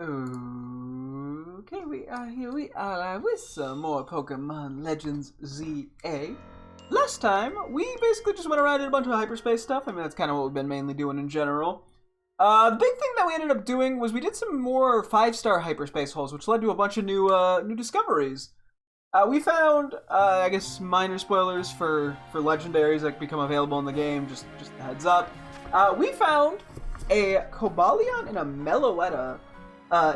Okay, we are live with some more Pokemon Legends ZA. Last time, we basically just went around and did a bunch of hyperspace stuff. I mean, that's kind of what we've been mainly doing in general. The big thing that we ended up doing was we did some more 5-star hyperspace holes, which led to a bunch of new discoveries. We found, I guess, minor spoilers for legendaries that become available in the game, just a heads up. We found a Cobalion and a Meloetta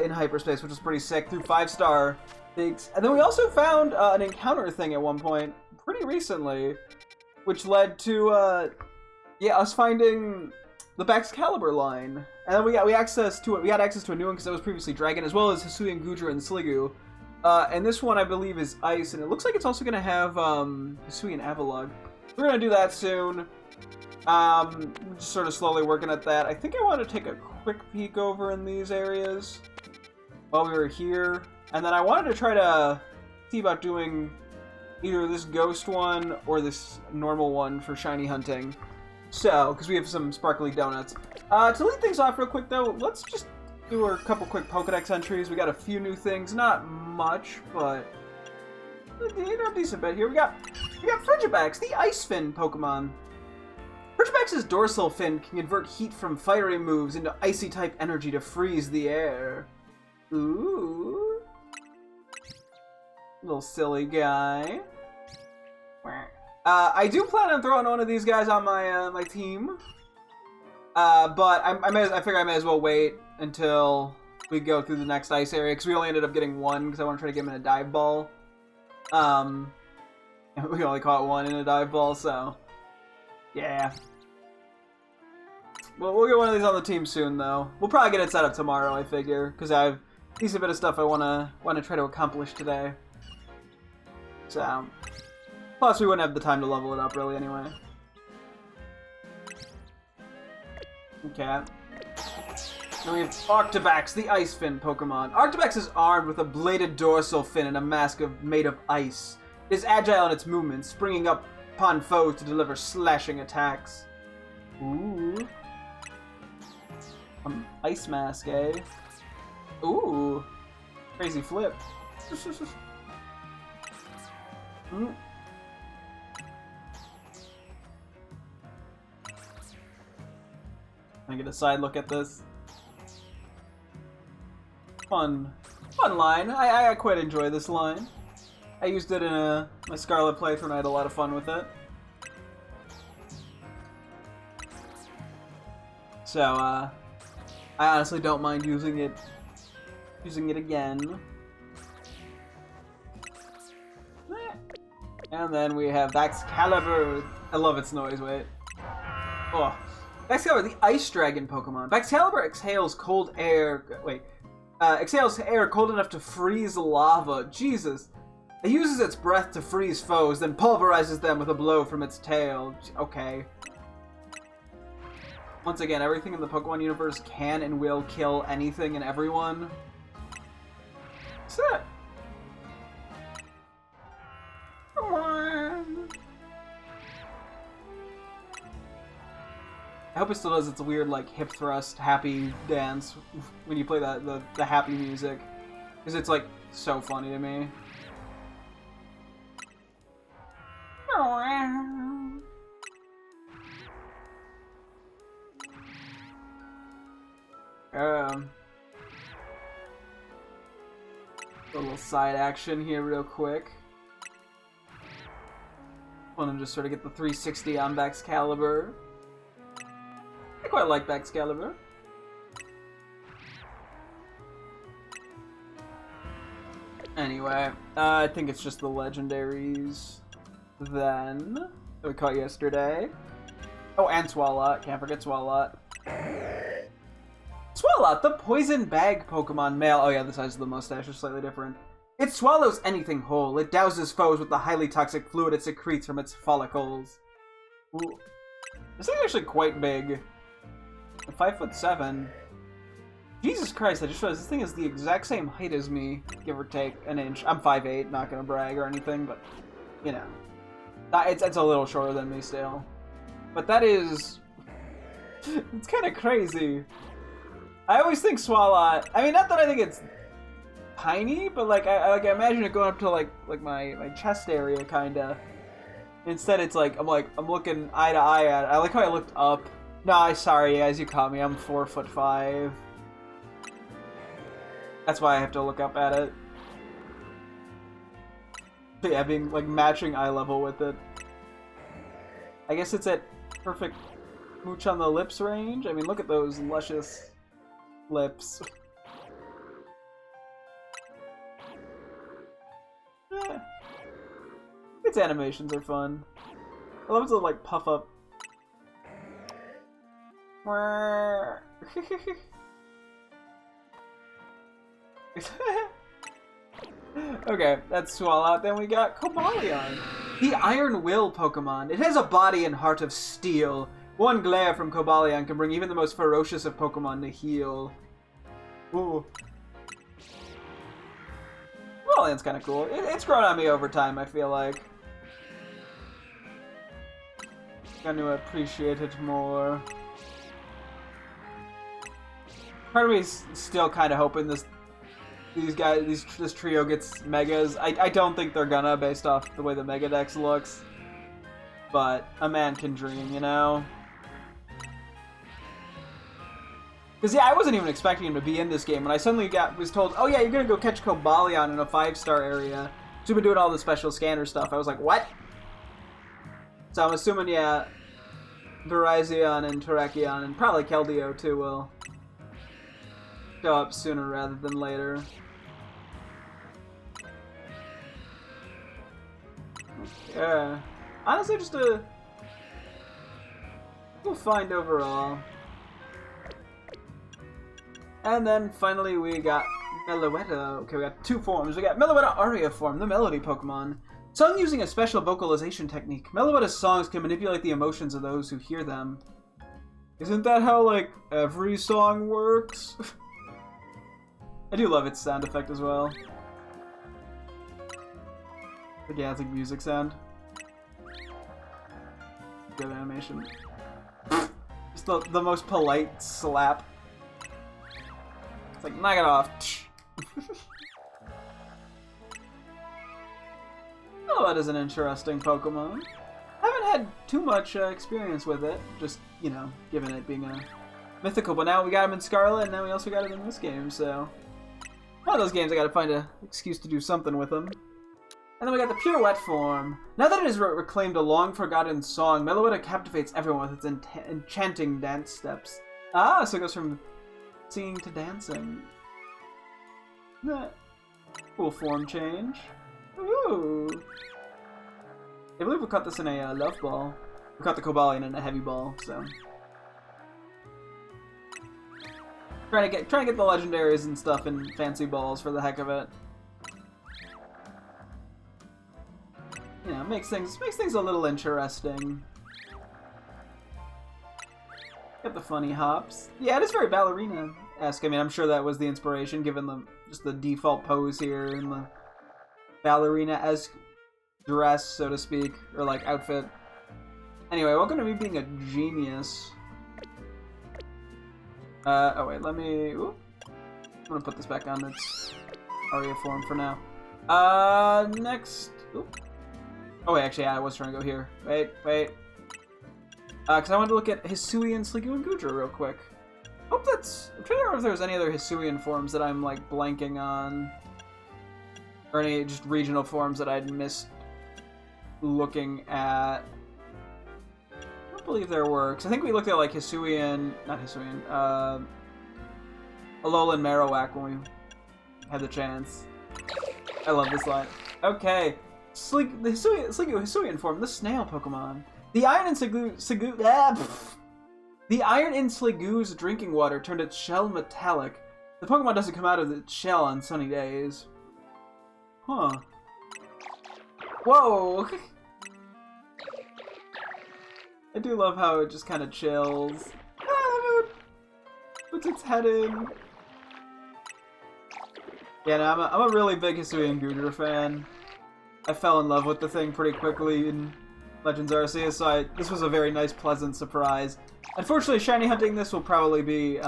in hyperspace, which was pretty sick, through 5-star things. And then we also found an encounter thing at one point, pretty recently, which led to, us finding the Baxcalibur line. And then we had access to a new one because it was previously Dragon, as well as Hisuian Goodra and Sliggoo. And this one, I believe, is Ice, and it looks like it's also going to have Hisuian Avalugg. We're going to do that soon. Just sort of slowly working at that. I think I want to take a quick peek over in these areas while we were here. And then I wanted to try to see about doing either this ghost one or this normal one for shiny hunting. So, because we have some sparkly donuts. To lead things off real quick, though, let's just do a couple quick Pokedex entries. We got a few new things, not much, but a decent bit here. We got Frigibax, the Ice Fin Pokemon. Frigibax's dorsal fin can convert heat from fiery moves into icy-type energy to freeze the air. Ooh. Little silly guy. I do plan on throwing one of these guys on my my team. But I figure I may as well wait until we go through the next ice area, because we only ended up getting one, because I want to try to get him in a dive ball. We only caught one in a dive ball, so yeah. Well, we'll get one of these on the team soon, though. We'll probably get it set up tomorrow, I figure, because I have a decent bit of stuff I want to try to accomplish today. So, plus we wouldn't have the time to level it up, really, anyway. Okay. Then we have Arctibax, the Ice Fin Pokemon. Arctibax is armed with a bladed dorsal fin and a mask made of ice. It is agile in its movements, springing up upon foes to deliver slashing attacks. Ooh. Ice mask, eh? Ooh. Crazy flip. I get a side look at this. Fun line. I quite enjoy this line. I used it in my Scarlet playthrough and I had a lot of fun with it. So, I honestly don't mind using it again. And then we have Baxcalibur. I love its noise, wait. Oh. Baxcalibur, the Ice Dragon Pokemon. Baxcalibur exhales exhales air cold enough to freeze lava. Jesus. It uses its breath to freeze foes, then pulverizes them with a blow from its tail. Okay. Once again, everything in the Pokemon universe can and will kill anything and everyone. What's that? Come on. I hope it still does its weird, like, hip thrust, happy dance when you play the happy music. Because it's, like, so funny to me. A little side action here real quick. Want to just sort of get the 360 on Baxcalibur. I quite like Baxcalibur. Anyway, I think it's just the legendaries then that we caught yesterday. Oh, and Swalot. Can't forget Swalot. Swalot, the poison bag Pokemon male. Oh yeah, the size of the mustache is slightly different. It swallows anything whole. It douses foes with the highly toxic fluid it secretes from its follicles. Ooh. This thing's actually quite big. 5'7". Jesus Christ, I just realized this thing is the exact same height as me, give or take an inch. I'm 5'8", not gonna brag or anything, but, you know. It's a little shorter than me still. But that is... it's kind of crazy. I always think Swalot. I mean, not that I think it's tiny, but like I imagine it going up to like my chest area, kinda. Instead, it's like I'm looking eye to eye at it. I like how I looked up. No, sorry guys, you caught me. I'm 4'5". That's why I have to look up at it. But yeah, being like matching eye level with it. I guess it's at perfect mooch on the lips range. I mean, look at those luscious lips. Yeah. Its animations are fun. I love to like puff up. Okay, that's Swalot. Then we got Cobalion, the Iron Will Pokemon. It has a body and heart of steel. One glare from Cobalion can bring even the most ferocious of Pokemon to heel. Ooh. Cobalion's kind of cool. It's grown on me over time, I feel like. Going to appreciate it more. Part of me is still kind of hoping this trio gets megas. I don't think they're gonna, based off the way the Mega Dex looks. But a man can dream, you know? Because yeah, I wasn't even expecting him to be in this game, and I suddenly was told, oh yeah, you're gonna go catch Cobalion in a 5-star area. So we've been doing all the special scanner stuff. I was like, what? So I'm assuming, yeah, Virizion and Terrakion, and probably Keldeo too, will show up sooner rather than later. Yeah. Honestly, just a cool find overall. And then finally we got Meloetta. Okay, we got 2 forms. We got Meloetta Aria form, the melody Pokemon. Sung using a special vocalization technique, Meloetta's songs can manipulate the emotions of those who hear them. Isn't that how, like, every song works? I do love its sound effect as well. But yeah, it's like music sound. Good animation. Just the most polite slap. It's like, knock it off. Oh, that is an interesting Pokemon. I haven't had too much experience with it, just, you know, given it being a mythical, but now we got him in Scarlet, and now we also got it in this game, so... One of those games I gotta find an excuse to do something with them. And then we got the Pirouette form. Now that it has reclaimed a long-forgotten song, Meloetta captivates everyone with its enchanting dance steps. Ah, so it goes from singing to dancing. Cool form change. Ooh. I believe we caught this in a Love Ball. We caught the Cobalion in a Heavy Ball, so... Trying to get the legendaries and stuff in fancy balls for the heck of it. You know, makes things a little interesting. Got the funny hops. Yeah, it is very ballerina-esque. I mean, I'm sure that was the inspiration, given just the default pose here and the ballerina-esque dress, so to speak, or like outfit. Anyway, welcome to me being a genius. Oh wait, let me... Ooh. I'm gonna put this back on its Aria form for now. Next... Ooh. Oh wait, actually, yeah, I was trying to go here. Wait. Because I wanted to look at Hisuian, Sliggoo, and Goodra real quick. Hope that's... I'm trying to remember if there's any other Hisuian forms that I'm, like, blanking on. Or any just regional forms that I'd missed looking at. I don't believe there were, because I think we looked at, like, Hisuian... Not Hisuian, Alolan Marowak when we had the chance. I love this line. Okay. The Hisuian form, the snail Pokemon. The iron in Sliggoo's drinking water turned its shell metallic. The Pokemon doesn't come out of its shell on sunny days. Huh. Whoa! I do love how it just kind of chills. Puts its head in. Yeah, no, I'm a really big Hisuian Goodra fan. I fell in love with the thing pretty quickly in Legends Arceus, so this was a very nice, pleasant surprise. Unfortunately, shiny hunting this will probably be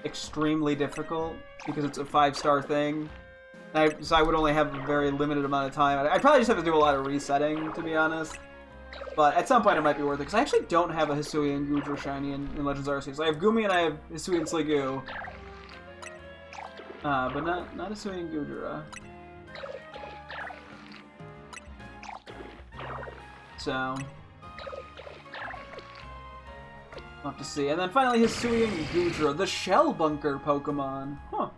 extremely difficult because it's a 5-star thing. So I would only have a very limited amount of time. I'd probably just have to do a lot of resetting, to be honest. But at some point it might be worth it, because I actually don't have a Hisuian Goodra shiny in Legends Arceus. I have Gumi and I have Hisuian Sliggoo. But not Hisuian Goodra. So we'll have to see. And then finally Hisuian Goodra, the Shell Bunker Pokemon. Huh.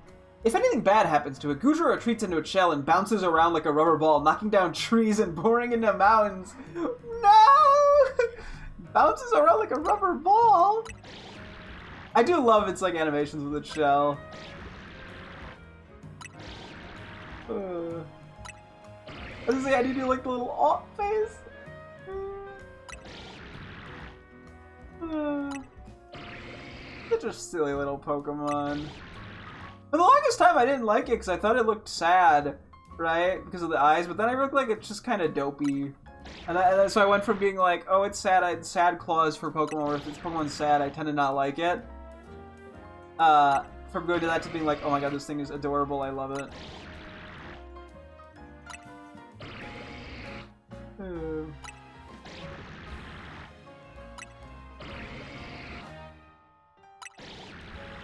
If anything bad happens to it, Goodra retreats into its shell and bounces around like a rubber ball, knocking down trees and boring into mountains. No! Bounces around like a rubber ball? I do love its like animations with its shell. I was gonna say, I do like the little alt face. Such a silly little Pokemon. For the longest time, I didn't like it because I thought it looked sad, right? Because of the eyes, but then I looked like it's just kind of dopey. And so I went from being like, oh, it's sad, I had sad claws for Pokemon, or if it's Pokemon's sad, I tend to not like it. From going to that to being like, oh my god, this thing is adorable, I love it.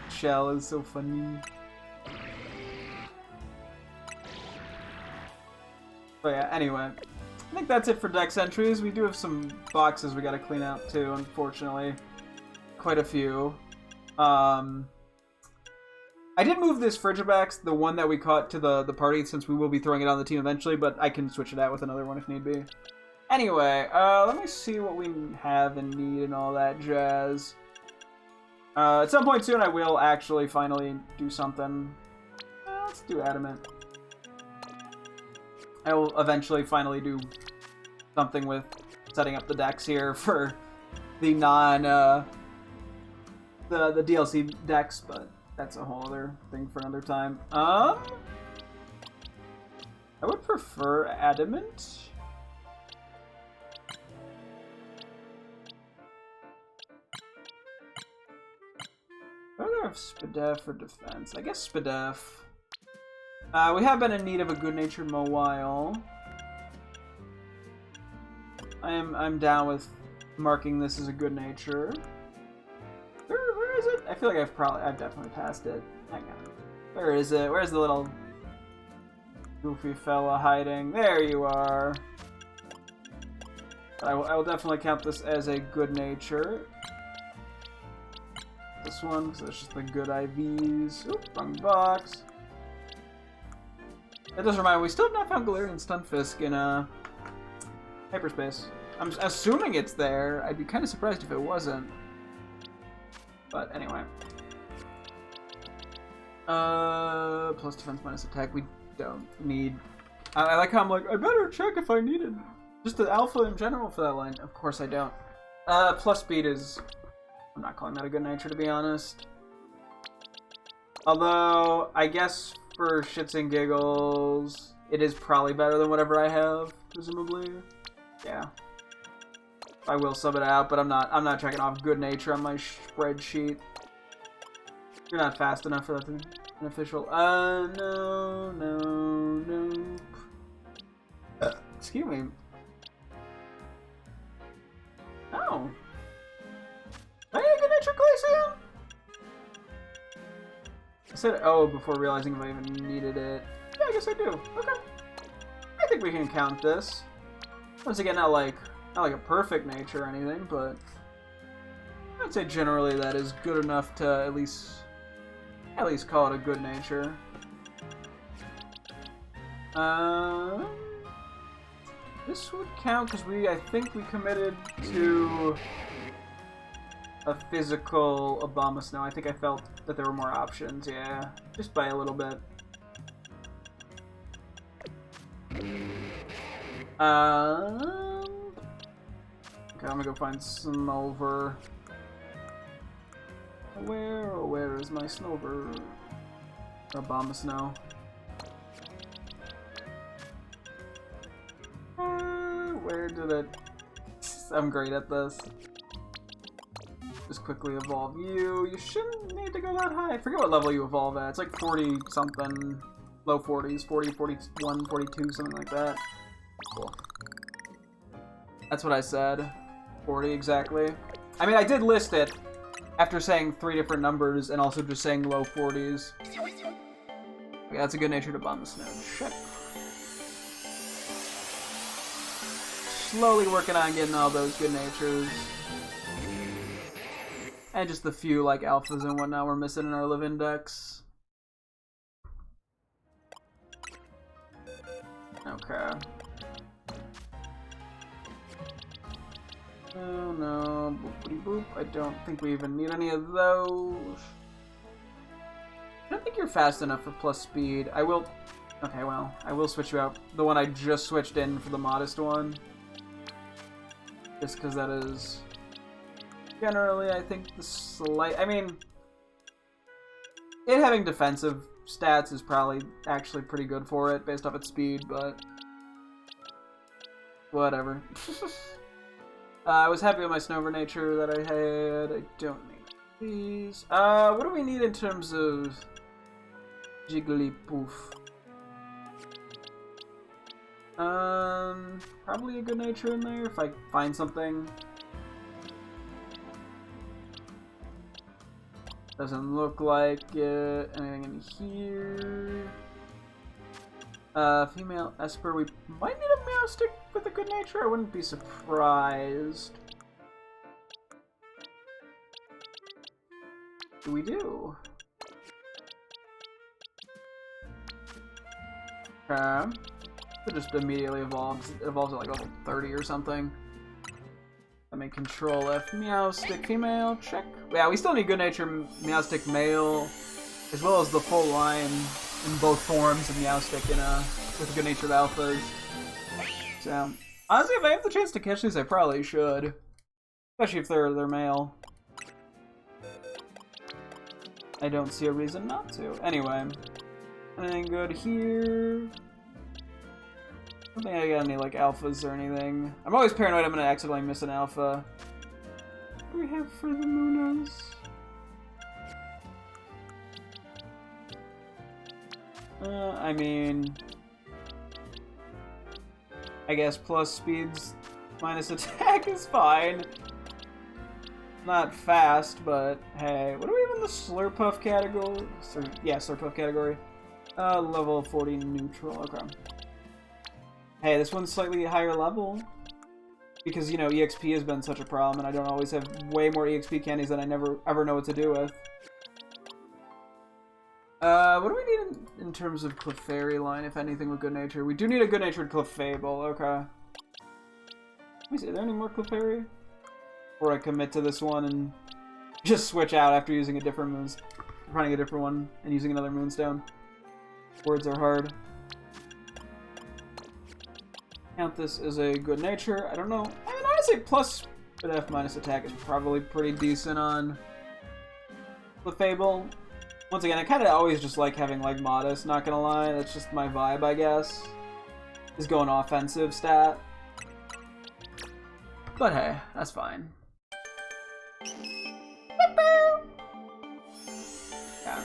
Shell is so funny. But yeah, anyway. I think that's it for Dex entries. We do have some boxes we gotta clean out too, unfortunately. Quite a few. I did move this Frigibax, the one that we caught, to the party, since we will be throwing it on the team eventually, but I can switch it out with another one if need be. Anyway, let me see what we have and need and all that jazz. At some point soon I will actually finally do something. Let's do Adamant. I will eventually finally do something with setting up the decks here for the the DLC decks, but that's a whole other thing for another time. I would prefer Adamant. I don't know if Spadef or Defense. I guess Spadef. We have been in need of a good-natured Mawile. I'm down with marking this as a good nature. Where is it? I feel like I've definitely passed it. Hang on. Where is it? Where's the little goofy fella hiding? There you are. I will definitely count this as a good nature. This one, because that's just the good IVs. Oop, wrong box. That does remind me, we still have not found Galarian Stunfisk in hyperspace. I'm assuming it's there. I'd be kind of surprised if it wasn't. But anyway. Plus defense, minus attack. We don't need. I like how I'm like, I better check if I needed. Just the alpha in general for that line. Of course I don't. Plus speed is. I'm not calling that a good nature, to be honest. Although, I guess for shits and giggles, it is probably better than whatever I have, presumably. Yeah. I will sub it out, but I'm not checking off good nature on my spreadsheet. You're not fast enough for that to be an official. No. Excuse me. Oh. I need a good nature Glaceon? I said oh before realizing if I even needed it. Yeah, I guess I do. Okay. I think we can count this. Once again, not like a perfect nature or anything, but I'd say generally that is good enough to at least call it a good nature. This would count because I think we committed to a physical Abomasnow. I think I felt that there were more options, yeah. Just by a little bit. Okay, I'm gonna go find Snover. Where is my Snover? Abomasnow. Where did it... I'm great at this. Just quickly evolve you. You shouldn't need to go that high. I forget what level you evolve at. It's like 40 something. Low 40s. 40, 41, 42, something like that. Cool. That's what I said. 40 exactly. I mean, I did list it after saying 3 different numbers and also just saying low 40s. Okay, that's a good nature to bomb the snow. Shit. Slowly working on getting all those good natures. And just the few, like, alphas and whatnot we're missing in our live index. Okay. Oh no, boopity boop. I don't think we even need any of those. I don't think you're fast enough for plus speed. I will... Okay, well, I will switch you out. The one I just switched in for the modest one. Just because that is... Generally, I think the slight... I mean... It having defensive stats is probably actually pretty good for it, based off its speed, but... Whatever. I was happy with my Snover nature that I had. I don't need these. What do we need in terms of... Jigglypuff? Probably a good nature in there if I find something. Doesn't look like it. Anything in here? Female Esper. We might need a Meowstic with a good nature. I wouldn't be surprised. We do. Okay. It just immediately evolves. It evolves at like level 30 or something. Let me control F. Meowstic female. Check. Yeah, we still need good nature Meowstic male, as well as the full line in both forms of Meowstic with good natured alphas. So honestly, if I have the chance to catch these, I probably should, especially if they're male. I don't see a reason not to. Anyway, anything good here? I don't think I got any like alphas or anything. I'm always paranoid I'm gonna accidentally miss an alpha. What do we have for the Munas? I mean, I guess plus speeds minus attack is fine. Not fast, but hey, what are we in the Slurpuff category? Yeah, Slurpuff category. Level 40 neutral. Okay. Hey, this one's slightly higher level because, you know, EXP has been such a problem, and I don't always have way more EXP candies than I never ever know what to do with. What do we need in terms of Clefairy line, if anything, with good nature? We do need a good natured Clefable. Okay. Let me see. Are there any more Clefairy? Or I commit to this one and just switch out after using a different finding a different one and using another Moonstone. Words are hard. Count this as a good nature. I don't know. I mean, honestly, plus F minus attack is probably pretty decent on Clefable. Once again, I kind of always just like having like modest. Not gonna lie, that's just my vibe, I guess. Is going offensive stat. But hey, that's fine. Yeah.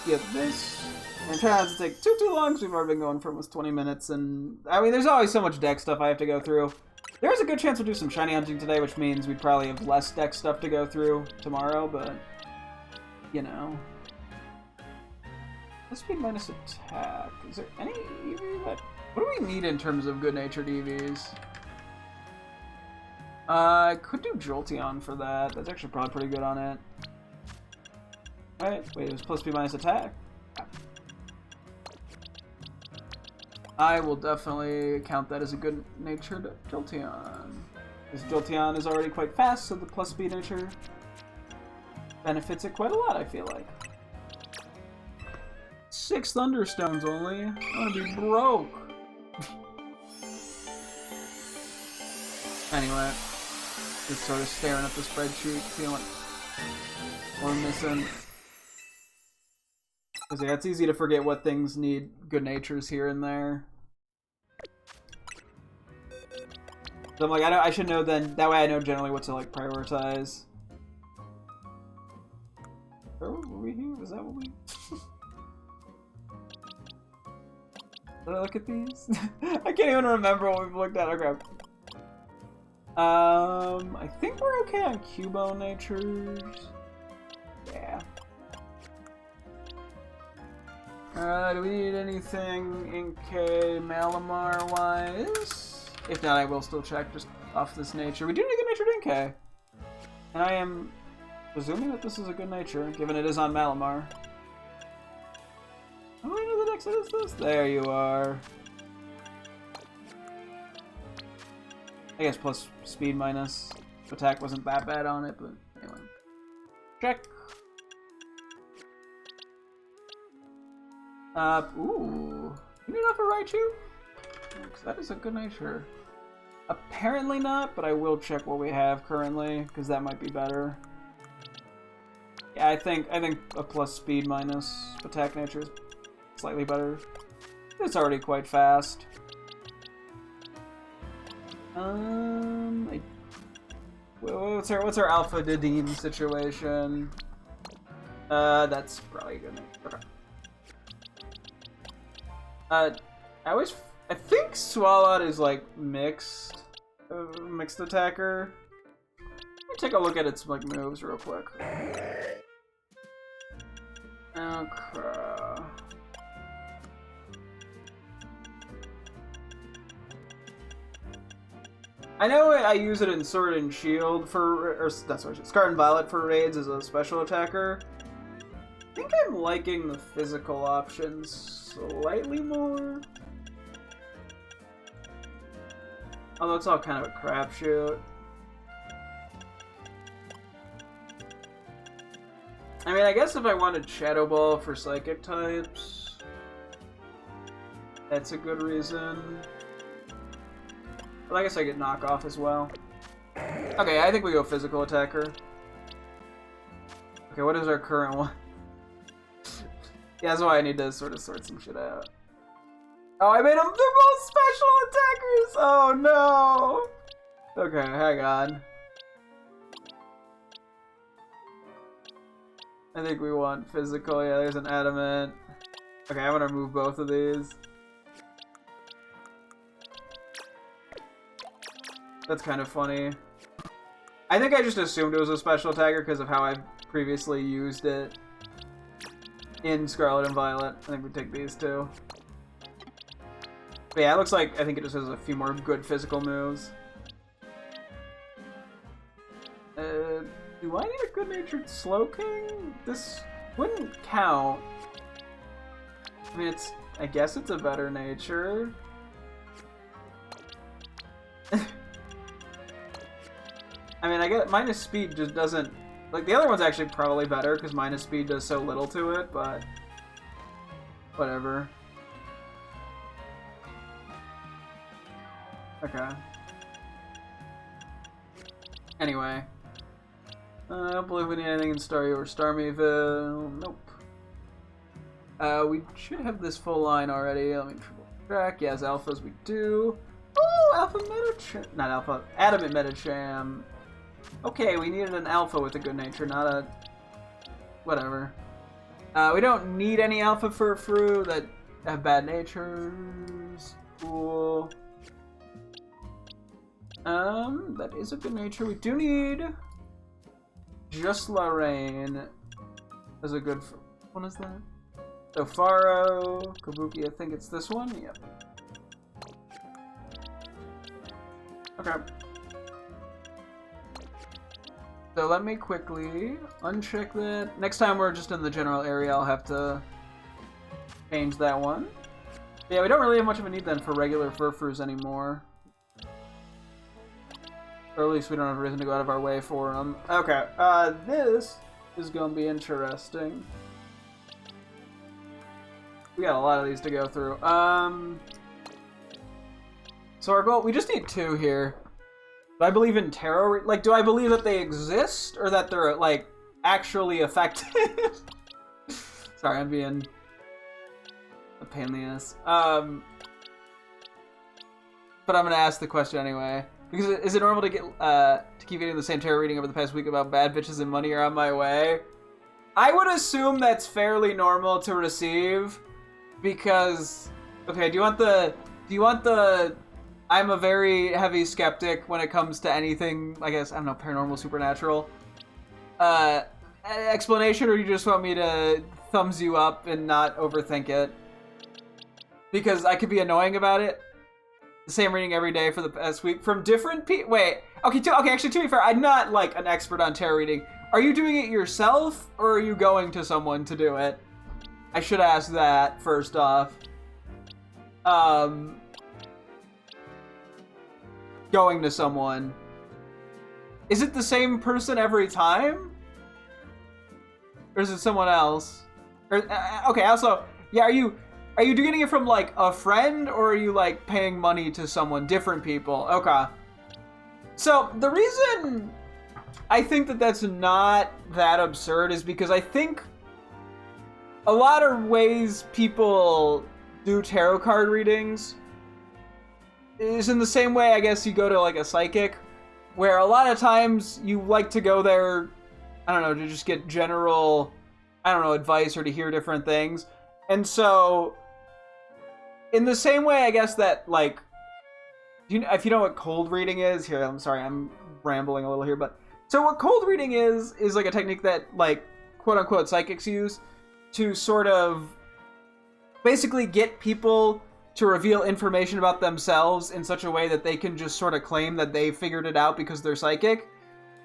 Get this. And try not to take too long because we've already been going for almost 20 minutes, and I mean, there's always so much deck stuff I have to go through. There's a good chance we'll do some shiny hunting today, which means we'd probably have less deck stuff to go through tomorrow, but you know. Let's speed minus attack. Is there any EV that... What do we need in terms of good-natured EVs? I could do Jolteon for that. That's actually probably pretty good on it. Right, wait, it was supposed to be minus attack. I will definitely count that as a good-natured Jolteon. Because Jolteon is already quite fast, so the plus speed nature benefits it quite a lot, I feel like. 6 Thunderstones only? I'm gonna be broke. Anyway, just sort of staring at the spreadsheet, seeing what we're missing. Because yeah, it's easy to forget what things need good natures here and there. So I'm like, I should know then. That way I know generally what to like prioritize. Oh, were we here? Was that what we? Did I look at these? I can't even remember what we've looked at. Okay. I think we're okay on Cubone natures. Yeah. Do we need anything in K Malamar wise? If not, I will still check just off this nature. We do need a good natured in K. And I am presuming that this is a good nature, given it is on Malamar. How do I know the next is this? There you are. I guess plus speed minus. Attack wasn't that bad on it, but anyway. Check. Ooh. You need enough for Raichu? That is a good nature. Apparently not, but I will check what we have currently, because that might be better. Yeah, I think a plus speed minus attack nature is slightly better. It's already quite fast. What's our Alpha Dedenne situation? That's probably a good name. Okay. I think Swalot is like mixed attacker. Let me take a look at its like moves real quick. Okay. I know I use it in Sword and Shield or that's what Scarlet and Violet for raids as a special attacker. I think I'm liking the physical options slightly more. Although it's all kind of a crapshoot. I mean, I guess if I wanted Shadow Ball for Psychic types, that's a good reason. But I guess I get knockoff as well. Okay, I think we go physical attacker. Okay, what is our current one? Yeah, that's why I need to sort of sort some shit out. Oh, I made them. They're both special attackers. Oh no. Okay, hang on. I think we want physical. Yeah, there's an adamant. Okay, I'm gonna remove both of these. That's kind of funny. I think I just assumed it was a special attacker because of how I previously used it in Scarlet and Violet. I think we take these two. But yeah, it looks like I think it just has a few more good physical moves. Do I need a good-natured Slowking? This wouldn't count. I mean, I guess it's a better nature. I mean, I get minus speed just doesn't... Like, the other one's actually probably better because minus speed does so little to it, but... Whatever. Okay. Anyway. I don't believe we need anything in Stario or Starmyville. Nope. We should have this full line already. Let me triple check. Yes, alphas we do. Oh, Alpha Metacham. Not Alpha. Adamant Metacham. Okay, we needed an alpha with a good nature, not a... Whatever. We don't need any alpha Furfru that have bad natures. Cool. That is a good nature. We do need... Just Lorraine as a good... What is that? So Faro, Kabuki, I think it's this one? Yep. Okay. So let me quickly uncheck that. Next time we're just in the general area, I'll have to change that one. Yeah, we don't really have much of a need then for regular Furfrus anymore. Or at least we don't have a reason to go out of our way for them. Okay, this is going to be interesting. We got a lot of these to go through. So our goal, we just need 2 here. Do I believe in tarot? Like, do I believe that they exist or that they're, like, actually effective? Sorry, I'm being a pain in the ass. But I'm gonna ask the question anyway. Because is it normal to get to keep getting the same tarot reading over the past week about bad bitches and money are on my way? I would assume that's fairly normal to receive, because okay, do you want the I'm a very heavy skeptic when it comes to anything, I guess, I don't know, paranormal, supernatural explanation, or you just want me to thumbs you up and not overthink it? Because I could be annoying about it. The same reading every day for the past week from different people. Wait, okay, actually, to be fair, I'm not like an expert on tarot reading. Are you doing it yourself, or are you going to someone to do it? I should ask that first off. Going to someone. Is it the same person every time? Or is it someone else? Or, okay, also, yeah, are you getting it from, like, a friend, or are you, like, paying money to someone? Different people. Okay. So, the reason I think that that's not that absurd is because I think a lot of ways people do tarot card readings is in the same way, I guess, you go to, like, a psychic, where a lot of times you like to go there, I don't know, to just get general, I don't know, advice or to hear different things. And so, in the same way, I guess that, like, if you know what cold reading is, here, I'm sorry, I'm rambling a little here, but, so what cold reading is like a technique that, like, quote-unquote psychics use to sort of basically get people to reveal information about themselves in such a way that they can just sort of claim that they figured it out because they're psychic.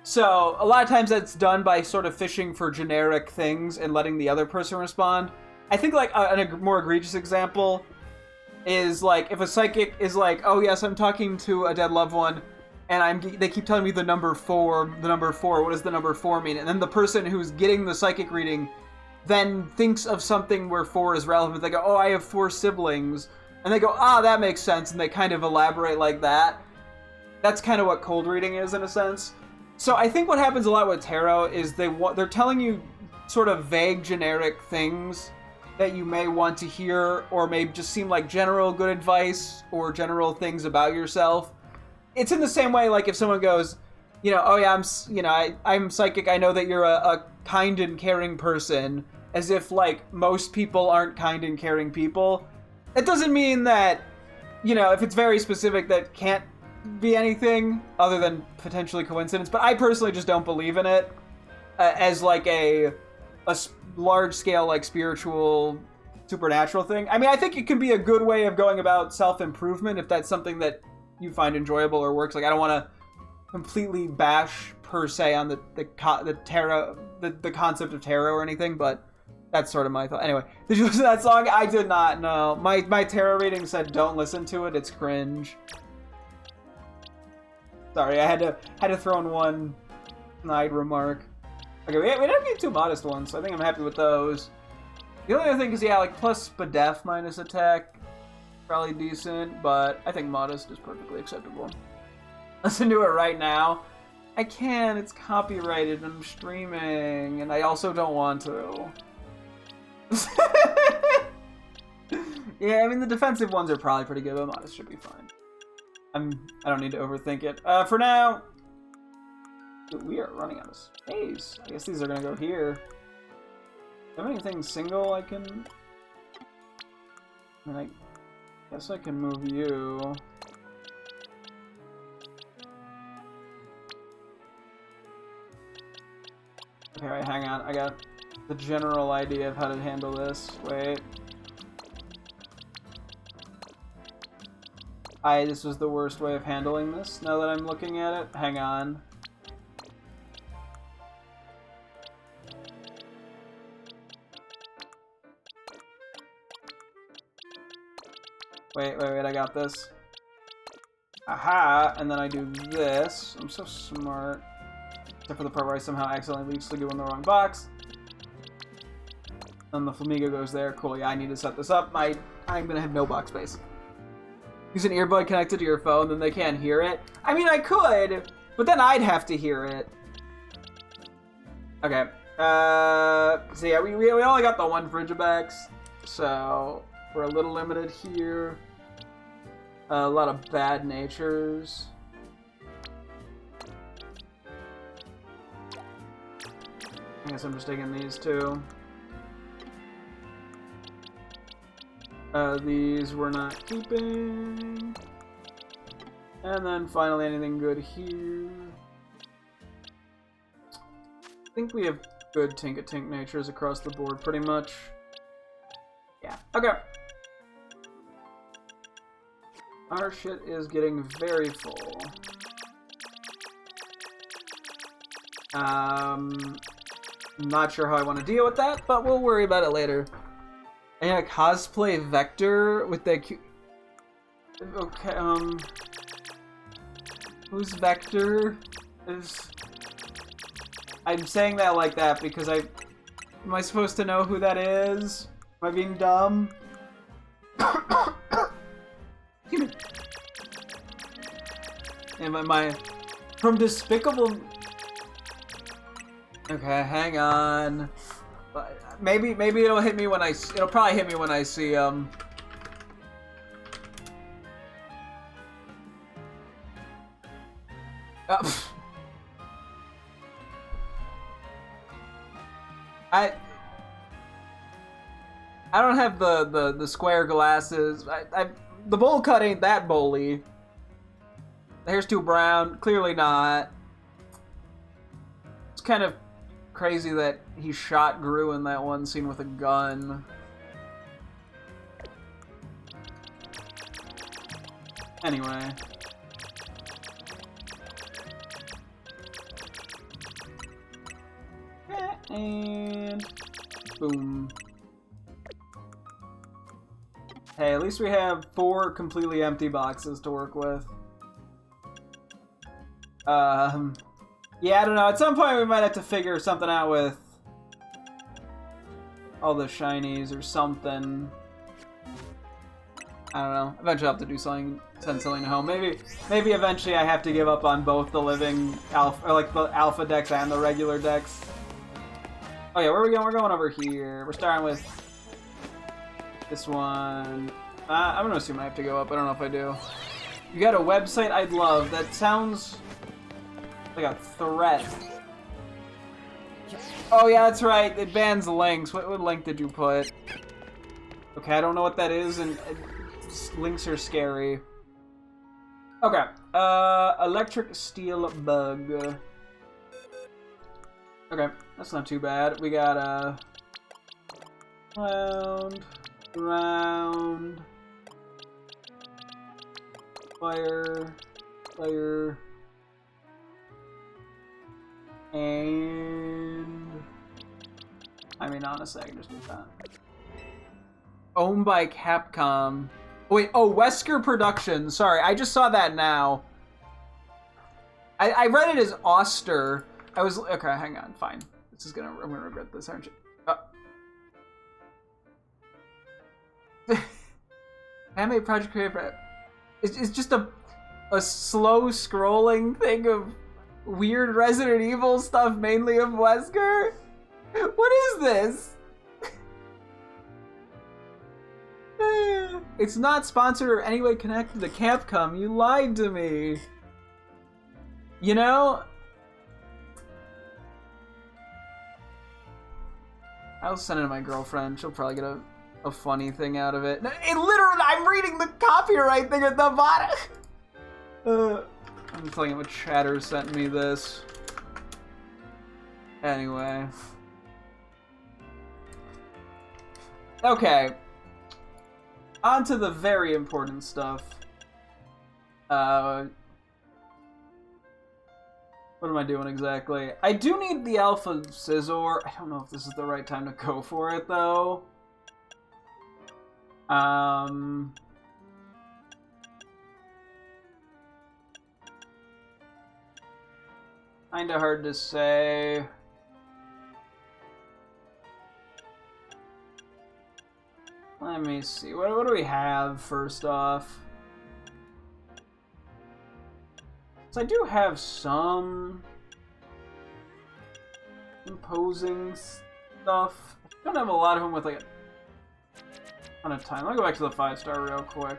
So, a lot of times that's done by sort of fishing for generic things and letting the other person respond. I think, like, a more egregious example is, like, if a psychic is like, oh yes, I'm talking to a dead loved one, and they keep telling me the number 4, what does the number 4 mean? And then the person who's getting the psychic reading then thinks of something where 4 is relevant. They go, oh, I have 4 siblings. And they go, that makes sense, and they kind of elaborate like that. That's kind of what cold reading is, in a sense. So I think what happens a lot with tarot is they're telling you sort of vague, generic things that you may want to hear, or may just seem like general good advice, or general things about yourself. It's in the same way, like, if someone goes, oh yeah, I'm psychic, I know that you're a kind and caring person, as if, like, most people aren't kind and caring people. That doesn't mean that, if it's very specific, that can't be anything other than potentially coincidence, but I personally just don't believe in it as, like, a large-scale, like, spiritual, supernatural thing. I mean, I think it can be a good way of going about self-improvement if that's something that you find enjoyable or works. Like, I don't want to completely bash, per se, on the tarot, the concept of tarot or anything, but that's sort of my thought. Anyway, did you listen to that song? I did not, no. My tarot reading said don't listen to it, it's cringe. Sorry, I had to throw in one snide remark. Okay, we didn't get 2 modest ones, so I think I'm happy with those. The only other thing is, yeah, like, plus Spadef minus attack, probably decent, but I think modest is perfectly acceptable. Listen to it right now. I can, it's copyrighted, I'm streaming, and I also don't want to. Yeah, I mean, the defensive ones are probably pretty good, but modest should be fine. I don't need to overthink it. For now, we are running out of space. I guess these are gonna go here. Do I have anything single I can... I mean, I guess I can move you. Okay, wait, hang on. I got the general idea of how to handle this. Wait. This was the worst way of handling this, now that I'm looking at it. Hang on. Wait, I got this. Aha! And then I do this. I'm so smart. Except for the part where I somehow accidentally leaves Sligo in the wrong box. And the Flamigo goes there. Cool, yeah, I need to set this up. I'm gonna have no box space. Use an earbud connected to your phone, then they can't hear it. I mean, I could, but then I'd have to hear it. Okay. So yeah, we only got the 1 Frigibax, so we're a little limited here. A lot of bad natures. I guess I'm just taking these two. These we're not keeping. And then finally, anything good here? I think we have good Tink-a-Tink natures across the board, pretty much. Yeah, okay. Our shit is getting very full. Not sure how I want to deal with that, but we'll worry about it later. And yeah, cosplay Vector with that cute... Okay, who's Vector? I'm saying that like that because am I supposed to know who that is? Am I being dumb? Am I from Despicable? Okay, hang on. Maybe it'll hit me when it'll probably hit me when I see I don't have the square glasses. The bowl cut ain't that bowly. The hair's too brown. Clearly not. It's kind of crazy that he shot Gru in that one scene with a gun. Anyway. And boom. Hey, at least we have 4 completely empty boxes to work with. Yeah, I don't know. At some point we might have to figure something out with all the shinies or something. I don't know. Eventually I'll have to do something, send something home. Maybe eventually I have to give up on both the living alpha, or like the alpha decks and the regular decks. Oh yeah, where are we going? We're going over here. We're starting with this one. I'm gonna assume I have to go up. I don't know if I do. You got a website? I'd love. That sounds like a threat. Oh yeah, that's right. It bans links. What link did you put? Okay, I don't know what that is, and links are scary. Okay. Electric steel bug. Okay, that's not too bad. We got round, fire, and I mean, honestly, I can just do that. Owned by Capcom. Wait, oh, Wesker Productions. Sorry, I just saw that now. I read it as Oster. Okay, hang on, fine. I'm gonna regret this, aren't you? Anime Project Creator. It's just a slow scrolling thing of weird Resident Evil stuff, mainly of Wesker. What is this? It's not sponsored or any way connected to Capcom. You lied to me. You know? I'll send it to my girlfriend. She'll probably get a funny thing out of it. It literally, I'm reading the copyright thing at the bottom. I'm telling you what Chatter sent me this. Anyway. Okay. On to the very important stuff. What am I doing exactly? I do need the Alpha Scizor. I don't know if this is the right time to go for it, though. Kinda hard to say. Let me see. What do we have, first off? So I do have some imposing stuff. I don't have a lot of them with like a ton of time. Let me go back to the 5-star real quick.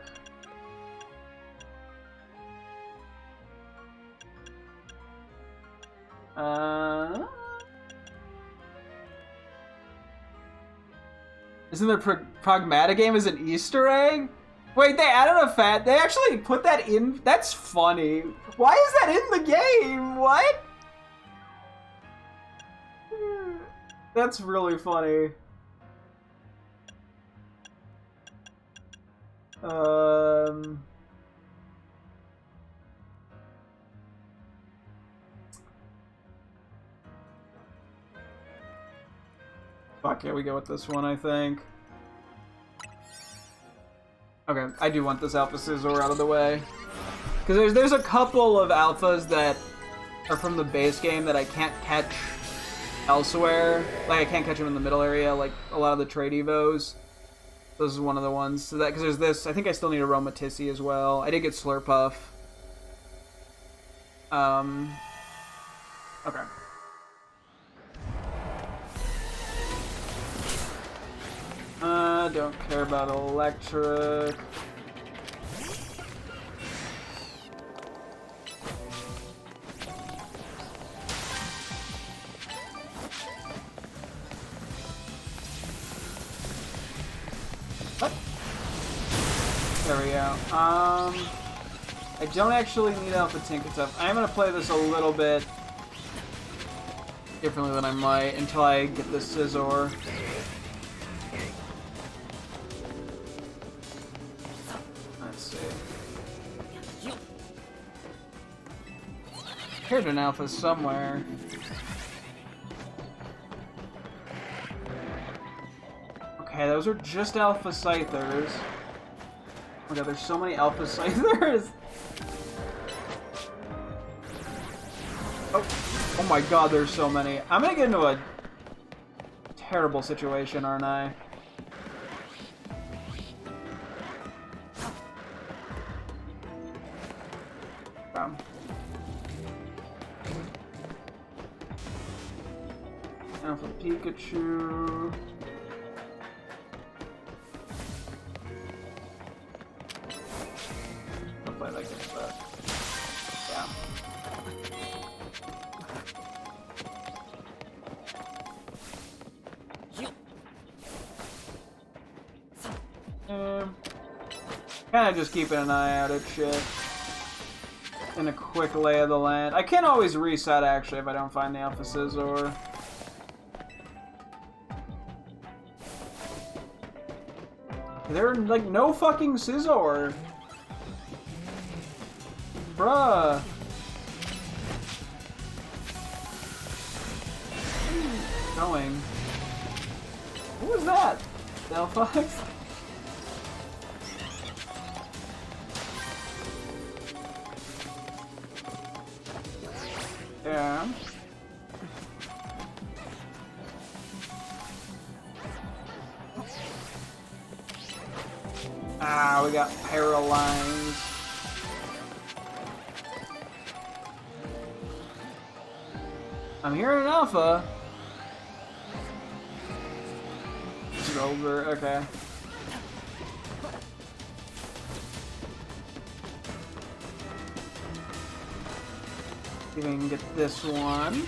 Isn't there pragmatic game as an Easter egg? Wait, they added a fat. They actually put that in. That's funny. Why is that in the game? What? That's really funny. Fuck yeah, we go with this one, I think. Okay, I do want this Alpha Scizor out of the way. Because there's a couple of alphas that are from the base game that I can't catch elsewhere. Like, I can't catch them in the middle area, like a lot of the trade evos. This is one of the ones. So that, because there's this, I think I still need a Aromatisse as well. I did get Slurpuff. Okay. Don't care about electric. What? There we go. I don't actually need Alpha Tink and stuff. I'm gonna play this a little bit differently than I might until I get this Scizor. Here's an alpha somewhere. Okay, those are just Alpha Scythers. Oh god, there's so many Alpha Scythers! Oh my god, there's so many. I'm gonna get into a terrible situation, aren't I? Alpha Pikachu. Hopefully that gets that. Yeah. Kind of just keeping an eye out at shit. In a quick lay of the land. I can always reset actually if I don't find the Alpha Scizor. There are, like, no fucking Scizor. Bruh. Going. What was that? Delphox? Yeah. Ah, we got Paralyzed. I'm hearing an Alpha. It's over, okay. See if we can get this one.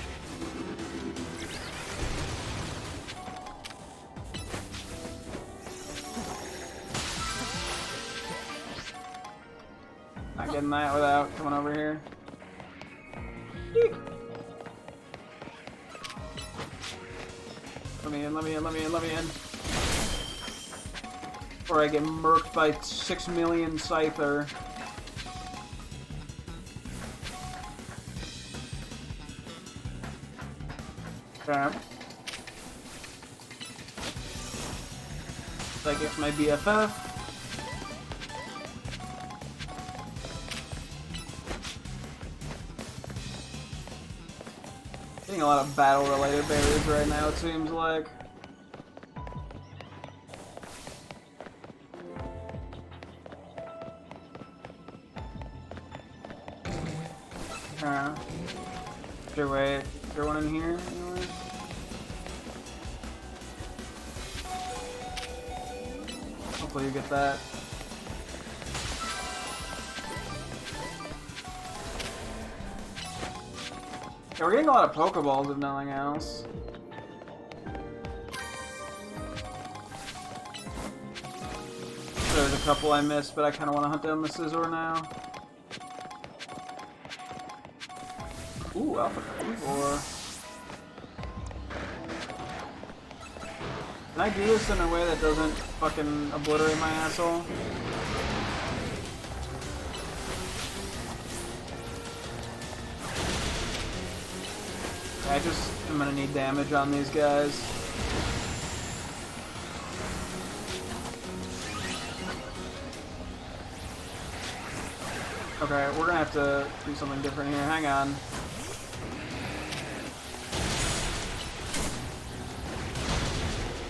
Not getting that without coming over here. Eek. Let me in, let me in, let me in, let me in. Or I get murked by 6 million Scyther. Okay. So I guess my BFF. Getting a lot of battle-related barriers right now, it seems like. Sure, wait. Is there one in here? Anyway? Hopefully you get that. Yeah, we're getting a lot of Pokeballs if nothing else. couple I missed, but I kind of want to hunt down the Scizor now. Ooh, Alpha Carnivore. Can I do this in a way that doesn't fucking obliterate my asshole? I just am gonna need damage on these guys. Okay, we're gonna have to do something different here. Hang on.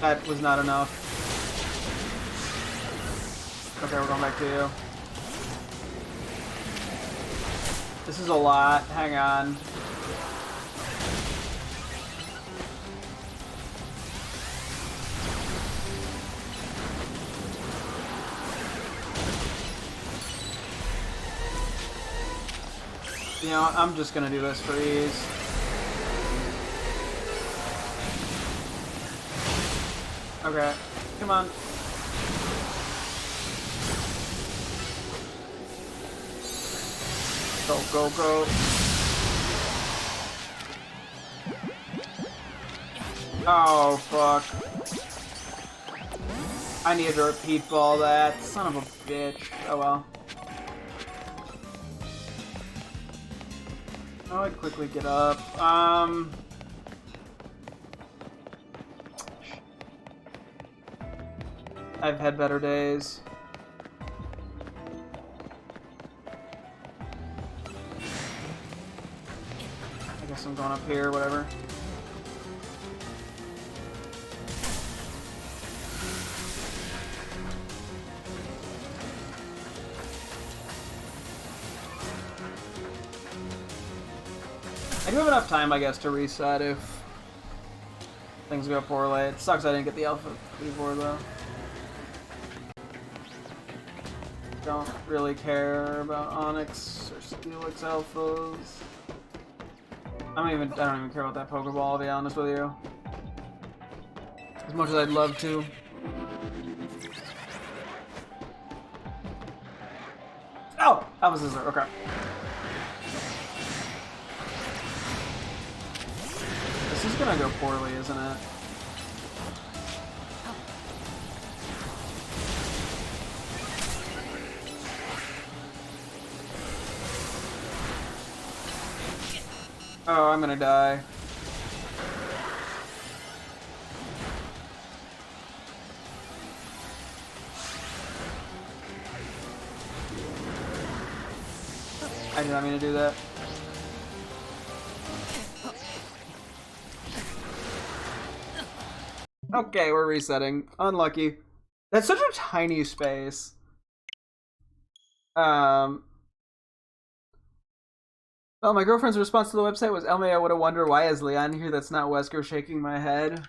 That was not enough. Okay, we're going back to you. This is a lot. Hang on. You know, I'm just gonna do this for ease. Okay, come on. Go, go, go. Oh, fuck. I need to repeat ball that. Son of a bitch. Oh well. Oh, I'd quickly get up. I've had better days. I guess I'm going up here, whatever. I do have enough time, I guess, to reset if things go poorly. It sucks I didn't get the Alpha before, though. Don't really care about Onyx or Steelix Alphas. I don't even care about that Pokeball, to be honest with you. As much as I'd love to. Oh! Alpha Scizor, okay. This is gonna go poorly, isn't it? Oh, I'm gonna die. I did not mean to do that. Okay, we're resetting. Unlucky. That's such a tiny space. Well, my girlfriend's response to the website was, "Elmay, what a wonder. Why is Leon here? That's not Wesker." Shaking my head.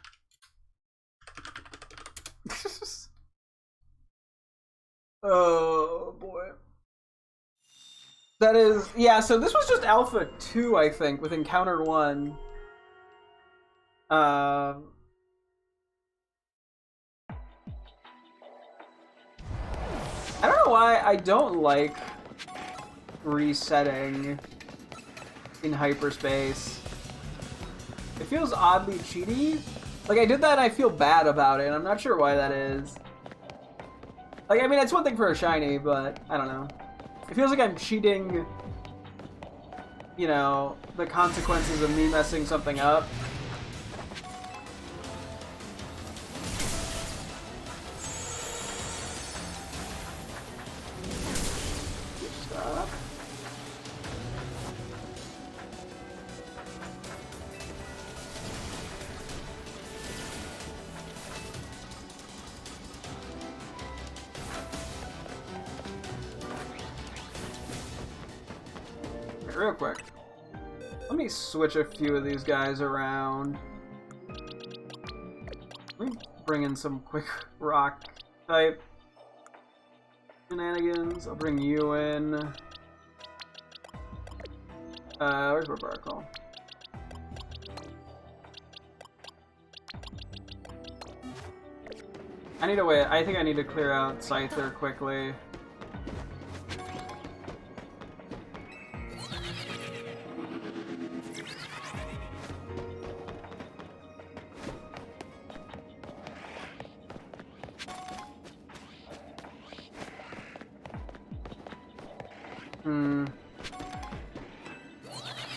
Oh, boy. That is... Yeah, so this was just Alpha 2, I think, with Encounter 1. I don't know why I don't like resetting in hyperspace. It feels oddly cheaty. Like, I did that and I feel bad about it, and I'm not sure why that is. Like, I mean, it's one thing for a shiny, but I don't know. It feels like I'm cheating, you know, the consequences of me messing something up. Stop. Real quick. Let me switch a few of these guys around. Let me bring in some quick rock type shenanigans. I'll bring you in. Where's Barbarcle? I need to wait. I think I need to clear out Scyther quickly.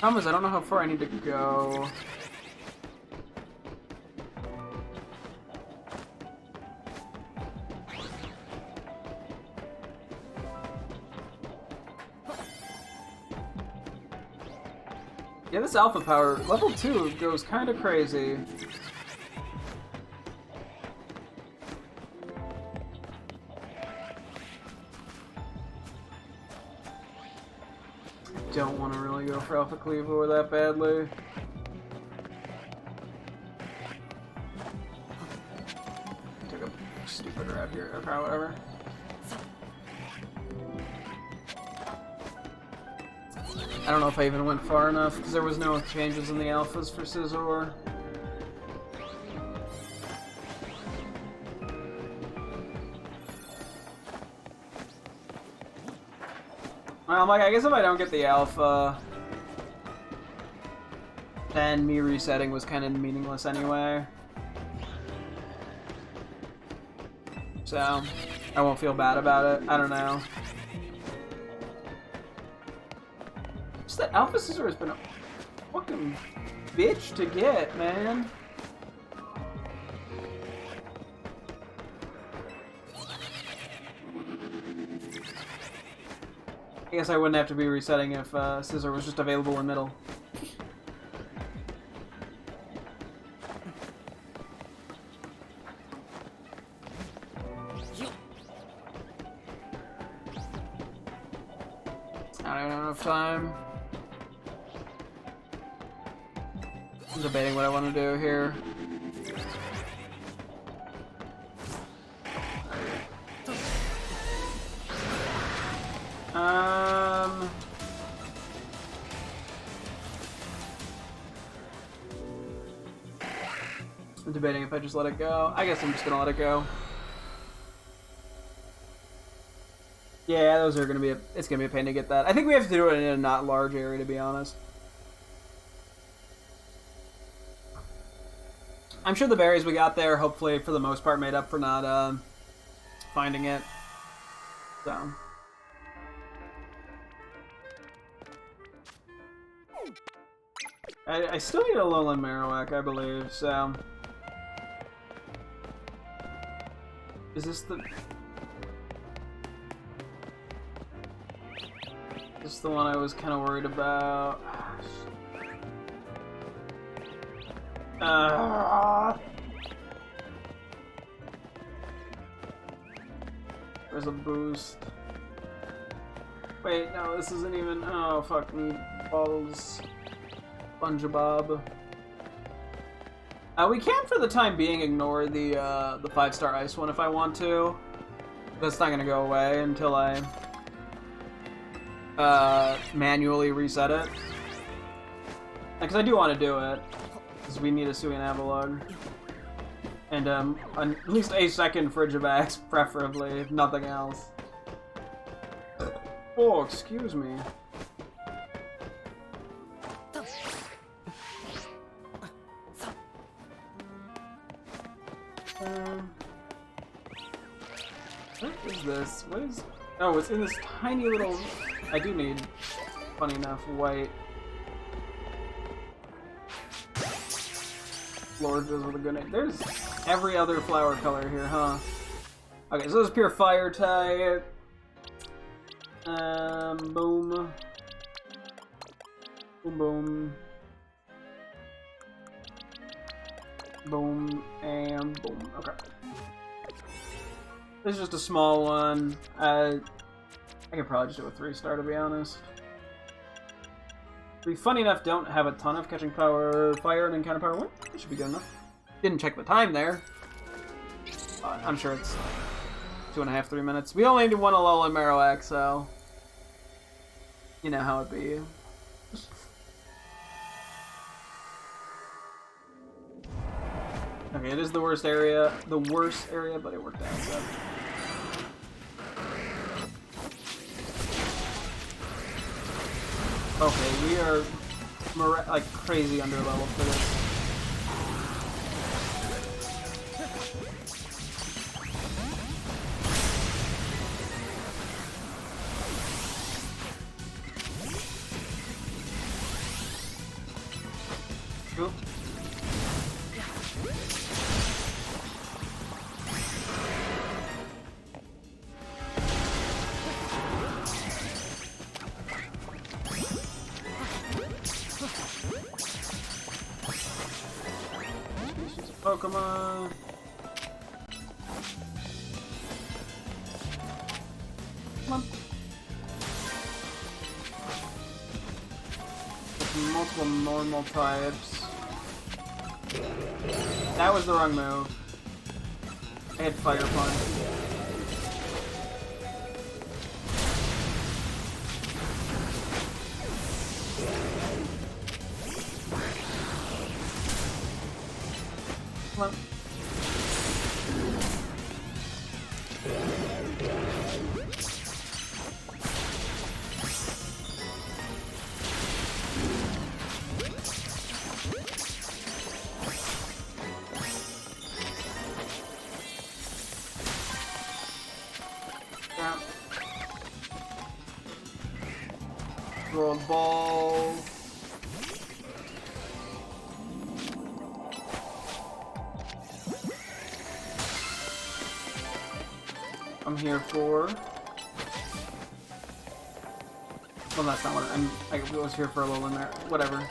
Problem is, I don't know how far I need to go. Yeah, this alpha power, level 2 goes kind of crazy. Don't want to really go for Alpha Cleaver that badly. Took a stupid route here. Okay, whatever. I don't know if I even went far enough because there was no changes in the alphas for Scizor. Well, I'm like, I guess if I don't get the alpha, then me resetting was kind of meaningless anyway. So, I won't feel bad about it. I don't know. Just that Alpha Scizor has been a fucking bitch to get, man. I guess I wouldn't have to be resetting if Scizor was just available in middle. I don't have enough time. I'm debating what I want to do here. I'm debating if I just let it go. I guess I'm just gonna let it go. Yeah, those are gonna be it's gonna be a pain to get that. I think we have to do it in a not large area, to be honest. I'm sure the berries we got there, hopefully, for the most part, made up for not finding it. So. I still need a Alolan Marowak, I believe, so... Is this the... Is this the one I was kind of worried about? There's a boost. Wait, no, this isn't even... Oh, fuck me. Balls. SpongeBob. We can, for the time being, ignore the 5-star ice one if I want to. That's not gonna go away until I manually reset it. Because I do want to do it, because we need a Sui and Avalugg. And at least a second Frigivax, preferably, if nothing else. Oh, excuse me. What is this? What is... Oh, it's in this tiny little... I do need, funny enough, white. Florges with a good name. There's every other flower color here, huh? Okay, so this is pure fire type. Boom. Boom, boom. Boom, and boom. Okay. This is just a small one. I could probably just do a 3-star, to be honest. We, funny enough, don't have a ton of catching power, fire, and encounter power 1. It should be good enough. Didn't check the time there. I'm sure it's 2.5, 3 minutes. We only need one Alolan Marowak, so... You know how it be. Okay, it is the worst area. The worst area, but it worked out. So. Okay, we are like crazy under level for this. Cool. Pokémon. Come on. With multiple normal types. That was the wrong move. I had Fire Punch. Come on. Yeah. Roll ball. I'm here for. Well, that's not what I was here for a little in there. Whatever.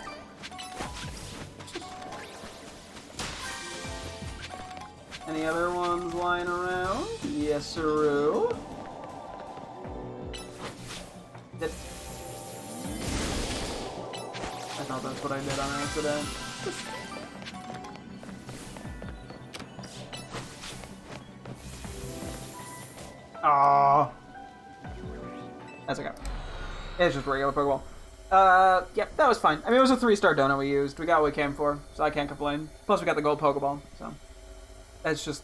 Any other ones lying around? Yes, sir. I thought that's what I did on accident. Aww. That's okay. It's just a regular Pokeball. Yep, that was fine. I mean, it was a 3-star donut we used. We got what we came for, so I can't complain. Plus, we got the gold Pokeball, so. That's just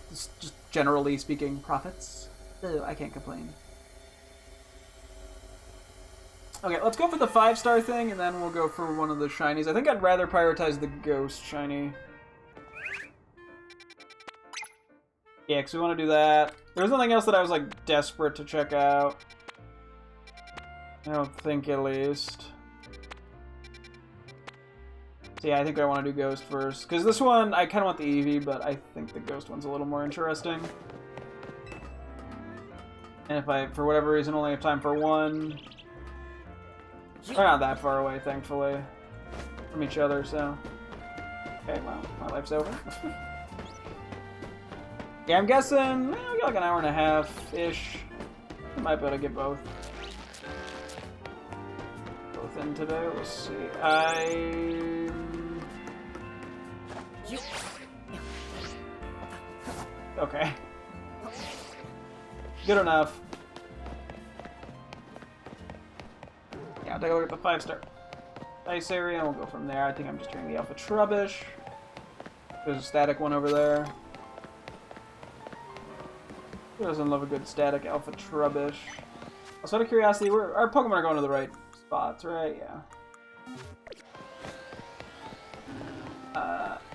generally speaking, profits. Ugh, I can't complain. Okay, let's go for the 5-star thing, and then we'll go for one of the shinies. I think I'd rather prioritize the ghost shiny. Yeah, because we want to do that. There's nothing else that I was, like, desperate to check out. I don't think, at least. So yeah, I think I want to do Ghost first. Because this one, I kind of want the Eevee, but I think the Ghost one's a little more interesting. And if I, for whatever reason, only have time for one... We're not that far away, thankfully, from each other, so... Okay, well, my life's over. Yeah, I'm guessing, we got like an hour and a half-ish. I might be able to get both. Both in today, let's see. Okay. Good enough. Yeah, I'll take a look at the 5-star ice area, and we'll go from there. I think I'm just doing the Alpha Trubbish. There's a static one over there. Who doesn't love a good static Alpha Trubbish? Also, out of curiosity, our Pokemon are going to the right spots, right? Yeah.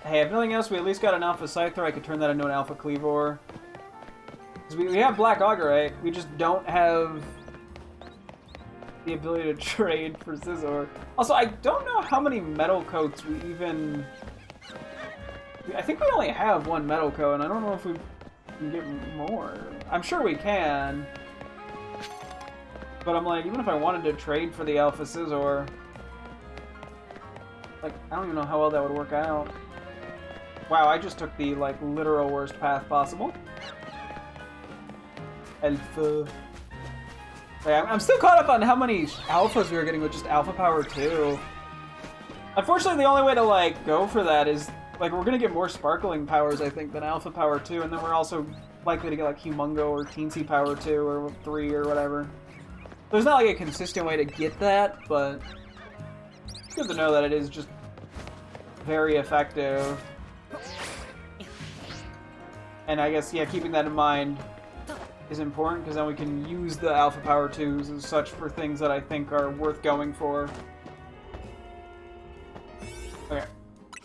Hey, if nothing else, we at least got an Alpha Scyther. I could turn that into an Alpha Cleavor. Because we have Black Augur, right? We just don't have the ability to trade for Scizor. Also, I don't know how many Metal Coats we even... I think we only have one Metal Coat, and I don't know if we can get more. I'm sure we can. But I'm like, even if I wanted to trade for the Alpha Scizor, like, I don't even know how well that would work out. Wow, I just took the, like, literal worst path possible. Alpha. Yeah, I'm still caught up on how many alphas we were getting with just Alpha Power 2. Unfortunately, the only way to, like, go for that is, like, we're gonna get more Sparkling Powers, I think, than Alpha Power 2, and then we're also likely to get, like, Humongo or Teensy Power 2 or 3 or whatever. There's not, like, a consistent way to get that, but it's good to know that it is just very effective. And I guess, yeah, keeping that in mind is important, because then we can use the Alpha Power 2s and such for things that I think are worth going for. Okay.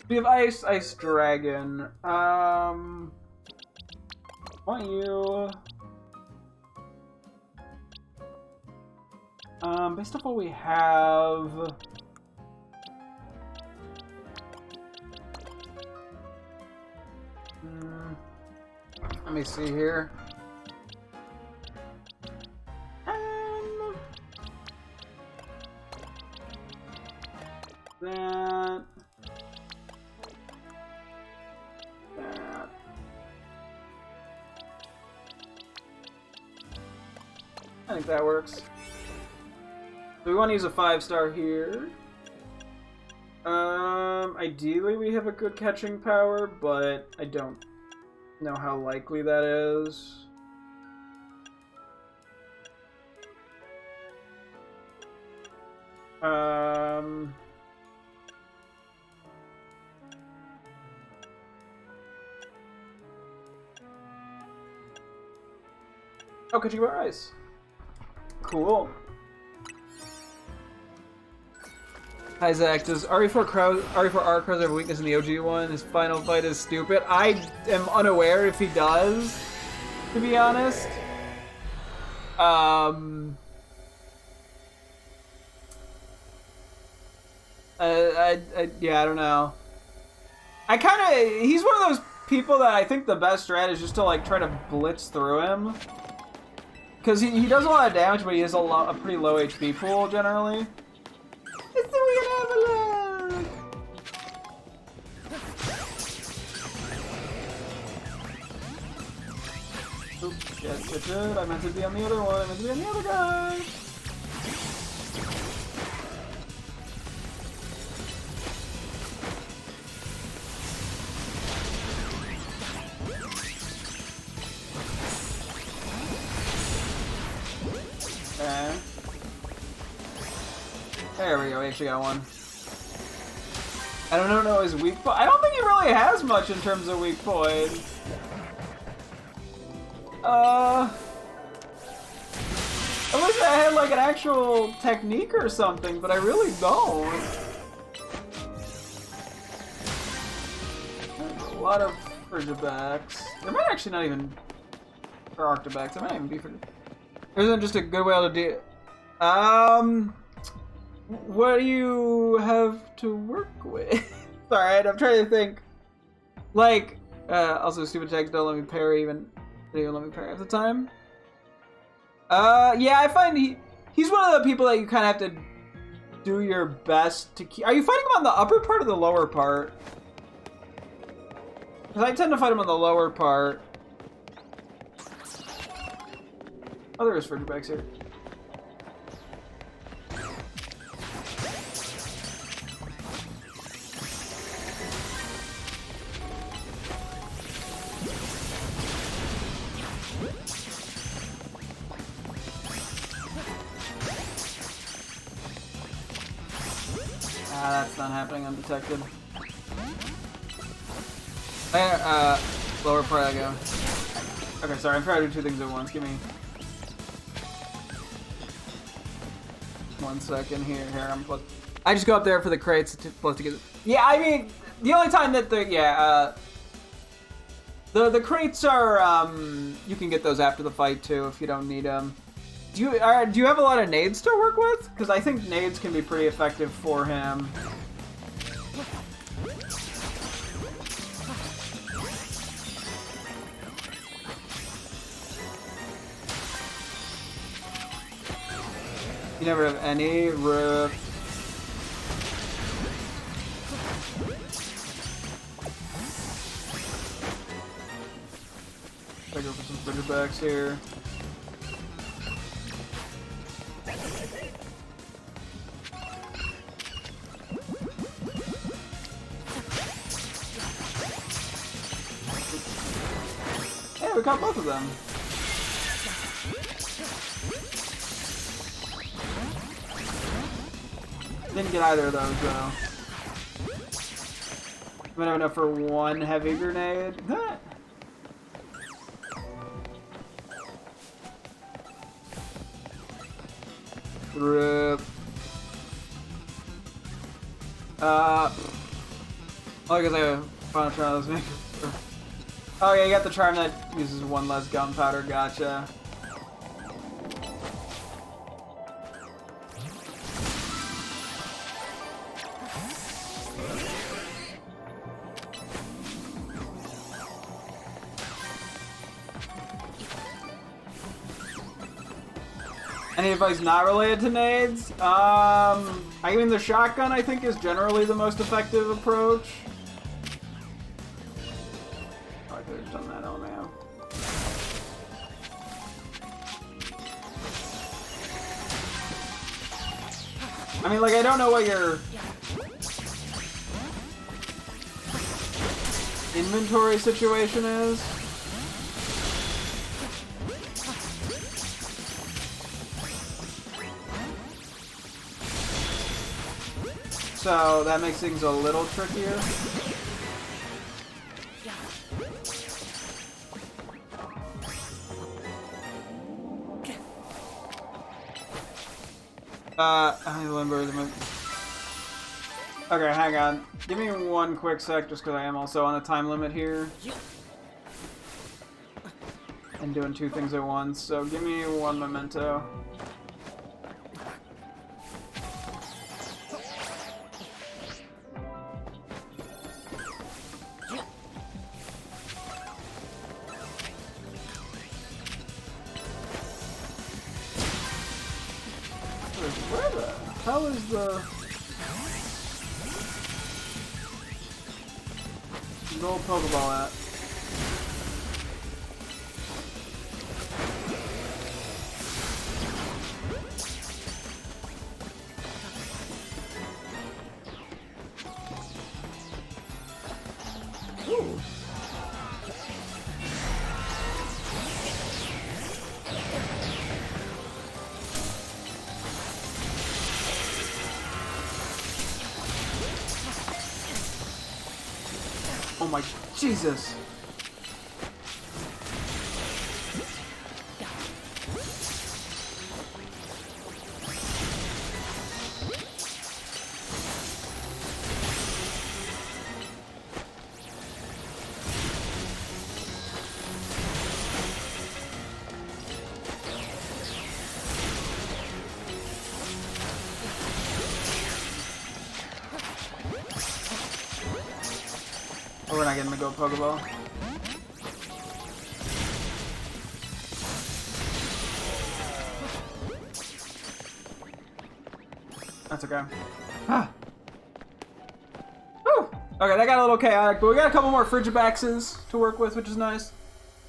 We have Ice Dragon. Want you... based off what we have... Let me see here. That. I think that works. So we want to use a 5-star here. Ideally we have a good catching power, but I don't know how likely that is. Oh, could you wear ice? Cool. Hi Zach, does RE4R Crows have a weakness in the OG one? His final fight is stupid. I am unaware if he does, to be honest. Yeah, I don't know. He's one of those people that I think the best strat is just to like try to blitz through him. Because he does a lot of damage, but he has a pretty low HP pool generally. It's the weird avalanche! Oops, shit. I meant to be on the other one. I meant to be on the other guy. Okay. There we go, we actually got one. I don't know his weak point. I don't think he really has much in terms of weak point. I wish I had like an actual technique or something, but I really don't. There's a lot of Frigibacks. There might actually not even... Or Arctobacks, there might not even be Frigibacks. Isn't just a good way to do... What do you have to work with? Alright, I'm trying to think. Like, also stupid attacks don't let me parry even. They don't let me parry at the time. Yeah, I find he's one of the people that you kind of have to do your best to keep. Are you fighting him on the upper part or the lower part? Because I tend to fight him on the lower part. Oh, there is Frigibacks here. That's not happening undetected. Lower part I go. Okay, sorry, I'm trying to do two things at once. Give me 1 second here. I'm close. I just go up there for the crates to get. Yeah, I mean, the only time that the crates are you can get those after the fight too if you don't need them. Do you have a lot of nades to work with? Because I think nades can be pretty effective for him. You never have any rip. I go for some Frigibacks here. Yeah, we got both of them. Didn't get either of those though. I'm gonna have enough for one heavy grenade. Rip. Oh, because I found a charm that's Oh yeah, you got the charm that uses one less gunpowder, gotcha. Any advice not related to nades? I mean, the shotgun, I think, is generally the most effective approach. Oh, I could have done that on now. I mean, like, I don't know what your inventory situation is. So that makes things a little trickier. I remember okay, hang on. Give me one quick sec, just because I am also on a time limit here. And doing two things at once, so give me one memento. Where the hell is the gold Pokeball at? Ooh. Oh my Jesus! Oh, we're not getting the go Pokeball. That's okay. Ah. Whew. Okay, that got a little chaotic, but we got a couple more Frigibaxes to work with, which is nice.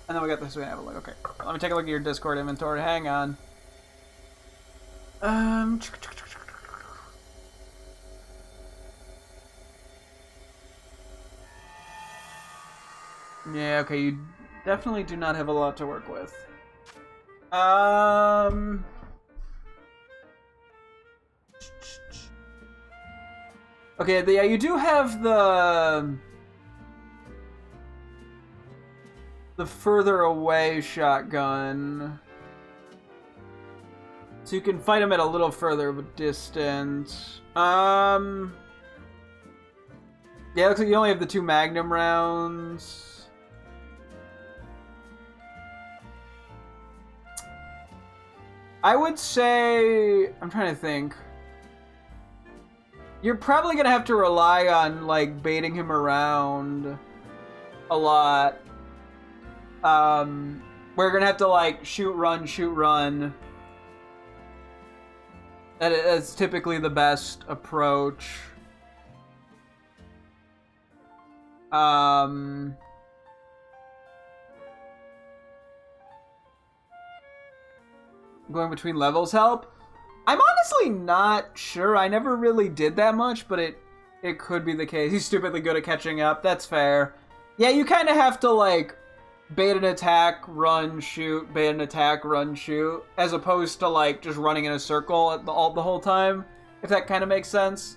And then we got this. We have a look. Okay, let me take a look at your Discord inventory. Hang on. Yeah, okay, you definitely do not have a lot to work with. Okay, yeah, you do have the further away shotgun. So you can fight him at a little further of a distance. Yeah, looks like you only have the 2 Magnum rounds. I would say, I'm trying to think. You're probably gonna have to rely on like baiting him around a lot. We're gonna have to like shoot, run. That's typically the best approach. Going between levels help? I'm honestly not sure. I never really did that much, but it could be the case. He's stupidly good at catching up. That's fair. Yeah, you kind of have to, like, bait an attack, run, shoot, bait an attack, run, shoot, as opposed to, like, just running in a circle the whole time, if that kind of makes sense.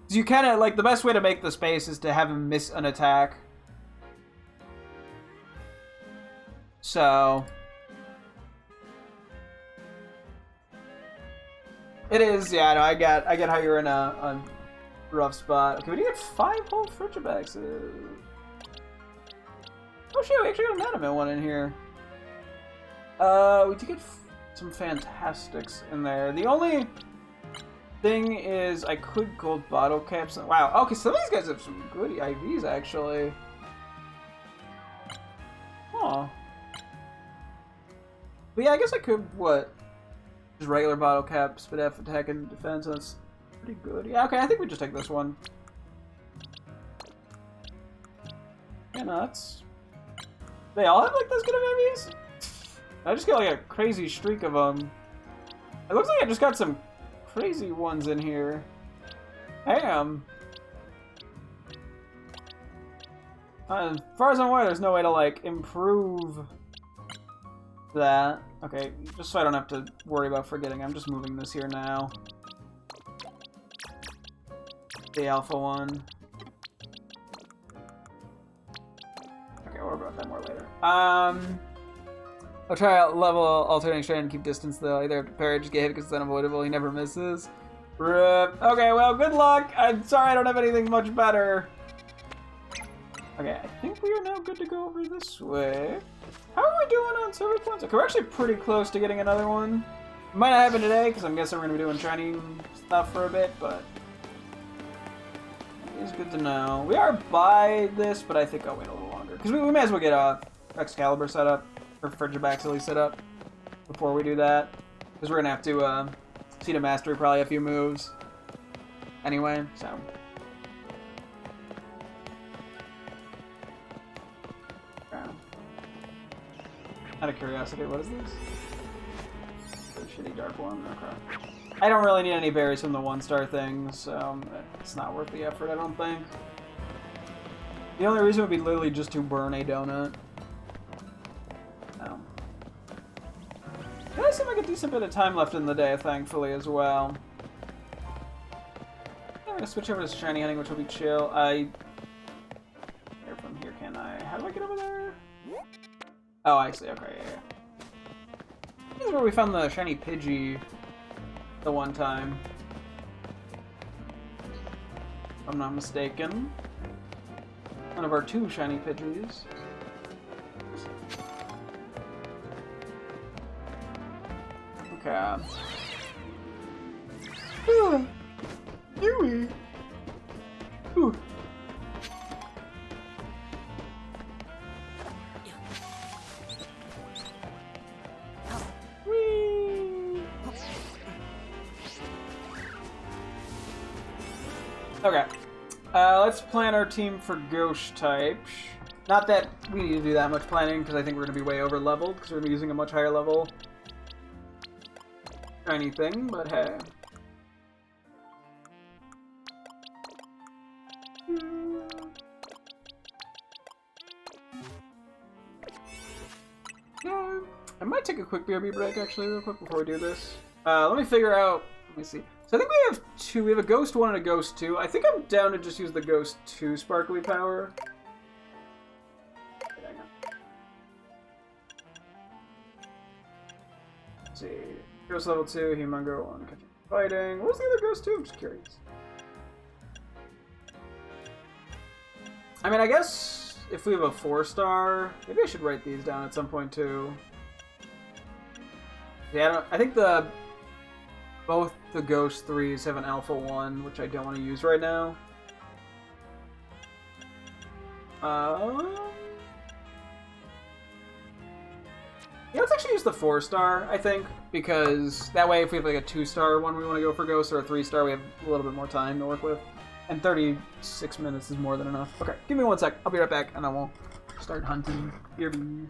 So you kind of, like, the best way to make the space is to have him miss an attack. So... It is, yeah. No, I get how you're in a rough spot. Okay, we do get 5 whole Frigibags. Oh shit, we actually got a Manamint one in here. We did get some Fantastics in there. The only thing is, I could gold bottle caps. Wow. Okay, some of these guys have some good IVs actually. Huh. But yeah, I guess I could just regular bottle caps, but have attack and defense. That's pretty good. Yeah. Okay, I think we just take this one. Yeah, nuts. They all have like those good of IVs. I just got like a crazy streak of them. It looks like I just got some crazy ones in here. Damn. As far as I'm aware, there's no way to like improve that. Okay, just so I don't have to worry about forgetting, I'm just moving this here now. The alpha one. Okay, we'll worry about that more later. I'll try out level alternating strain and keep distance though. Either prepare or just get hit because it's unavoidable. He never misses. Rip. Okay, well, good luck. I'm sorry I don't have anything much better. Okay, I think we are now good to go over this way. How are we doing on silver points? Okay, we're actually pretty close to getting another one. It might not happen today because I'm guessing we're going to be doing shiny stuff for a bit, but it's good to know. We are by this, but I think I'll wait a little longer because we may as well get Excalibur set up. Or Frigibax at least set up before we do that, because we're gonna have to see to mastery probably a few moves anyway. So out of curiosity, what is this? A shitty dark one. Okay. I don't really need any berries from the 1-star things, so it's not worth the effort. I don't think. The only reason would be literally just to burn a donut. There does seem like a decent bit of time left in the day, thankfully, as well. I'm gonna switch over to shiny hunting, which will be chill. Here from here, can I? How do I get over there? Oh, I see. Okay, yeah. This is where we found the shiny Pidgey the one time. If I'm not mistaken. One of our 2 shiny Pidgeys. Okay. Yui. Ooh. Whee. Okay. Let's plan our team for ghost types. Not that we need to do that much planning, because I think we're going to be way over leveled, because we're going to be using a much higher level anything, but hey. Yeah, I might take a quick BRB break actually real quick before we do this. Let me figure out, let me see. So I think we have 2, we have a Ghost 1 and a Ghost 2. I think I'm down to just use the Ghost 2 Sparkly Power. Let's see. Ghost level 2, Humongo 1, catching fighting. What was the other Ghost 2? I'm just curious. I mean, I guess if we have a 4-star, maybe I should write these down at some point too. Yeah, I think both the Ghost 3s have an Alpha 1, which I don't want to use right now. Yeah, let's actually use the 4-star, I think, because that way if we have like a 2-star one we want to go for Ghost, or a 3-star, we have a little bit more time to work with. And 36 minutes is more than enough. Okay, give me 1 sec. I'll be right back, and then we'll start hunting. BRB.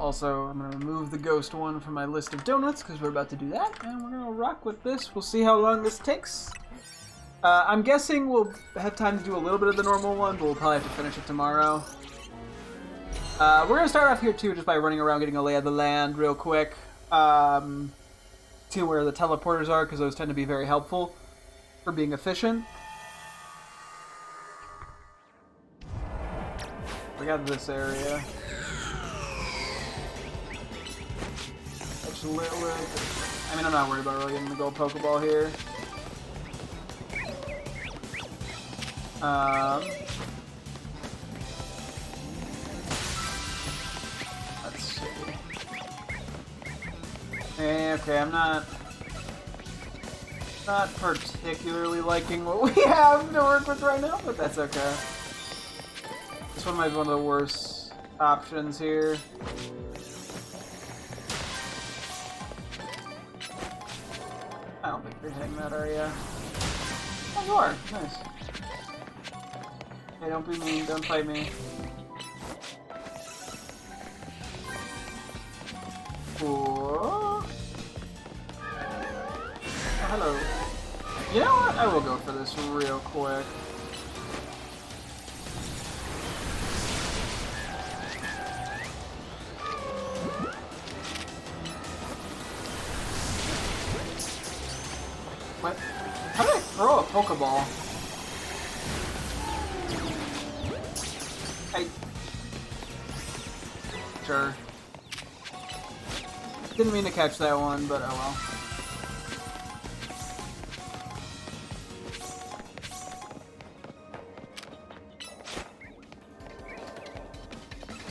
Also, I'm going to remove the ghost one from my list of donuts because we're about to do that. And we're going to rock with this. We'll see how long this takes. I'm guessing we'll have time to do a little bit of the normal one, but we'll probably have to finish it tomorrow. We're going to start off here, too, just by running around getting a lay of the land real quick. See where the teleporters are, because those tend to be very helpful for being efficient. We got this area. Actually, I mean, I'm not worried about really getting the gold Pokeball here. Let's see. Okay, I'm not particularly liking what we have to work with right now, but that's okay. This one might be one of the worst options here. I don't think you're hitting that, are you? Oh, you are. Nice. Hey, don't be mean. Don't fight me. Cool. Oh, hello. You know what? I will go for this real quick. What? How did I throw a Pokeball? Sure. Didn't mean to catch that one, but oh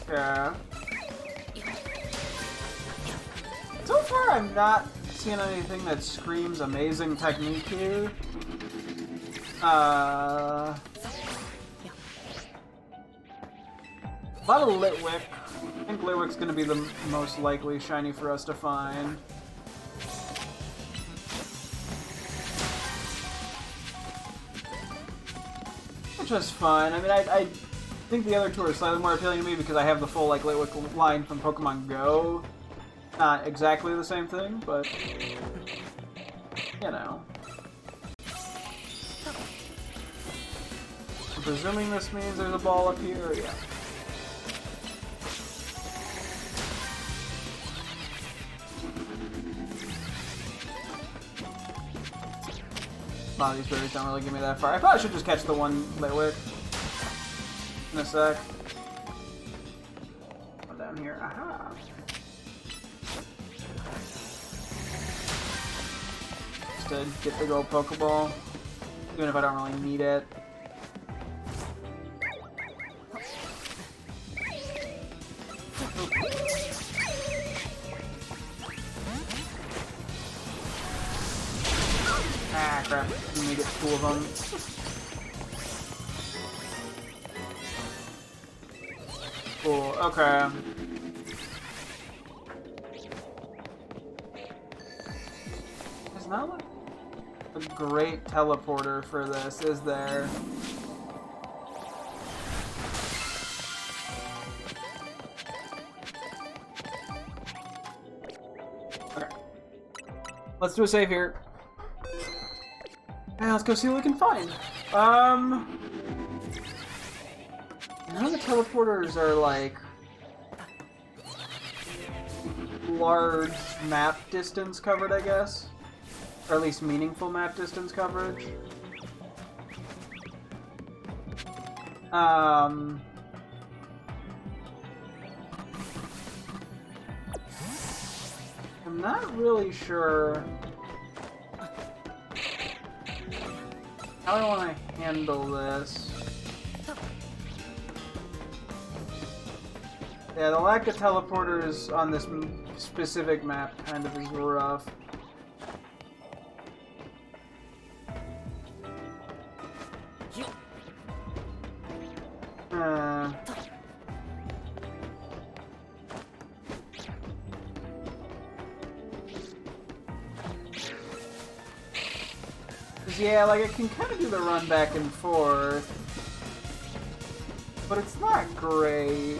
well. Yeah. So far, I'm not seeing anything that screams amazing technique here. A lot of Litwick. I think Litwick's going to be the most likely shiny for us to find. Which is fine. I mean, I think the other two are slightly more appealing to me because I have the full like Litwick line from Pokemon Go. Not exactly the same thing, but you know. I'm presuming this means there's a ball up here. Yeah. A lot of these berries don't really give me that far. I probably should just catch the one Litwick in a sec. One down here. Aha! Just to get the gold Pokeball, even if I don't really need it. Ah, crap. Let me get two of them. Cool, okay. There's not like a great teleporter for this, is there? Okay. Let's do a save here. Now let's go see what we can find. None of the teleporters are like large map distance covered, I guess. Or at least meaningful map distance coverage. I'm not really sure how I want to handle this. Yeah, the lack of teleporters on this specific map kind of is rough. Yeah, like I can kind of do the run back and forth, but it's not great.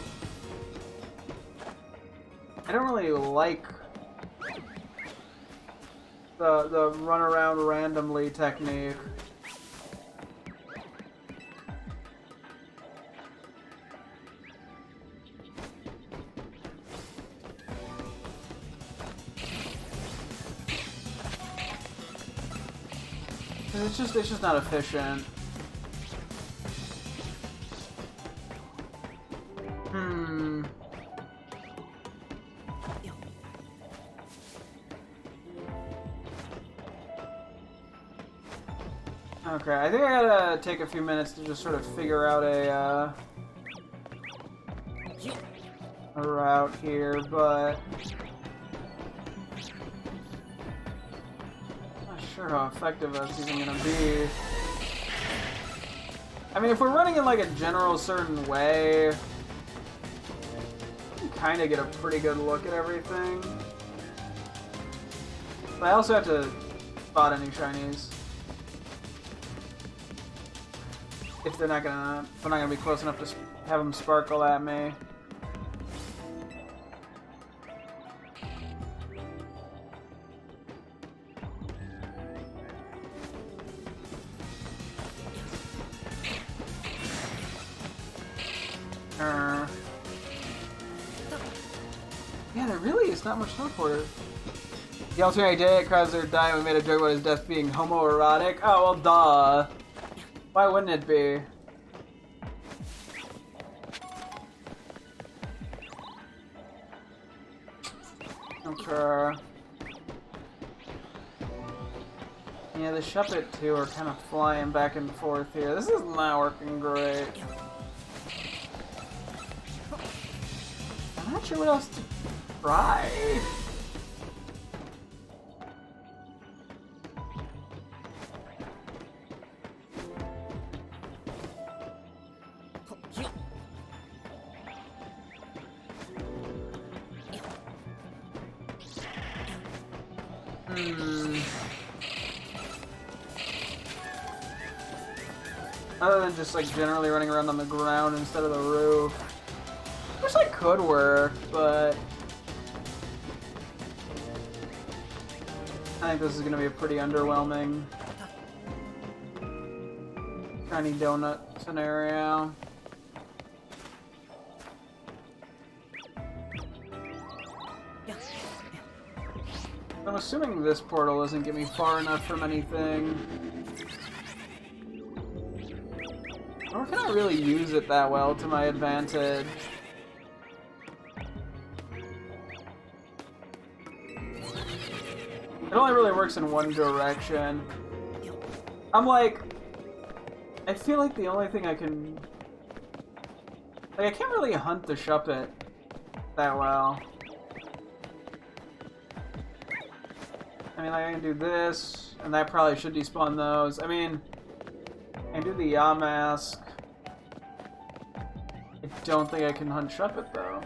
don't really like the run around randomly technique. It's just not efficient. Okay, I think I gotta take a few minutes to just sort of figure out a route here, but I'm not sure how effective that's even gonna be. I mean, if we're running in like a general certain way, you can kind of get a pretty good look at everything. But I also have to spot any shinies. If they're not gonna be close enough to have them sparkle at me. Yeah, there really is not much hope for it. The alternate day at Krauser died, we made a joke about his death being homoerotic. Oh, well, duh. Why wouldn't it be? Okay. Yeah, the Shuppet too are kind of flying back and forth here. This is not working great. I'm not sure what else to try. Other than just like generally running around on the ground instead of the roof. Which like could work, but I think this is gonna be a pretty underwhelming tiny donut scenario. I'm assuming this portal doesn't get me far enough from anything. Or can I really use it that well to my advantage? It only really works in one direction. I'm like, I feel like the only thing I can... Like, I can't really hunt the Shuppet that well. I mean, like, I can do this, and that probably should despawn those. I mean, I can do the Yamask. I don't think I can hunt Shuppet, though.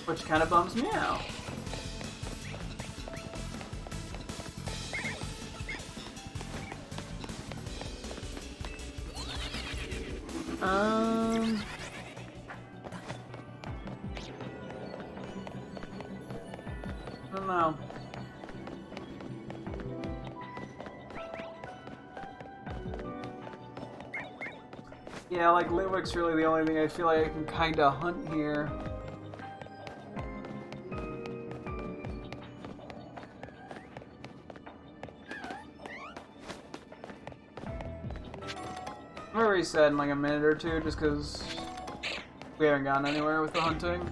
Which kind of bums me out. I don't know. Yeah, like Litwick's really the only thing I feel like I can kinda hunt here. I'll reset in like a minute or two just because we haven't gone anywhere with the hunting.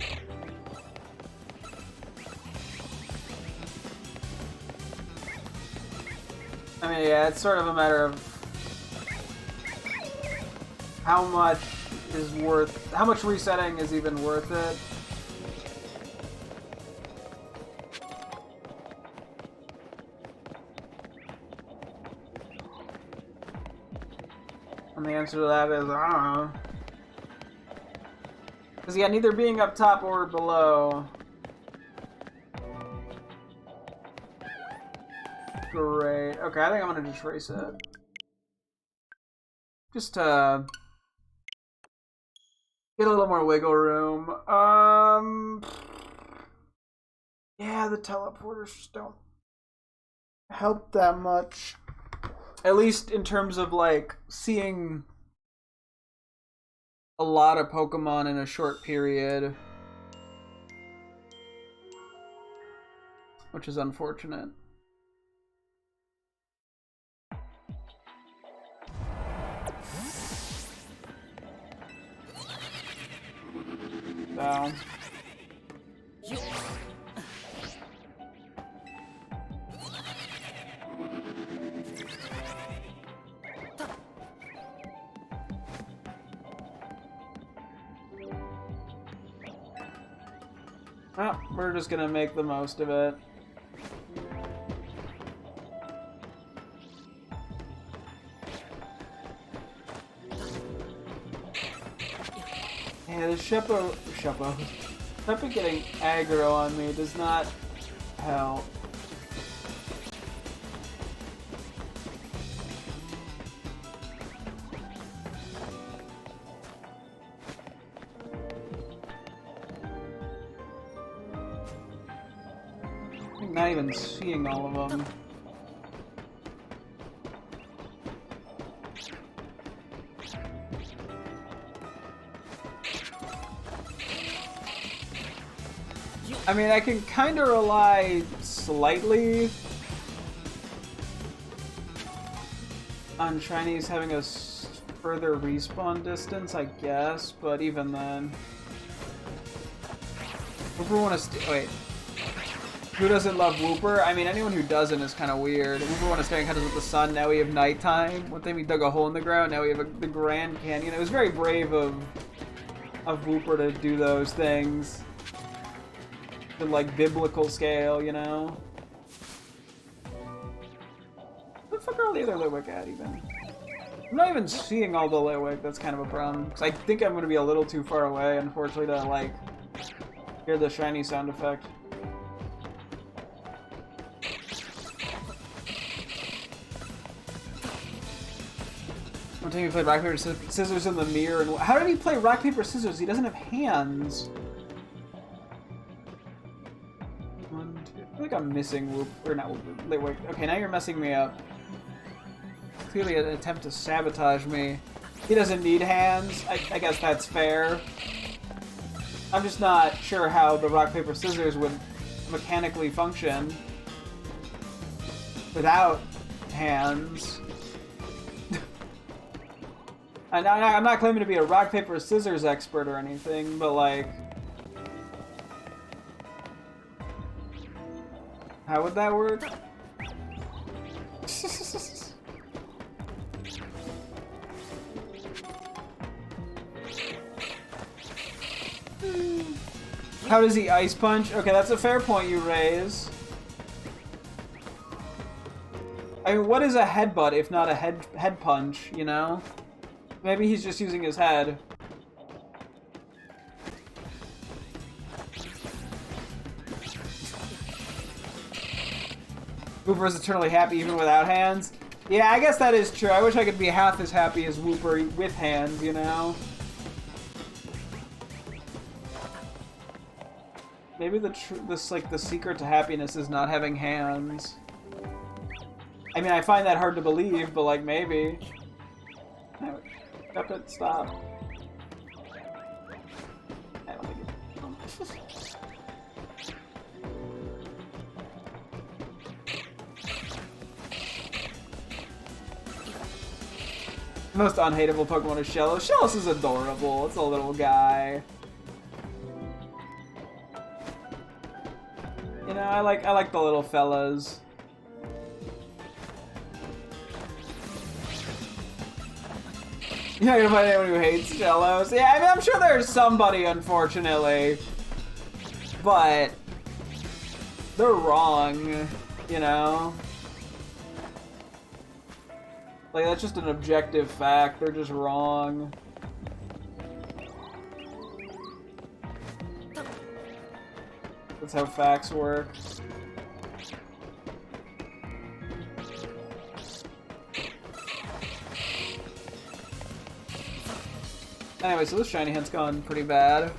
I mean, yeah, it's sort of a matter of how much resetting is even worth it. And the answer to that is, I don't know. Because yeah, neither being up top or below. great. Okay, I think I'm gonna just race it. Just to get a little more wiggle room. Yeah, the teleporters just don't help that much. At least in terms of like seeing a lot of Pokemon in a short period. Which is unfortunate. So. Well, we're just gonna make the most of it. Yeah, the Sheppa getting aggro on me does not help. I'm not even seeing all of them. I mean, I can kind of rely slightly on shinies having a further respawn distance, I guess, but even then. Wooper wanna wait. Who doesn't love Wooper? I mean, anyone who doesn't is kind of weird. Wooper wanna stare at with the sun, now we have nighttime. One time we dug a hole in the ground, now we have the Grand Canyon. It was very brave of Wooper to do those things. The, like, biblical scale, you know? Where the fuck are all the other Litwick at, even? I'm not even seeing all the Litwick, that's kind of a problem. Because I think I'm going to be a little too far away, unfortunately, to, like, hear the shiny sound effect. One time he played rock, paper, scissors in the mirror, and how did he play rock, paper, scissors? He doesn't have hands. I feel like I'm missing Whoop, or not Whoop, Litwick. Okay, now you're messing me up. Clearly an attempt to sabotage me. He doesn't need hands. I guess that's fair. I'm just not sure how the rock, paper, scissors would mechanically function without hands. I'm not claiming to be a rock, paper, scissors expert or anything, but like... How would that work? How does he ice punch? Okay, that's a fair point you raise. I mean, what is a headbutt if not a head punch, you know? Maybe he's just using his head. Wooper is eternally happy even without hands. Yeah, I guess that is true. I wish I could be half as happy as Wooper with hands, you know? Maybe the secret to happiness is not having hands. I mean, I find that hard to believe, but like maybe. Stop it, stop. I don't think it. The most unhateable Pokemon is Shellos. Shellos is adorable. It's a little guy. You know, I like the little fellas. You're not gonna find anyone who hates Shellos. Yeah, I mean, I'm sure there's somebody, unfortunately. But they're wrong, you know? Like, that's just an objective fact. They're just wrong. That's how facts work. Anyway, so this shiny hint's gone pretty bad.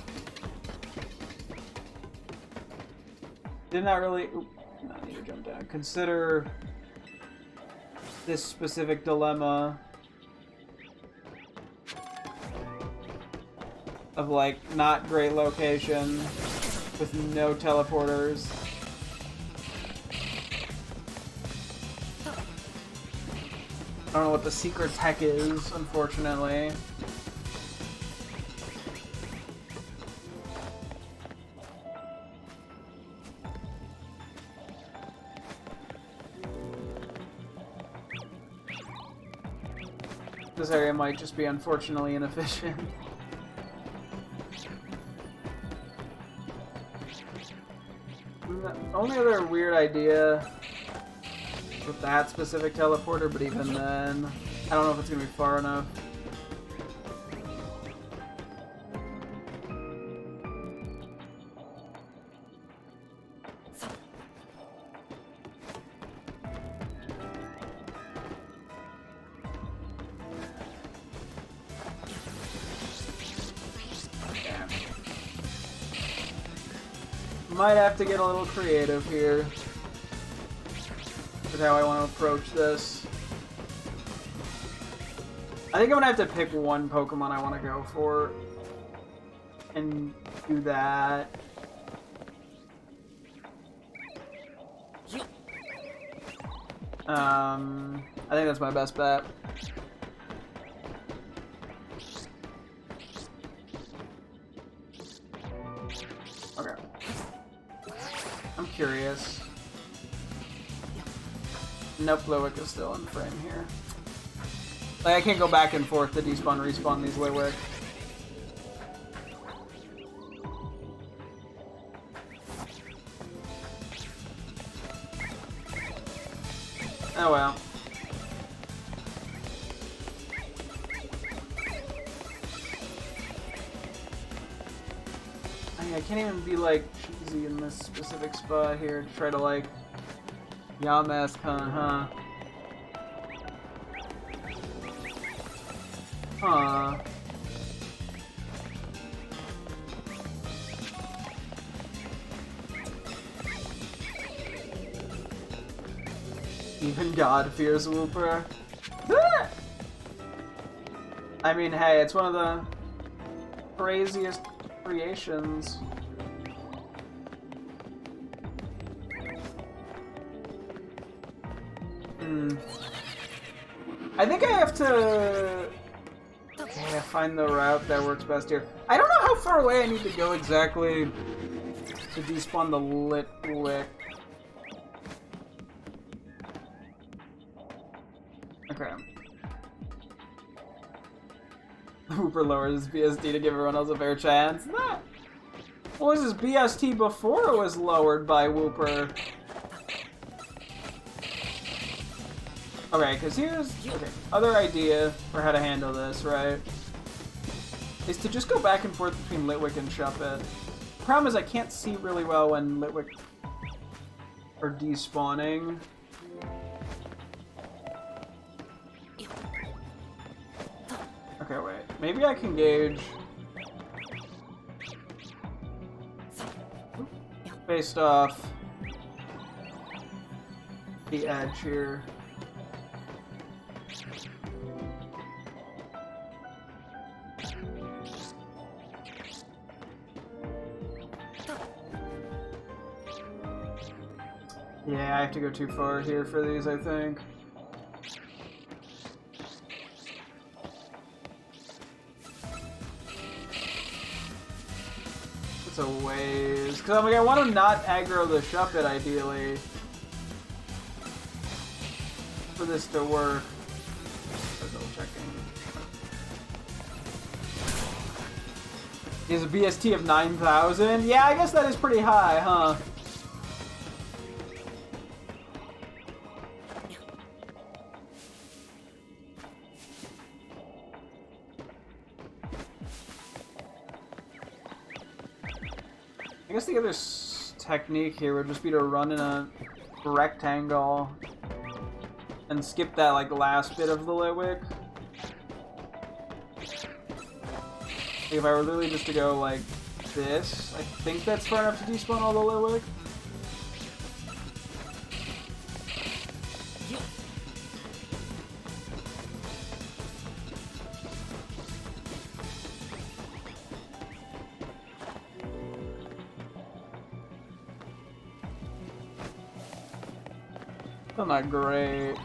Did not really... Oop, no, I need to jump down. Consider this specific dilemma of, like, not great location with no teleporters. I don't know what the secret tech is, unfortunately. This area might just be unfortunately inefficient. The only other weird idea with that specific teleporter, but even then, I don't know if it's gonna be far enough. Might have to get a little creative here with how I want to approach this. I think I'm gonna have to pick one Pokemon I want to go for and do that. I think that's my best bet. Okay. I'm curious. Nope, Litwick is still in frame here. Like, I can't go back and forth to despawn, respawn these Litwick. Oh well. I can't even be like cheesy in this specific spot here to try to like Yamask, huh? Huh. Even God fears Wooper. I mean, hey, it's one of the craziest creations. I think I have to find the route that works best here. I don't know how far away I need to go exactly to despawn the Litwick. Okay. Wooper lowers his BST to give everyone else a fair chance. What was his BST before it was lowered by Wooper? Okay, because here's... Okay, other idea for how to handle this, right? Is to just go back and forth between Litwick and Shuppet. The problem is I can't see really well when Litwick are despawning. Okay, wait. Maybe I can gauge... based off the edge here. Yeah, I have to go too far here for these, I think. It's a ways. Because I want to not aggro the Shuppet, ideally. For this to work. Double checking. He has a BST of 9,000? Yeah, I guess that is pretty high, huh? I guess the other technique here would just be to run in a rectangle and skip that like last bit of the Litwick. If I were literally just to go like this, I think that's far enough to despawn all the Litwick. Still not great.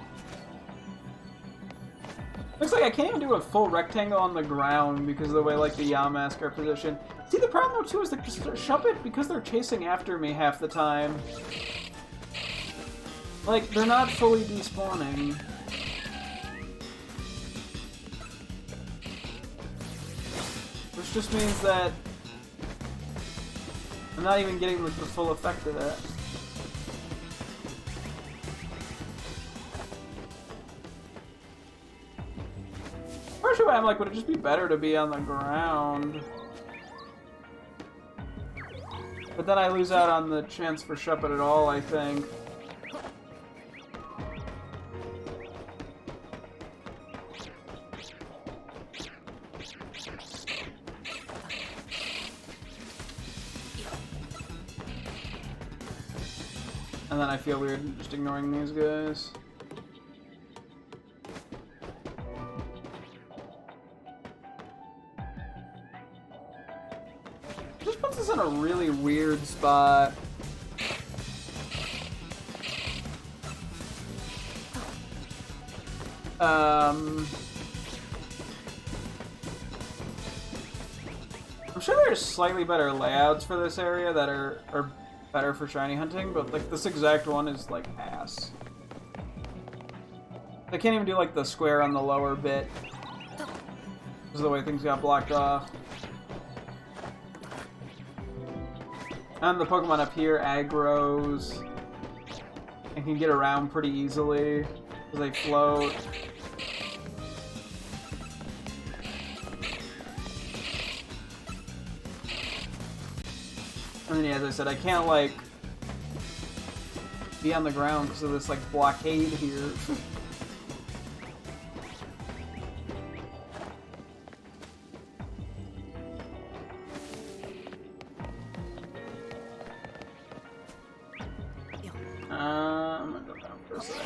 Looks like I can't even do a full rectangle on the ground because of the way like the Yamask are positioned. See, the problem though too is the Shuppet, because they're chasing after me half the time. Like, they're not fully despawning. Which just means that I'm not even getting like, the full effect of that. Partially, I'm like, would it just be better to be on the ground? But then I lose out on the chance for Shuppet at all, I think. And then I feel weird just ignoring these guys. Just puts us in a really weird spot. I'm sure there's slightly better layouts for this area that are better for shiny hunting, but like this exact one is like ass. I can't even do like the square on the lower bit because of the way things got blocked off. And the Pokemon up here aggros and can get around pretty easily because they float. And then, yeah, as I said, I can't, like, be on the ground because of this, like, blockade here. I'm gonna go down for a sec.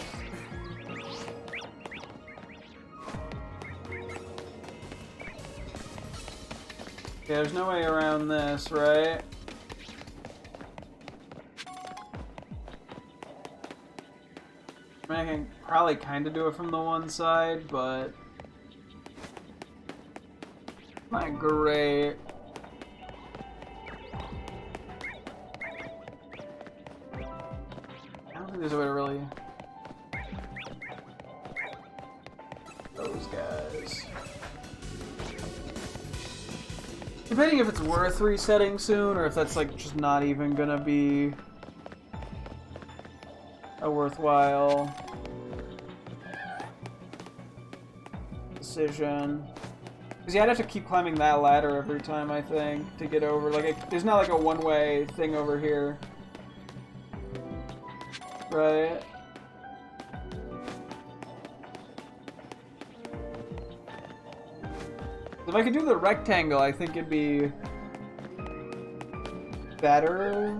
Okay, there's no way around this, right? I mean, I can probably kind of do it from the one side, but not great. I don't think there's a way to really... Those guys. Depending if it's worth resetting soon, or if that's like just not even gonna be a worthwhile decision. Because yeah, I'd have to keep climbing that ladder every time, I think, to get over. Like, there's not like a one-way thing over here. Right? If I could do the rectangle, I think it'd be better.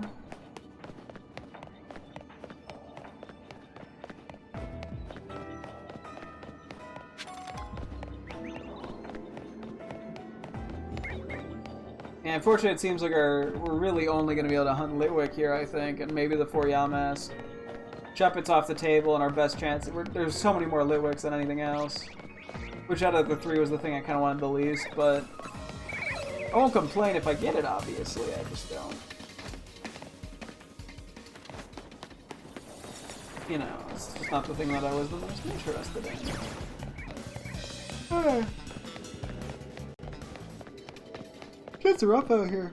And unfortunately, it seems like we're really only going to be able to hunt Litwick here, I think, and maybe the 4 Yamask. Shuppet's off the table, and our best chance... There's so many more Litwicks than anything else. Which out of the 3 was the thing I kind of wanted the least, but... I won't complain if I get it, obviously, I just don't. You know, it's just not the thing that I was the most interested in. Alright. It's rough out here.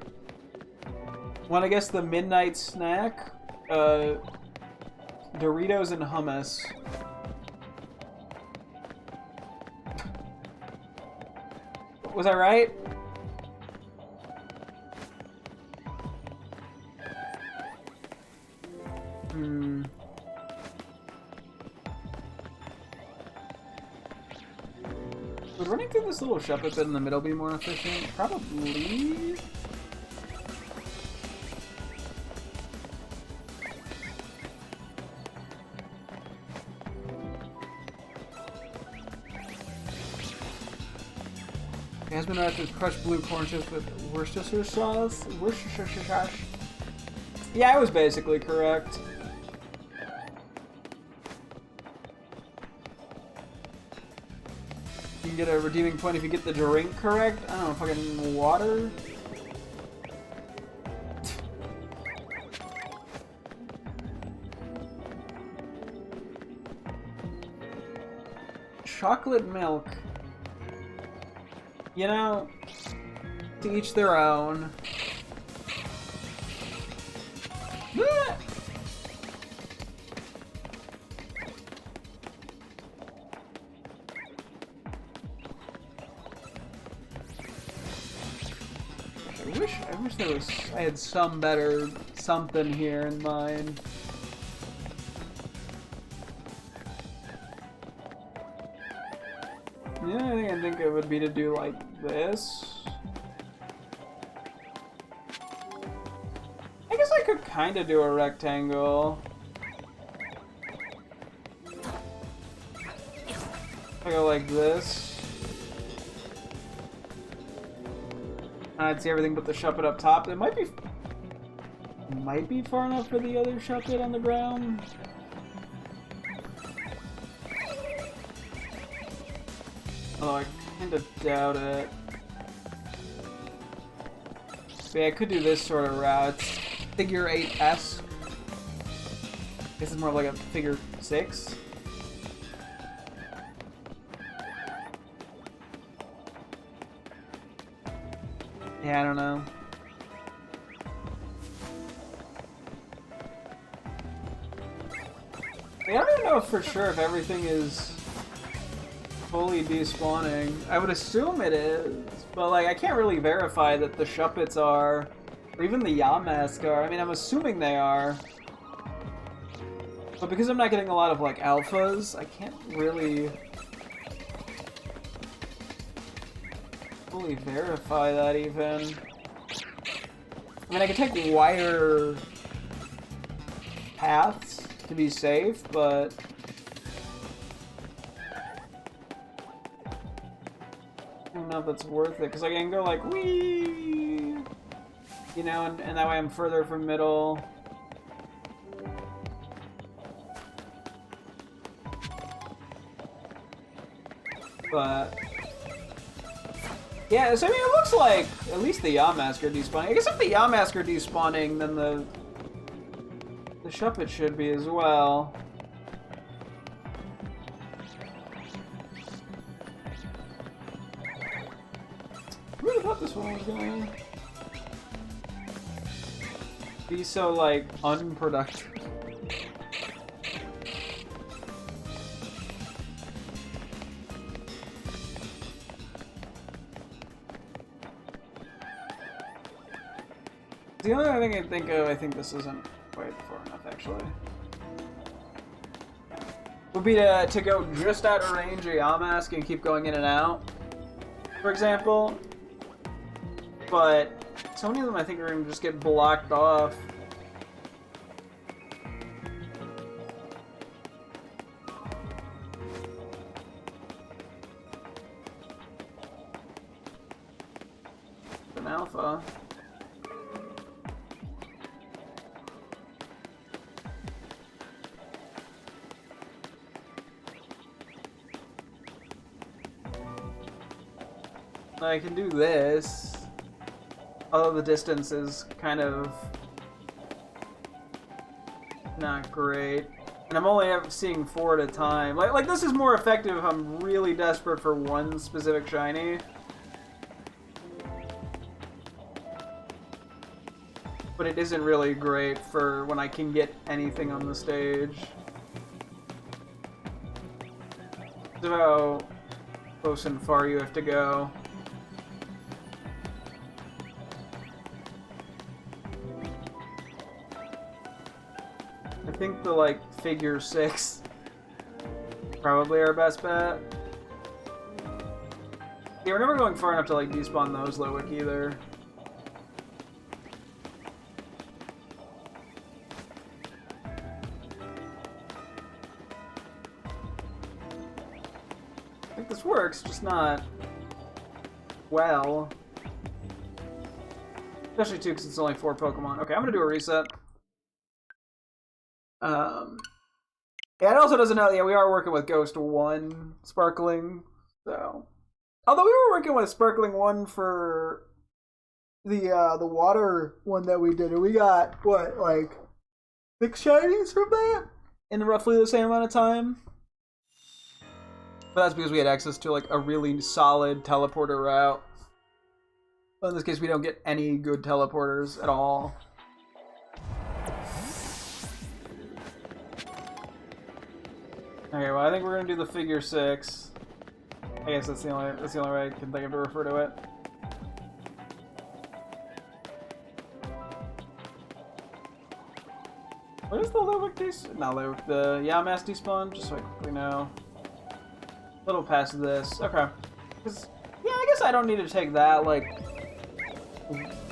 Want to guess the midnight snack? Doritos and hummus. Was I right? Would running through this little shuppet bit in the middle be more efficient? Probably. Jasmine Archer's crushed blue corn chips with Worcestershire sauce. Worcestershire sauce. Yeah, I was basically correct. You can get a redeeming point if you get the drink correct. I don't know, fucking water? Chocolate milk. You know, to each their own. Ah! I wish there was, I had some better something here in mind. The only thing I think it would be to do like this. I guess I could kind of do a rectangle. I go like this. I'd see everything but the shuppet up top. It might be far enough for the other shuppet on the ground. Although I kind of doubt it. But yeah, I could do this sort of route. It's figure 8-esque. This is more like a figure 6. Yeah, I don't know. I don't even know for sure if everything is fully despawning. I would assume it is, but like I can't really verify that the shuppets are, or even the Yamask are. I mean, I'm assuming they are. But because I'm not getting a lot of like alphas, I can't really fully verify that even. I mean, I could take wider paths to be safe, but I don't know if that's worth it, because I can go like, wee, you know, and that way I'm further from middle. But yeah, so I mean, it looks like at least the Yamask are despawning. I guess if the Yamask are despawning, then the shuppet should be as well. I really thought this one was gonna be so like unproductive. The only other thing I think of, I think this isn't quite far enough actually, would be to go just out of range of Yamask and keep going in and out, for example. But so many of them I think are going to just get blocked off. An alpha. I can do this, although the distance is kind of not great, and I'm only seeing 4 at a time. Like this is more effective if I'm really desperate for one specific shiny. But it isn't really great for when I can get anything on the stage. It's about how close and far you have to go. I think the like figure 6 probably our best bet. Yeah, we're never going far enough to like despawn those Lowick either. I think this works, just not well. Especially too, because it's only 4 Pokemon. Okay, I'm gonna do a reset. Yeah, it also doesn't know. Yeah, we are working with Ghost 1 Sparkling, so. Although we were working with Sparkling 1 for the water one that we did, and we got what, like 6 shinies from that in roughly the same amount of time. But that's because we had access to like a really solid teleporter route. But in this case, we don't get any good teleporters at all. Okay, well, I think we're gonna do the figure 6. I guess that's the only way I can think of to refer to it. What is the Lowick despawn? Not Lowick, the Yamask despawn, just so I quickly know. A little past this. Okay. Because, yeah, I guess I don't need to take that, like,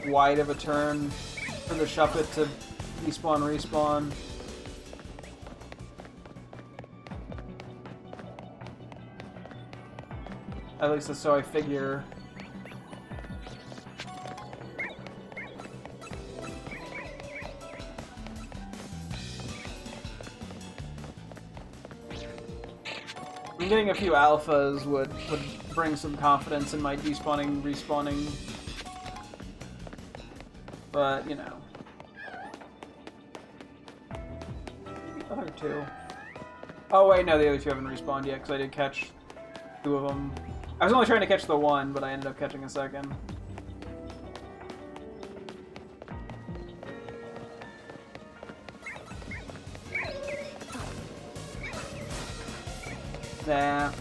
wide of a turn for the Shuppet to despawn, respawn. At least that's so I figure. I'm getting a few alphas would bring some confidence in my despawning, respawning. But, you know. The other 2. Oh wait, no, the other 2 haven't respawned yet, because I did catch 2 of them. I was only trying to catch the 1, but I ended up catching a second. Nah.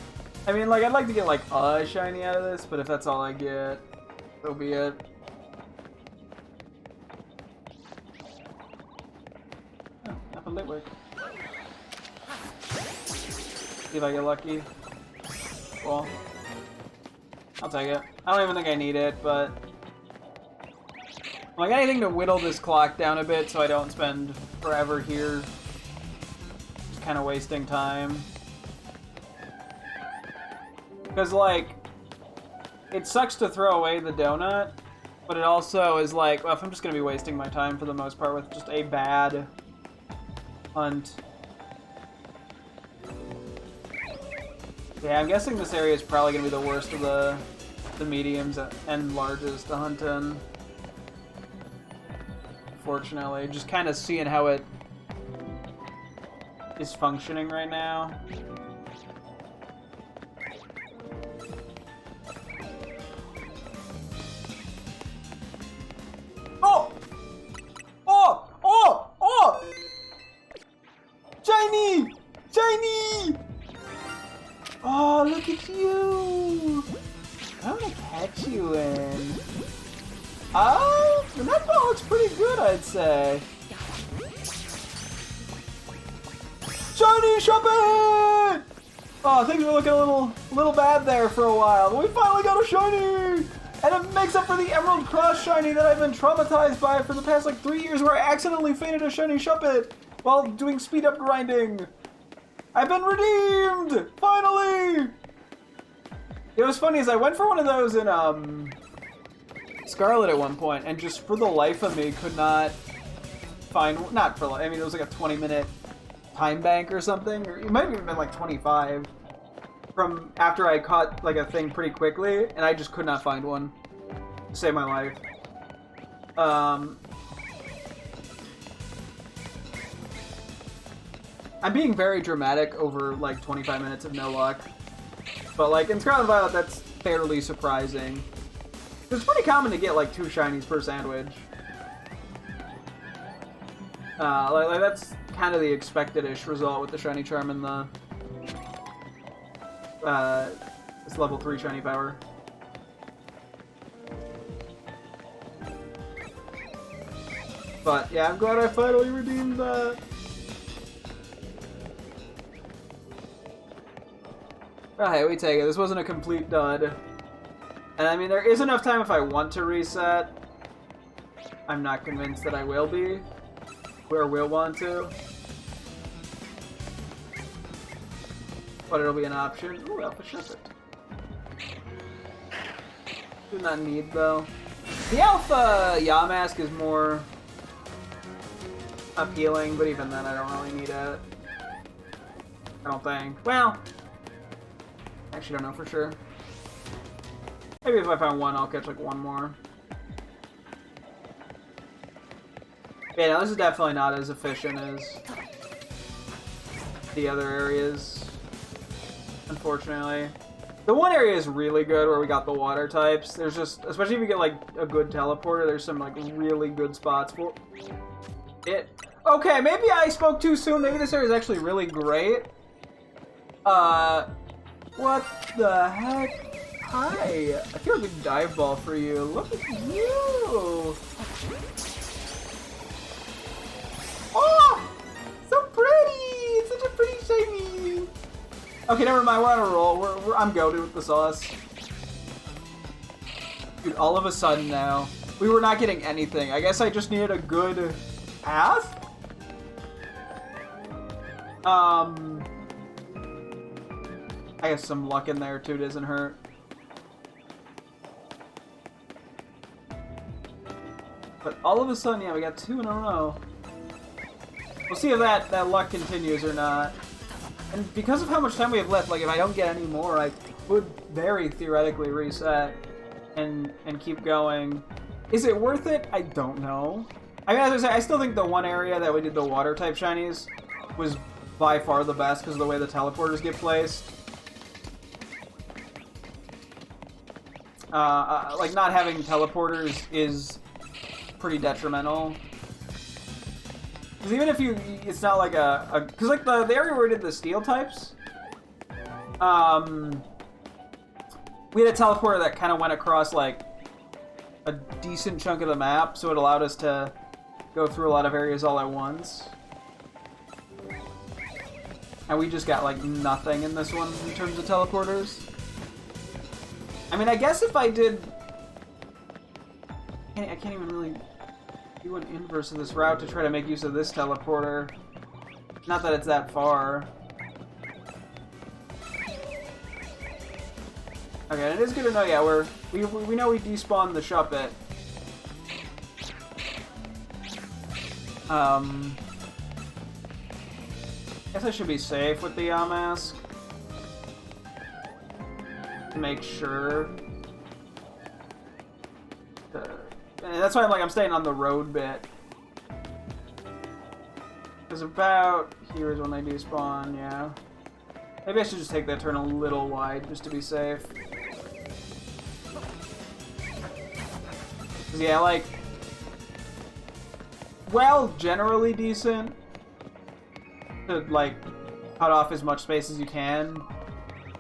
I mean, like, I'd like to get, like, a shiny out of this, but if that's all I get, so be it. Oh, up a Litwick. See if I get lucky. Cool. I'll take it. I don't even think I need it, but... like, anything to whittle this clock down a bit so I don't spend forever here. Just kind of wasting time. Because, like, it sucks to throw away the donut, but it also is like, well, if I'm just going to be wasting my time for the most part with just a bad hunt. Yeah, I'm guessing this area is probably going to be the worst of the mediums and largest to hunt in. Fortunately, just kind of seeing how it is functioning right now. Oh! Oh! Oh! Oh! Shiny! Shiny! Oh, look at you! I'm gonna catch you in. Oh, that ball looks pretty good, I'd say. Shiny Shuppet! Oh, things were looking a little bad there for a while, but we finally got a shiny! And it makes up for the Emerald Cross shiny that I've been traumatized by for the past like 3 years, where I accidentally fainted a shiny Shuppet while doing speed up grinding. I've been redeemed! Finally! It was funny, as I went for one of those in, Scarlet at one point, and just for the life of me could not find, not for, I mean, it was like a 20-minute time bank or something, or it might have even been like 25, from after I caught, like, a thing pretty quickly, and I just could not find one to save my life. I'm being very dramatic over, like, 25 minutes of no luck. But, like, in Scarlet and Violet, that's fairly surprising. It's pretty common to get, like, 2 shinies per sandwich. Like that's kind of the expected-ish result with the shiny charm and the... this level 3 shiny power. But, yeah, I'm glad I finally redeemed that. Oh, hey, we take it. This wasn't a complete dud. And I mean, there is enough time if I want to reset. I'm not convinced that I will be. Or will want to. But it'll be an option. Ooh, Alpha Shepherd. Do not need, though. The Alpha Yamask is more appealing, but even then I don't really need it. I don't think. Well, actually don't know for sure. Maybe if I find one, I'll catch like one more. Yeah, no, this is definitely not as efficient as the other areas, unfortunately. The one area is really good where we got the water types. There's just, especially if you get like a good teleporter, there's some like really good spots for it. Okay, maybe I spoke too soon. Maybe this area is actually really great. What the heck? Hi. I feel like a dive ball for you. Look at you. Oh! So pretty! It's such a pretty shiny! Okay, never mind. We're on a roll. I'm goated with the sauce. Dude, all of a sudden now, we were not getting anything. I guess I just needed a good path? I guess some luck in there too doesn't hurt. But all of a sudden, yeah, we got 2 in a row. We'll see if that luck continues or not. And because of how much time we have left, like if I don't get any more, I could very theoretically reset and keep going. Is it worth it? I don't know. I mean, as I say, I still think the one area that we did the water type shinies was by far the best because of the way the teleporters get placed. Like not having teleporters is pretty detrimental. Because even if it's not like because like the area where we did the steel types, we had a teleporter that kind of went across like a decent chunk of the map, so it allowed us to go through a lot of areas all at once. And we just got like nothing in this one in terms of teleporters. I mean, I guess if I did, I can't even really do an inverse of this route to try to make use of this teleporter. Not that it's that far. Okay, it is good to know, yeah, we know we despawned the Shuppet. Guess I should be safe with the Yamask. Make sure. And that's why I'm staying on the road bit. Because about here is when they despawn, yeah. Maybe I should just take that turn a little wide just to be safe. Cause yeah, like, well, generally decent to like cut off as much space as you can.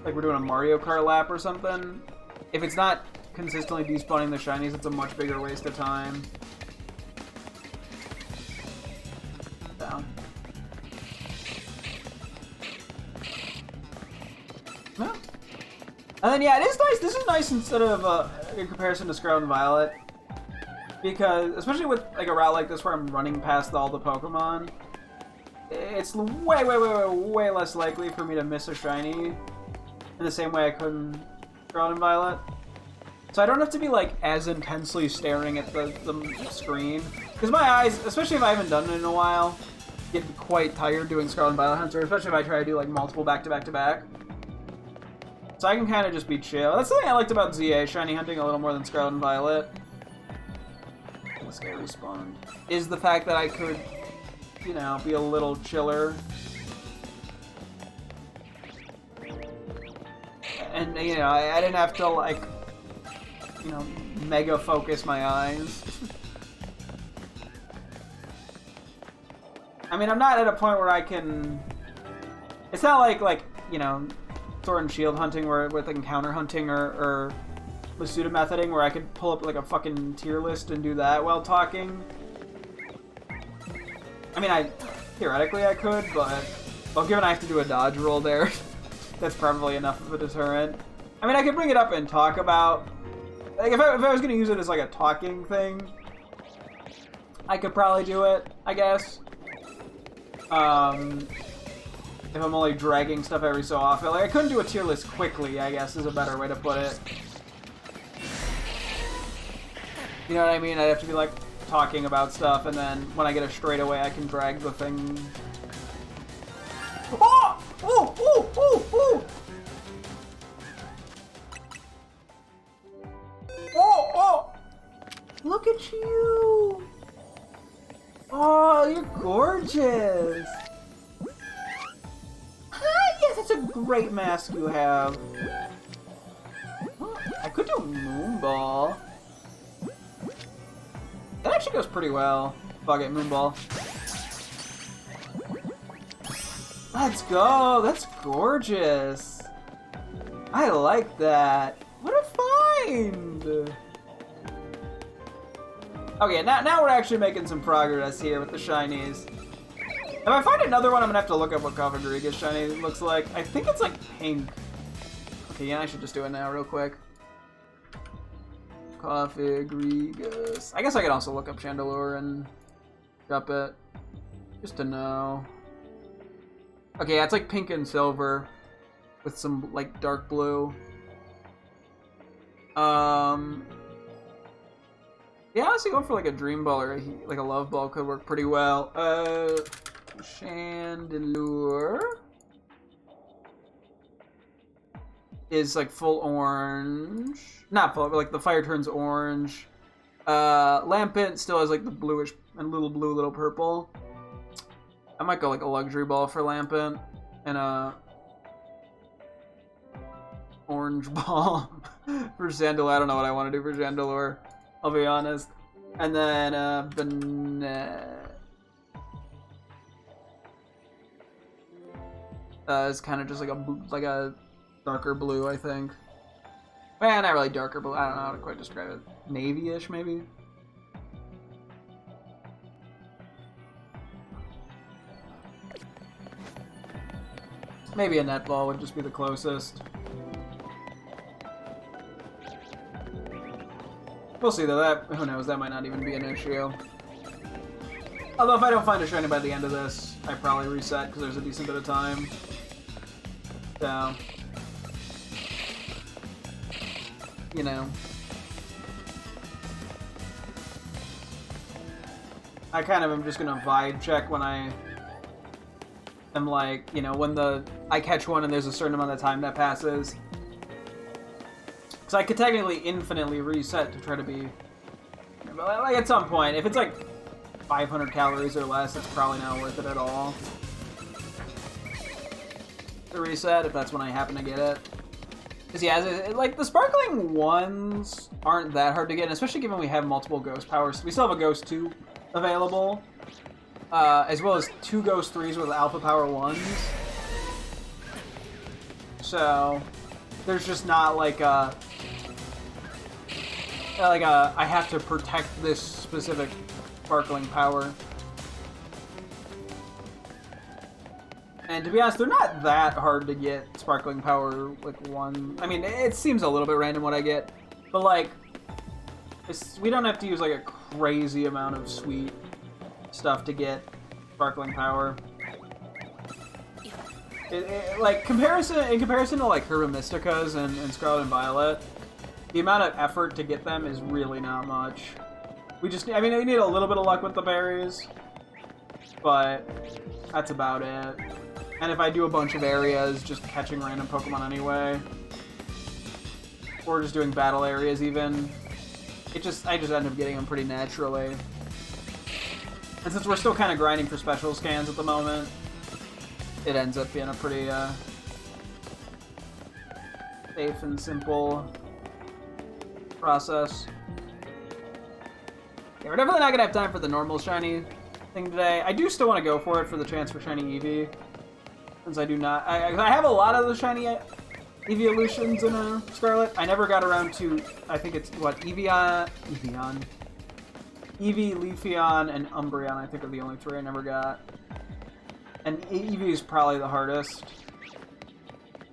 Like we're doing a Mario Kart lap or something. If it's not consistently despawning the shinies, it's a much bigger waste of time. Down. No. And then yeah, it is nice. This is nice instead of in comparison to Scarlet and Violet, because especially with like a route like this where I'm running past all the Pokemon, it's way less likely for me to miss a shiny in the same way I could in Scarlet and Violet. So I don't have to be like as intensely staring at the screen, because my eyes, especially if I haven't done it in a while, get quite tired doing Scarlet and Violet Hunter, especially if I try to do like multiple back to back to back. So I can kind of just be chill. That's something I liked about ZA shiny hunting a little more than Scarlet and Violet. This guy respawned. Is the fact that I could, you know, be a little chiller. And, you know, I didn't have to, like, you know, mega focus my eyes. I mean, I'm not at a point where I can... It's not like you know, Sword and Shield hunting where with like encounter hunting or Masuda methoding where I could pull up like a fucking tier list and do that while talking. I mean, theoretically I could, but well, given I have to do a dodge roll there, that's probably enough of a deterrent. I mean, I could bring it up and talk about Like, if I was gonna use it as, like, a talking thing, I could probably do it, I guess. If I'm only dragging stuff every so often. Like, I couldn't do a tier list quickly, I guess, is a better way to put it. You know what I mean? I'd have to be, like, talking about stuff, and then when I get a straightaway, I can drag the thing. Oh! Oh! Oh! Oh! Oh! Oh! Oh! Look at you! Oh, you're gorgeous! Ah, yes, that's a great mask you have. I could do Moonball. That actually goes pretty well. Fuck it, Moonball. Let's go! That's gorgeous! I like that. What a find! Okay, now we're actually making some progress here with the shinies. If I find another one, I'm gonna have to look up what Cofagrigus shiny looks like. I think it's like pink. Okay, yeah, I should just do it now real quick. Cofagrigus. I guess I could also look up Chandelure and drop it. Just to know. Okay, yeah, it's like pink and silver. With some, like, dark blue. Yeah, honestly, going for like a Dream Ball or like a Love Ball could work pretty well. Chandelure is like full orange. Not full, but like the fire turns orange. Lampent still has like the bluish and little blue, little purple. I might go like a Luxury Ball for Lampent and a orange ball for Chandelure. I don't know what I want to do for Chandelure. I'll be honest. And then, it's kind of just like a darker blue, I think. Well, not really darker blue. I don't know how to quite describe it. Navy-ish, maybe? Maybe a Netball would just be the closest. We'll see though, who knows, that might not even be an issue. Although if I don't find a shiny by the end of this, I probably reset because there's a decent bit of time. So, you know. I kind of am just gonna vibe check when I am like, you know, when I catch one and there's a certain amount of time that passes. So I could technically infinitely reset to try to be, like, at some point, if it's like 500 calories or less, it's probably not worth it at all to reset, if that's when I happen to get it. Because yeah, like, the sparkling ones aren't that hard to get, especially given we have multiple Ghost Powers. We still have a Ghost 2 available, as well as 2 Ghost 3s with Alpha Power 1s. So, there's just not like a I have to protect this specific sparkling power. And to be honest, they're not that hard to get sparkling power, like, one. I mean, it seems a little bit random what I get, but like, we don't have to use like a crazy amount of sweet stuff to get sparkling power. Like, in comparison to like Herba Mysticas and Scarlet and Violet, the amount of effort to get them is really not much. We need a little bit of luck with the berries, but that's about it. And if I do a bunch of areas, just catching random Pokemon anyway, or just doing battle areas even, I just end up getting them pretty naturally. And since we're still kind of grinding for special scans at the moment, it ends up being a pretty safe and simple process. Yeah, we're definitely not gonna have time for the normal shiny thing today. I do still want to go for it for the chance for shiny Eevee, since I do not. I have a lot of the shiny Eeveeolutions in Scarlet. I never got around to. I think it's what Eevee, Leafeon, and Umbreon. I think are the only 3 I never got. And Eevee is probably the hardest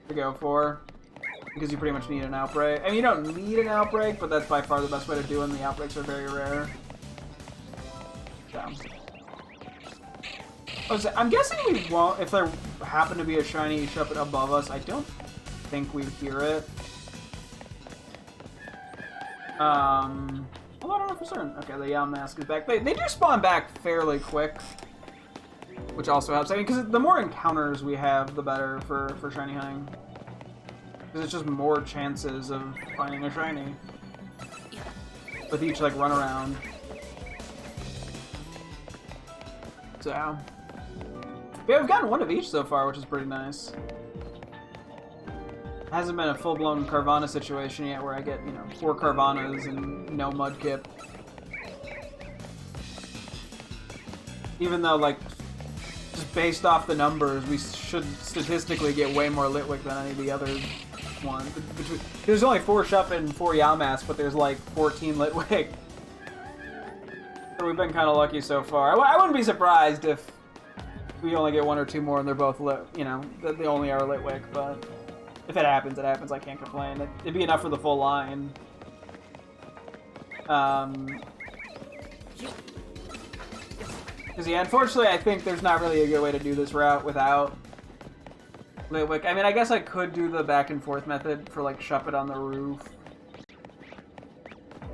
to go for. Because you pretty much need an outbreak. I mean, you don't need an outbreak, but that's by far the best way to do it, and the outbreaks are very rare. So. I'm guessing we won't, if there happen to be a shiny Shuppet above us, I don't think we'd hear it. Although I don't know for certain. Okay, the Yamask is back. They do spawn back fairly quick, which also helps. I mean, because the more encounters we have, the better for shiny hunting. Because it's just more chances of finding a shiny with each like run around. So yeah, we've gotten one of each so far, which is pretty nice. Hasn't been a full-blown Carvana situation yet where I get, 4 Carvanas and no Mudkip. Even though, like, just based off the numbers, we should statistically get way more Litwick than any of the other ones. There's only 4 Shuppet and 4 Yamask, but there's like 14 Litwick. So we've been kind of lucky so far. I wouldn't be surprised if we only get 1 or 2 more and they're both they only are Litwick, but if it happens, it happens. I can't complain. It'd be enough for the full line. Because yeah, unfortunately, I think there's not really a good way to do this route without Litwick. I mean, I guess I could do the back and forth method for like Shuppet on the roof.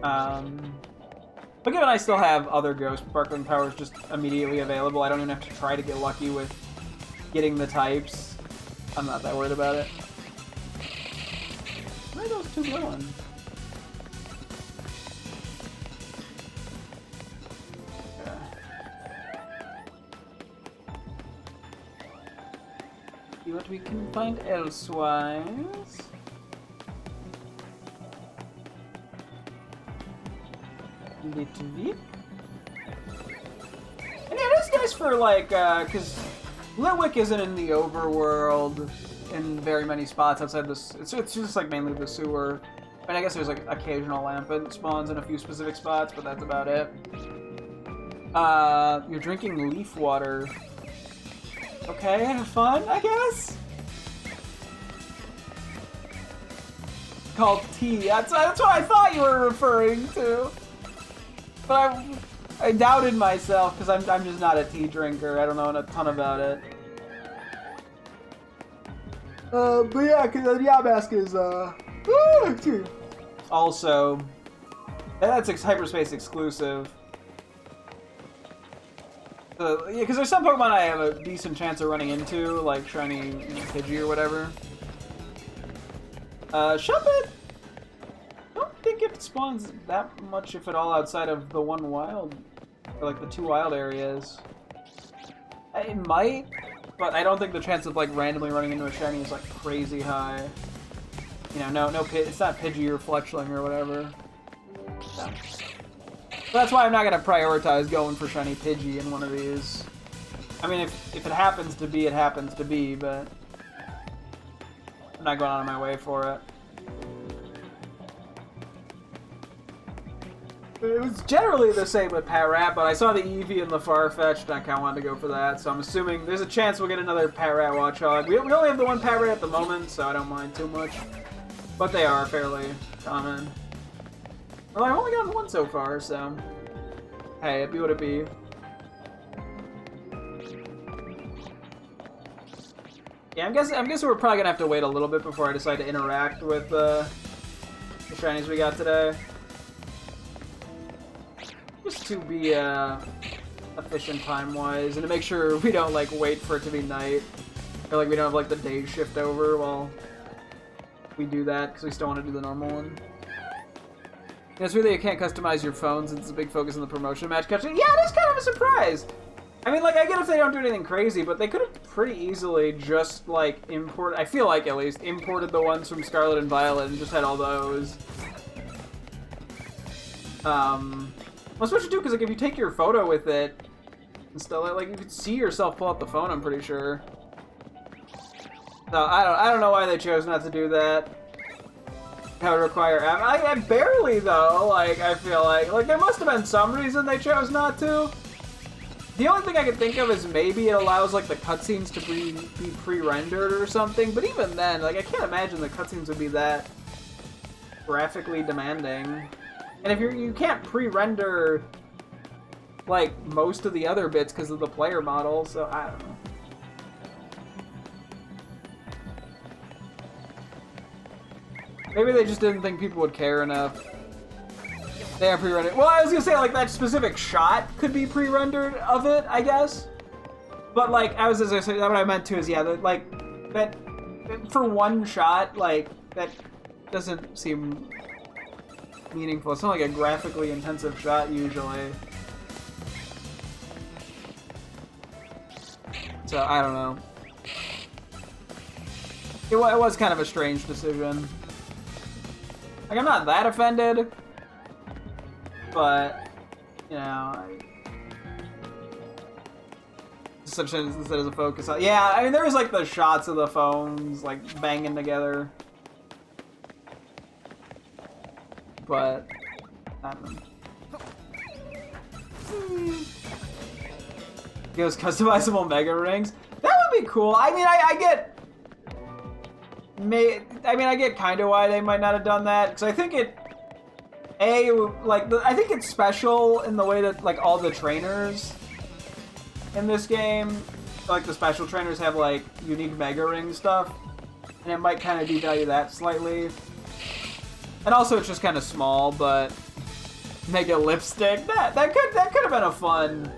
But given I still have other Ghost Sparkling powers just immediately available, I don't even have to try to get lucky with getting the types. I'm not that worried about it. Where are those 2 going? See what we can find elsewise. Little bit. And yeah, this guy's for like, because Litwick isn't in the overworld in very many spots outside this. It's just like mainly the sewer. And I guess there's like occasional Lampent spawns in a few specific spots, but that's about it. You're drinking leaf water. Okay, have fun, I guess? Called tea. That's what I thought you were referring to. But I doubted myself because I'm just not a tea drinker. I don't know a ton about it. But yeah, because the Yamask is also that's hyperspace exclusive. Yeah, because there's some Pokemon I have a decent chance of running into, like shiny Pidgey or whatever. Shuppet! I don't think it spawns that much, if at all, outside of the one wild, or like the 2 wild areas. It might, but I don't think the chance of like randomly running into a shiny is like crazy high. No, it's not Pidgey or Fletchling or whatever. So. That's why I'm not going to prioritize going for shiny Pidgey in one of these. I mean, if it happens to be, it happens to be, but I'm not going out of my way for it. It was generally the same with Patrat, but I saw the Eevee and the Farfetch'd, and I kind of wanted to go for that, so I'm assuming there's a chance we'll get another Patrat Watchog. We only have the 1 Patrat at the moment, so I don't mind too much. But they are fairly common. Well, I've only gotten 1 so far, so hey, it be what it be. Yeah, I'm guessing we're probably gonna have to wait a little bit before I decide to interact with the shinies we got today. Just to be efficient time-wise, and to make sure we don't like wait for it to be night, or like we don't have like the day shift over while we do that, because we still want to do the normal one. It's really, you can't customize your phone since it's a big focus on the promotion match catching. Yeah, it is kind of a surprise. I mean, like, I get if they don't do anything crazy, but they could have pretty easily just, like, I feel like, at least, imported the ones from Scarlet and Violet and just had all those. Well, especially, too, because, like, if you take your photo with it and stuff, like, you could see yourself pull up the phone, I'm pretty sure. So, I don't know why they chose not to do that. That would require app. I barely, though, like, I feel like there must have been some reason they chose not to. The only thing I could think of is maybe it allows like the cutscenes to be pre-rendered or something, but even then, like I can't imagine the cutscenes would be that graphically demanding. And if you can't pre-render like most of the other bits because of the player model, so I don't know. Maybe they just didn't think people would care enough. They are pre-rendered. Well, I was gonna say, like, that specific shot could be pre-rendered of it, I guess. But, like, as I said, what I meant to is, yeah, that for one shot, like, that doesn't seem meaningful. It's not like a graphically intensive shot, usually. So, I don't know. It was kind of a strange decision. Like, I'm not that offended. But, you know, such instead as a focus on. Yeah, I mean, there was like the shots of the phones like banging together, but I don't know. Those customizable mega rings. That would be cool. I mean, I get. I get kind of why they might not have done that because I think it. I think it's special in the way that, like, all the trainers in this game, like, the special trainers have, like, unique Mega Ring stuff, and it might kind of devalue that slightly. And also, it's just kind of small, but Mega Lipstick, that could have been a fun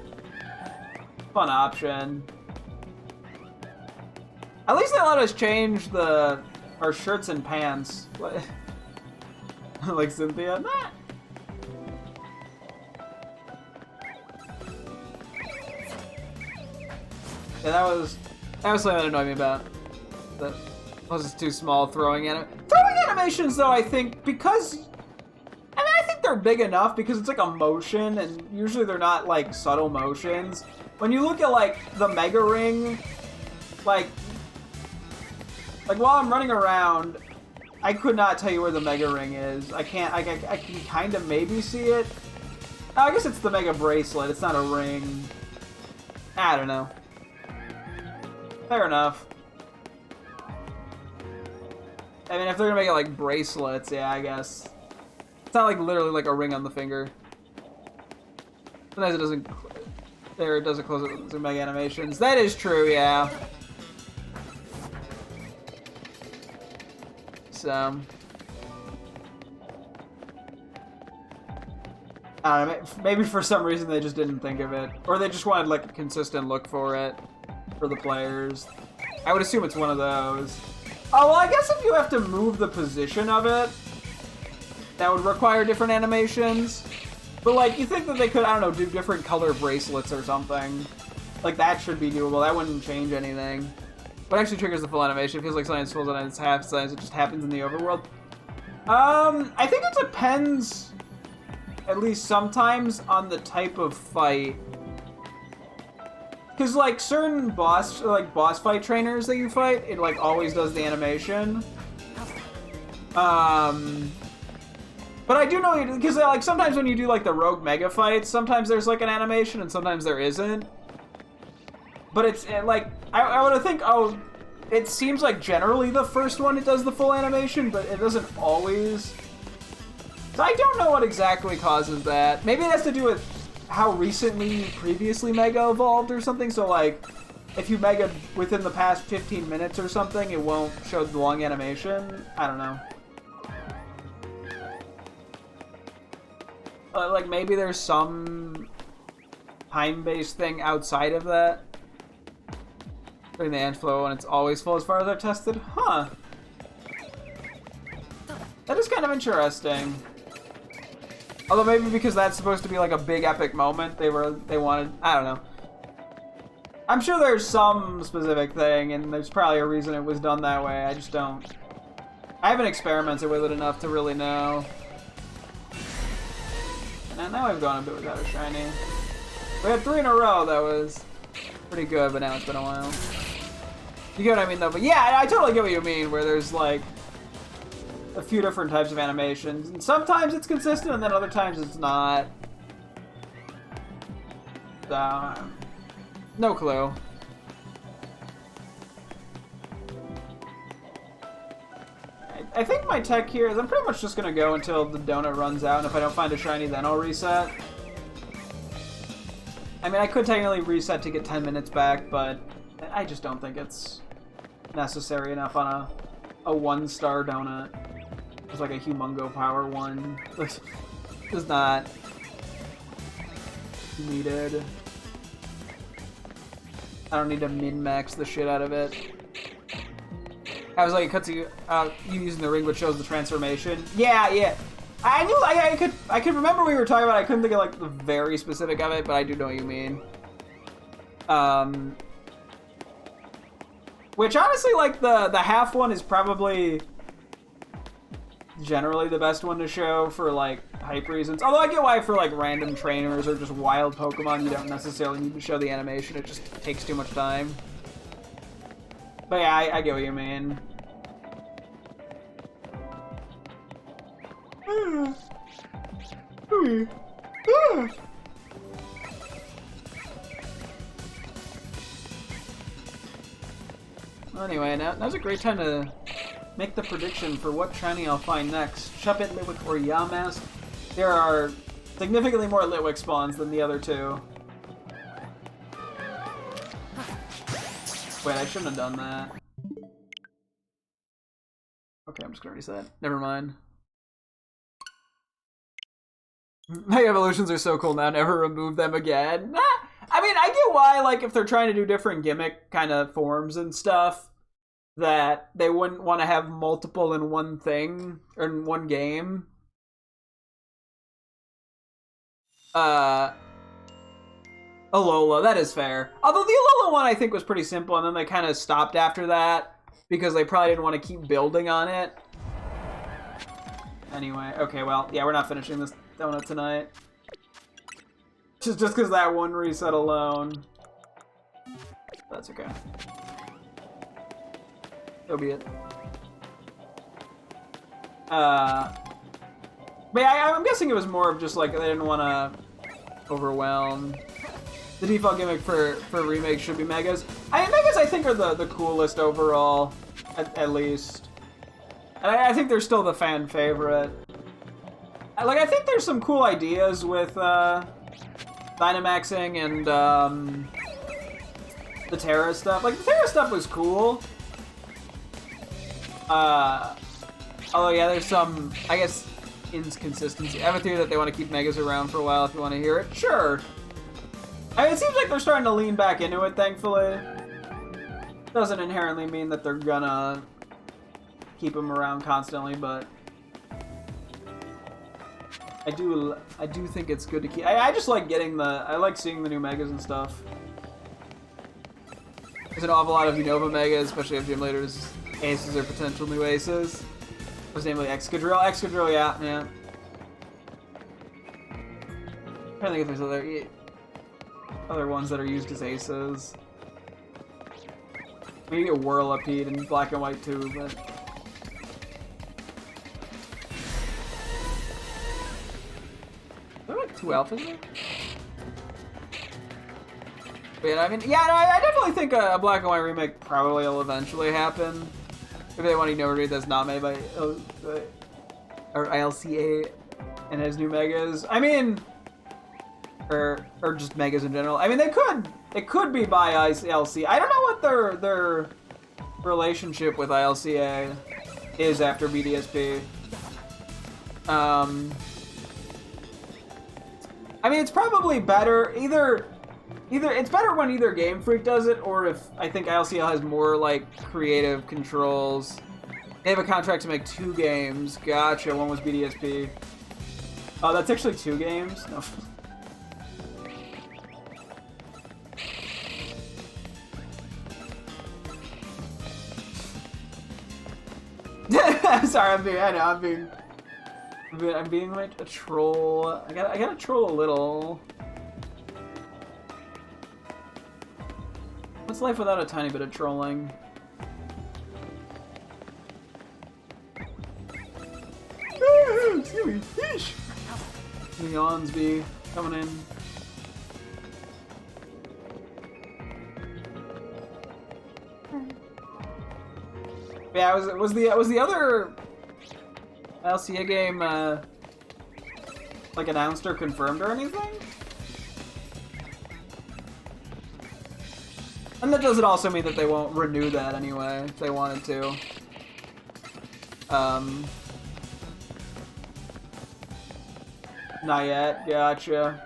option. At least they let us change our shirts and pants. Like Cynthia? Nah. Yeah, that was something that annoyed me about. That was just too small throwing animations, though, I think, because I think they're big enough because it's like a motion, and usually they're not like subtle motions. When you look at like the Mega Ring, like while I'm running around, I could not tell you where the Mega Ring is. I can kind of maybe see it. Oh, I guess it's the Mega Bracelet. It's not a ring. I don't know. Fair enough. I mean, if they're gonna make it like bracelets, yeah, I guess. It's not like literally like a ring on the finger. Sometimes it doesn't. There, it doesn't close it with Mega animations. That is true, yeah. So, I don't know, maybe for some reason they just didn't think of it. Or they just wanted like a consistent look for it for the players. I would assume it's one of those. Oh, well, I guess if you have to move the position of it, that would require different animations. But like, you think that they could, I don't know, do different color bracelets or something. Like, that should be doable. That wouldn't change anything. What actually triggers the full animation? It feels like something falls on its half size. It just happens in the overworld. I think it depends, at least sometimes, on the type of fight. Because, like, certain boss fight trainers that you fight, it, like, always does the animation. But I do know, because, like, sometimes when you do, like, the rogue mega fights, sometimes there's, like, an animation and sometimes there isn't. But it's, like, I would think, oh, it seems like generally the first one it does the full animation, but it doesn't always. So I don't know what exactly causes that. Maybe it has to do with how recently previously Mega evolved or something, so, like, if you Mega within the past 15 minutes or something, it won't show the long animation. I don't know. Like, maybe there's some time-based thing outside of that. During the ant flow, and it's always full as far as I've tested? Huh. That is kind of interesting. Although maybe because that's supposed to be like a big epic moment, they wanted, I don't know. I'm sure there's some specific thing, and there's probably a reason it was done that way. I just don't. I haven't experimented with it enough to really know. And now we've gone a bit without a shiny. We had 3 in a row that was pretty good, but now it's been a while. You get what I mean, though? But yeah, I totally get what you mean, where there's, like, a few different types of animations. And sometimes it's consistent, and then other times it's not. So, No clue. I think my tech here is I'm pretty much just gonna go until the donut runs out, and if I don't find a shiny, then I'll reset. I mean, I could technically reset to get 10 minutes back, but I just don't think it's necessary enough on a 1-star donut. It's like a humongo power one. It's not needed. I don't need to min-max the shit out of it. I was like, it cuts you using the ring, which shows the transformation. Yeah. I knew I could remember we were talking about it. I couldn't think of like the very specific of it, but I do know what you mean. Which honestly, like the half one is probably generally the best one to show for like hype reasons. Although I get why for like random trainers or just wild Pokemon you don't necessarily need to show the animation. It just takes too much time. But yeah, I get what you mean. Anyway, now's a great time to make the prediction for what shiny I'll find next. Shuppet, Litwick, or Yamask. There are significantly more Litwick spawns than the other two. Wait, I shouldn't have done that. Okay, I'm just gonna reset. Never mind. My evolutions are so cool now, never remove them again. I mean, I get why, like, if they're trying to do different gimmick kind of forms and stuff, that they wouldn't want to have multiple in one thing, or in one game. Alola, that is fair. Although the Alola one I think was pretty simple, and then they kind of stopped after that, because they probably didn't want to keep building on it. Anyway, okay, well, yeah, we're not finishing this donut tonight. Just because that one reset alone. That's okay. So be it. But yeah, I'm guessing it was more of just like they didn't want to overwhelm. The default gimmick for remakes should be Megas. Megas I think are the coolest overall, at least. And I think they're still the fan favorite. Like, I think there's some cool ideas with Dynamaxing and the Terra stuff. Like, the Terra stuff was cool. Although, yeah, there's some, I guess, inconsistency. I have a theory that they want to keep Megas around for a while if you want to hear it. Sure. I mean, it seems like they're starting to lean back into it, thankfully. Doesn't inherently mean that they're gonna keep them around constantly, but I do think it's good to keep. I just like getting I like seeing the new Megas and stuff. There's an awful lot of Unova Megas, especially if Gym Leader's aces or potential new aces. What's namely Excadrill? Excadrill, yeah. I'm trying to think if there's other ones that are used as aces. Maybe a Whirlipede in black and white too, but are there like 2 alphas there? But yeah, I mean, yeah, no, I definitely think a black and white remake probably will eventually happen. If they want to read that's not made by or ILCA and has new Megas. I mean, or just Megas in general. I mean, it could be by ILC. I don't know what their relationship with ILCA is after BDSP. I mean, it's probably better either it's better when either Game Freak does it, or if I think ILCL has more like creative controls. They have a contract to make 2 games. Gotcha. One was BDSP. Oh, that's actually 2 games. No. I'm sorry. I'm being like a troll. I gotta troll a little. What's life without a tiny bit of trolling? Excuse me. The yawns be coming in. Yeah, was the other LCA game like announced or confirmed or anything? And that doesn't also mean that they won't renew that anyway if they wanted to. Not yet. Gotcha.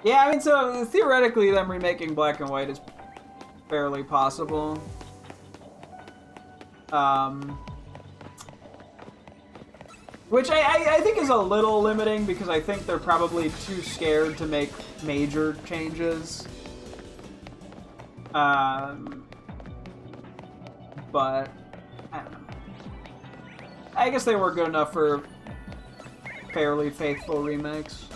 Yeah, I mean, so theoretically, them remaking Black and White is fairly possible. Which I think is a little limiting because I think they're probably too scared to make major changes. But I don't know. I guess they were good enough for fairly faithful remakes.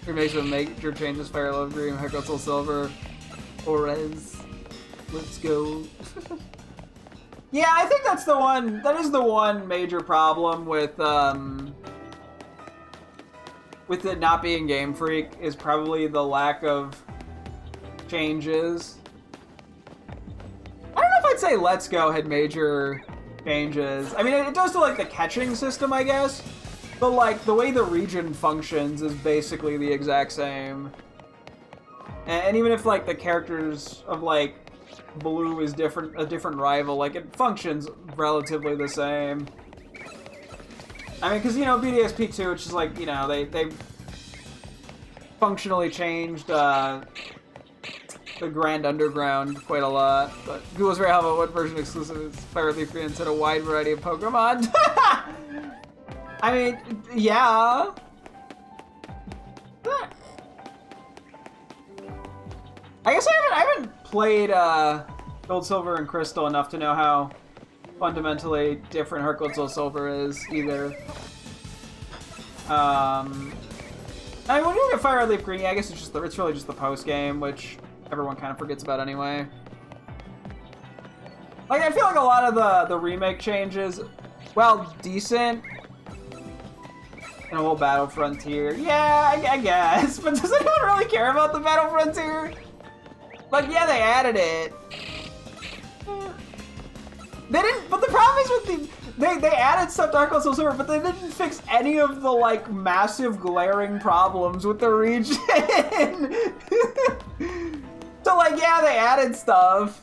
Remakes with major changes: Fire Love Green, Heart Gold Soul Silver, Orez. Let's go. Yeah, I think that's the one. That is the one major problem with it not being Game Freak is probably the lack of changes. I don't know if I'd say Let's Go had major changes. I mean, it does to like the catching system, I guess, but like the way the region functions is basically the exact same. And even if like the characters of like Blue is a different rival, like it functions relatively the same. I mean, because, you know, BDSP 2, which is like, you know, they functionally changed the Grand Underground quite a lot. But Google's very helpful. What version exclusive is Fire Leaf Green instead of a wide variety of Pokemon? I mean, yeah. I guess I haven't played Gold, Silver, and Crystal enough to know how fundamentally different Heart Gold, Soul Silver is either. I mean, when you look at Fire Red Leaf Green, yeah, I guess it's really just the post game, which everyone kind of forgets about anyway. Like, I feel like a lot of the remake changes, well, decent. And a whole Battle Frontier. Yeah, I guess. But does anyone really care about the Battle Frontier? Like, yeah, they added it. They didn't, but the problem is with they added stuff to Heart Gold Soul Silver, but they didn't fix any of the, like, massive glaring problems with the region. So, like, yeah, they added stuff.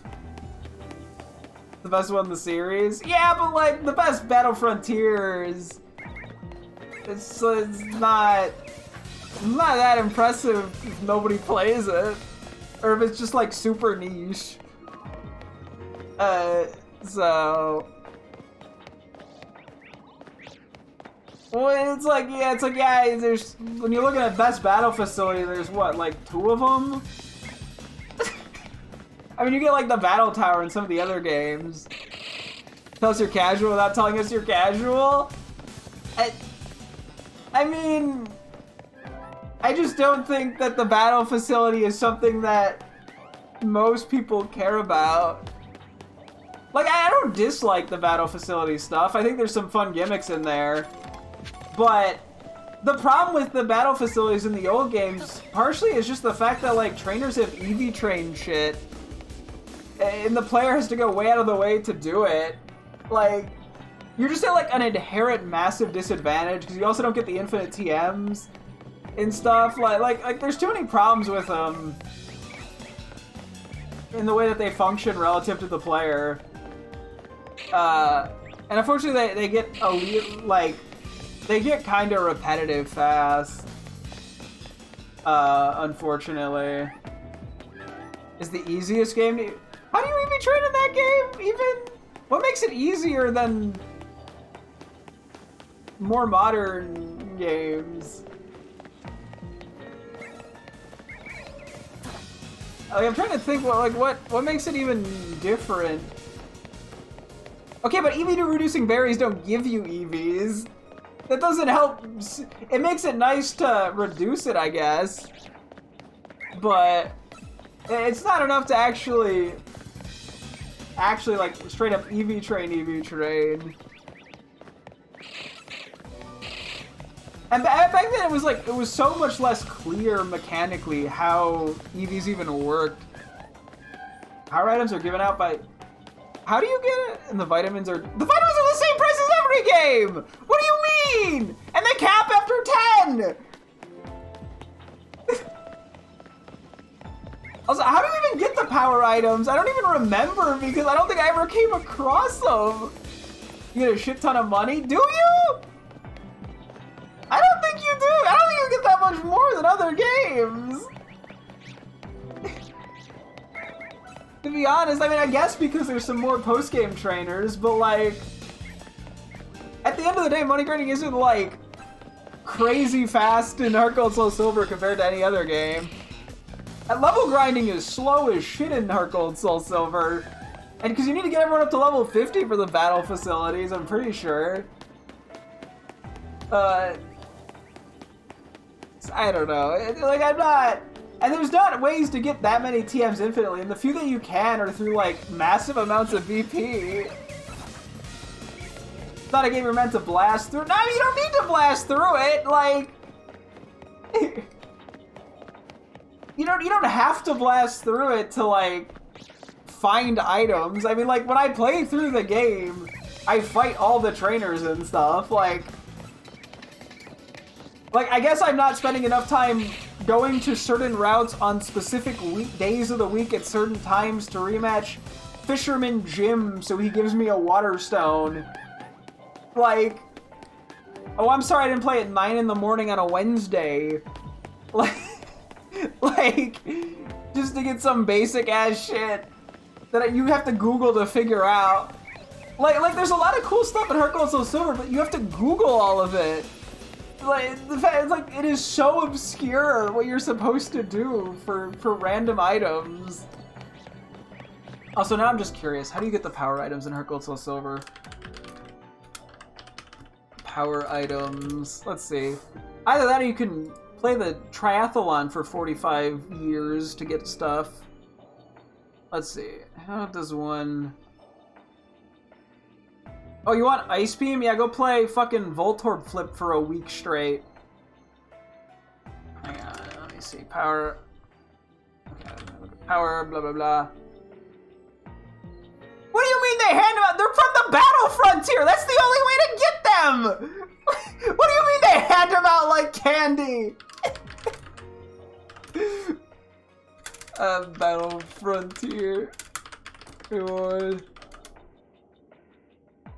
The best one in the series? Yeah, but, like, the best Battle Frontier is... It's not that impressive if nobody plays it. Or if it's just, like, super niche. So... Well, it's like, yeah, there's... When you're looking at best battle facility, there's what, like, 2 of them? I mean, you get, like, the battle tower in some of the other games. Tell us you're casual without telling us you're casual? I mean... I just don't think that the battle facility is something that most people care about. Like, I don't dislike the battle facility stuff. I think there's some fun gimmicks in there. But the problem with the battle facilities in the old games, partially, is just the fact that, like, trainers have EV train shit. And the player has to go way out of the way to do it. Like, you're just at, like, an inherent massive disadvantage, because you also don't get the infinite TMs and stuff. Like, there's too many problems with them in the way that they function relative to the player. And unfortunately, they get they get kind of repetitive fast. Unfortunately, is the easiest game to... How do you even train in that game? Even what makes it easier than more modern games? Like, I'm trying to think what makes it even different. Okay, but EV reducing berries don't give you EVs. That doesn't help. It makes it nice to reduce it, I guess. But it's not enough to actually like straight up EV train. And back then it was like, it was so much less clear mechanically how EVs even worked. Power items are given out by... How do you get it? And the vitamins are the same price as every game! What do you mean? And they cap after 10! Also, how do you even get the power items? I don't even remember because I don't think I ever came across them. You get a shit ton of money? Do you? I don't think you do. I don't think you get that much more than other games. To be honest, I mean, I guess because there's some more post-game trainers, but like, at the end of the day, money grinding isn't like crazy fast in Heart Gold Soul Silver compared to any other game. And level grinding is slow as shit in Heart Gold Soul Silver. And because you need to get everyone up to level 50 for the battle facilities, I'm pretty sure. I don't know. Like, I'm not... And there's not ways to get that many TMs infinitely, and the few that you can are through, like, massive amounts of BP. It's not a game you're meant to blast through. No, you don't need to blast through it, like... you don't have to blast through it to, like, find items. I mean, like, when I play through the game, I fight all the trainers and stuff, like, I guess I'm not spending enough time going to certain routes on specific days of the week at certain times to rematch Fisherman Jim so he gives me a water stone. Like, oh, I'm sorry I didn't play at 9 in the morning on a Wednesday. Like, just to get some basic ass shit that you have to Google to figure out. Like there's a lot of cool stuff in Heart Gold Soul Silver, but you have to Google all of it. Like, the fact is, like, it is so obscure what you're supposed to do for random items. Also, now I'm just curious, how do you get the power items in Heart Gold Soul Silver? Power items, let's see. Either that or you can play the triathlon for 45 years to get stuff. Let's see, how does one... Oh, you want Ice Beam? Yeah, go play fucking Voltorb Flip for a week straight. Hang on, let me see. Power... Okay, power, blah, blah, blah. What do you mean they hand them out? They're from the Battle Frontier! That's the only way to get them! What do you mean they hand them out like candy? Battle Frontier. Reward.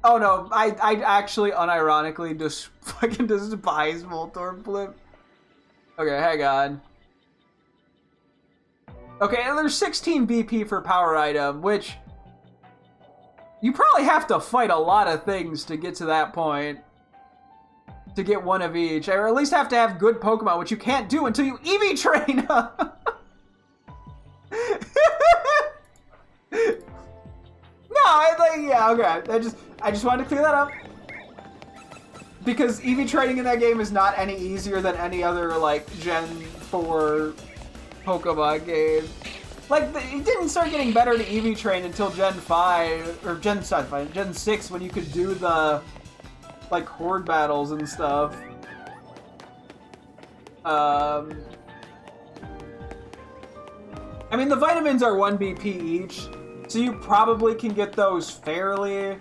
Oh no, I actually unironically just fucking despise Voltorb Flip. Okay, hang on. Okay, and there's 16 BP for power item, which you probably have to fight a lot of things to get to that point. To get one of each, or at least have to have good Pokemon, which you can't do until you EV train up. Yeah, okay. I just wanted to clear that up. Because EV training in that game is not any easier than any other, like, Gen 4 Pokemon game. Like, it didn't start getting better to EV train until Gen 5, or Gen 6, when you could do the, like, horde battles and stuff. I mean, the vitamins are 1 BP each. So you probably can get those fairly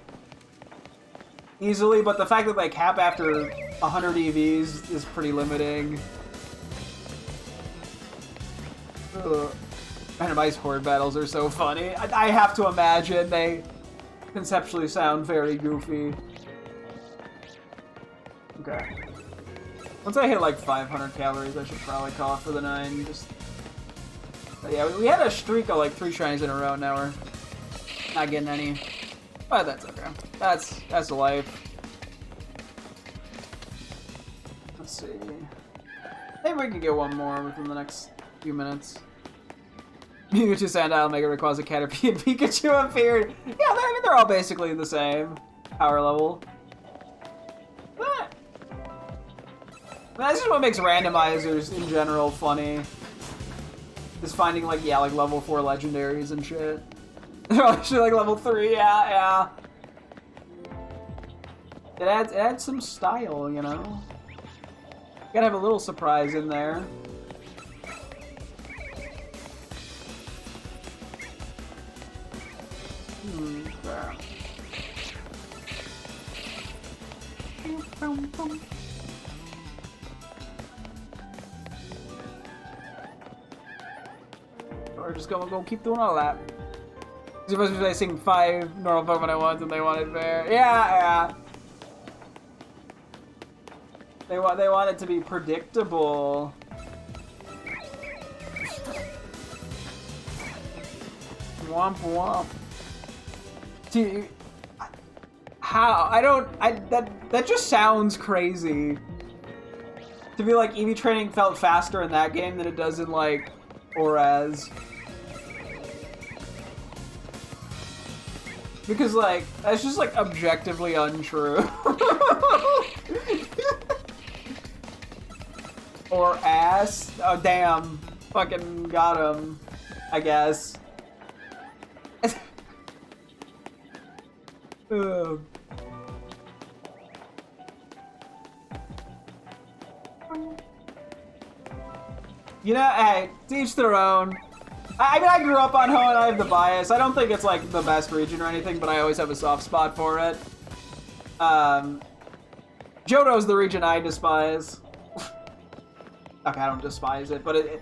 easily, but the fact that they cap after 100 EVs is pretty limiting. Ugh. Randomized horde battles are so funny. I have to imagine they conceptually sound very goofy. Okay. Once I hit like 500 calories, I should probably call it for the 9. But yeah, we had a streak of like 3 shinies in a row, now we're not getting any, but that's okay. That's life. Let's see. Maybe we can get one more within the next few minutes. Mewtwo, Sandile, Mega Rayquaza, Caterpie, and Pikachu appeared. Yeah, I mean they're all basically the same power level. But that's just what makes randomizers in general funny. Is finding like level 4 legendaries and shit. They're actually like level 3, yeah. It adds some style, you know? Gotta have a little surprise in there. There. Or just go keep doing all that. You're supposed to be facing 5 normal Pokemon at once and they wanted fair. Yeah. They want it to be predictable. Womp womp. See, how that just sounds crazy. To be like EV training felt faster in that game than it does in like Oraz. Because like that's just like objectively untrue. Or ass. Oh damn. Fucking got him. I guess. You know, hey, to each their own. I mean, I grew up on Hoenn, I have the bias. I don't think it's like the best region or anything, but I always have a soft spot for it. Johto's the region I despise. Okay, I don't despise it, but it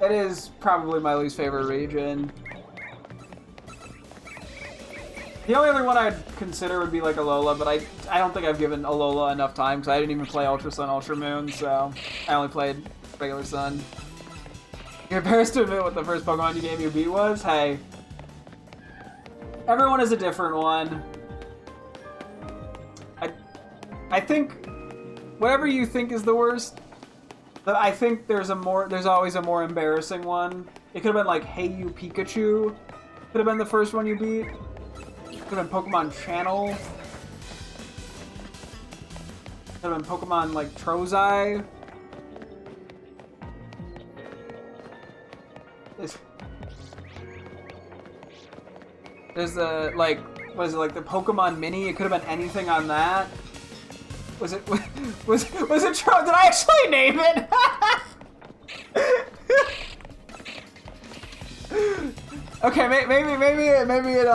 is probably my least favorite region. The only other one I'd consider would be like Alola, but I don't think I've given Alola enough time because I didn't even play Ultra Sun, Ultra Moon, so I only played regular Sun. You're embarrassed to admit what the first Pokemon you gave you beat was? Hey. Everyone is a different one. I think whatever you think is the worst, but I think there's always a more embarrassing one. It could have been like Hey You Pikachu. Could have been the first one you beat. Could have been Pokemon Channel. Could have been Pokemon like Trozai. There's the like, was it like the Pokemon Mini? It could have been anything on that. Was it Did I actually name it? Okay, maybe it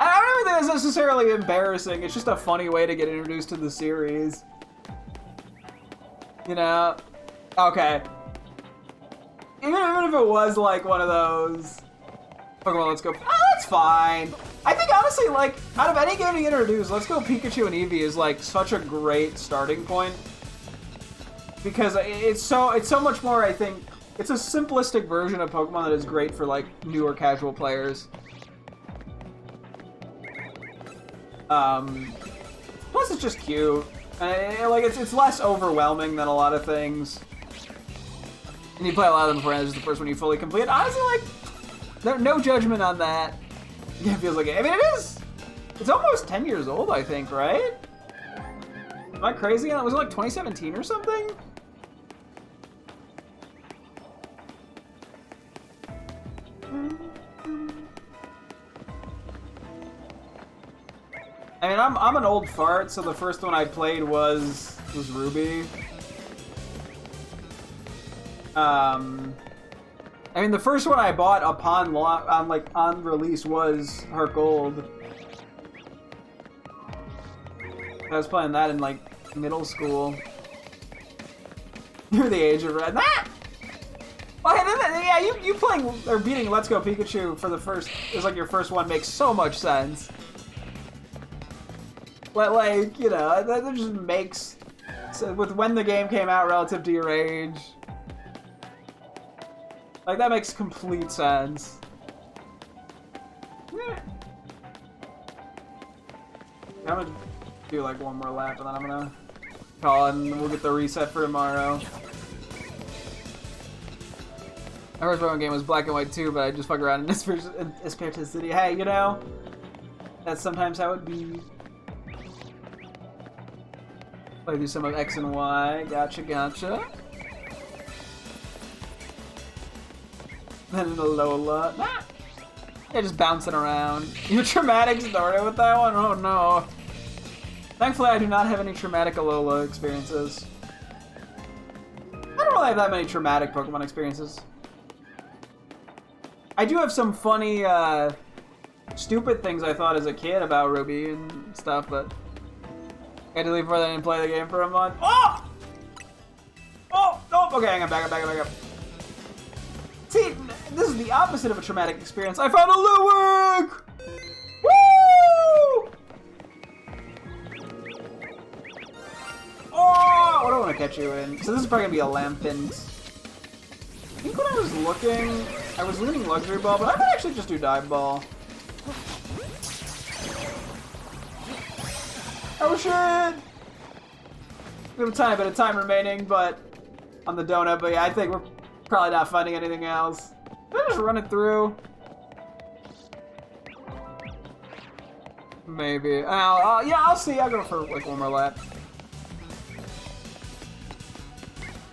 I don't even think that's necessarily embarrassing. It's just a funny way to get introduced to the series. You know? Okay. Even if it was like one of those Pokemon Let's Go, that's fine. I think honestly, like, out of any game to introduce, Let's Go Pikachu and Eevee is like such a great starting point. Because it's so much more, I think, it's a simplistic version of Pokemon that is great for like newer casual players. Plus it's just cute. Like it's less overwhelming than a lot of things. And you play a lot of them before this is the first one you fully complete. Honestly, like, no judgment on that. Yeah, it feels like it. I mean, it's almost 10 years old, I think, right? Am I crazy? Was it like 2017 or something? I mean, I'm an old fart, so the first one I played was Ruby. I mean, the first one I bought on release was Heart Gold. I was playing that in like middle school. You're the age of red. Ah! Well, yeah, you playing or beating Let's Go Pikachu for the first is like your first one makes so much sense. But like, you know, that just makes with when the game came out relative to your age. Like, that makes complete sense. Yeah. I'm gonna do like one more lap and then I'm gonna call it and we'll get the reset for tomorrow. My first Pokemon game was Black and White too, but I just fuck around in Espiritu City. Hey, you know, that's sometimes how it be. Play through some of X and Y. Gotcha. Then the Lola. Ah! Yeah, just bouncing around. You traumatic story with that one? Oh no. Thankfully, I do not have any traumatic Alola experiences. I don't really have that many traumatic Pokemon experiences. I do have some funny, stupid things I thought as a kid about Ruby and stuff, but I had to leave before I didn't play the game for a month. Oh! Oh! Oh! Okay, hang on, back up. See, this is the opposite of a traumatic experience. I found a Ludwig! Woo! Oh! What do I want to catch you in? So this is probably gonna be a Lampint. I think when I was looking, I was leaning Luxury Ball, but I might actually just do Dive Ball. Oh shit! We have a tiny bit of time remaining, but on the donut, but yeah, I think we're probably not finding anything else. Can I just run it through? Maybe. Yeah, I'll see. I'll go for like one more lap.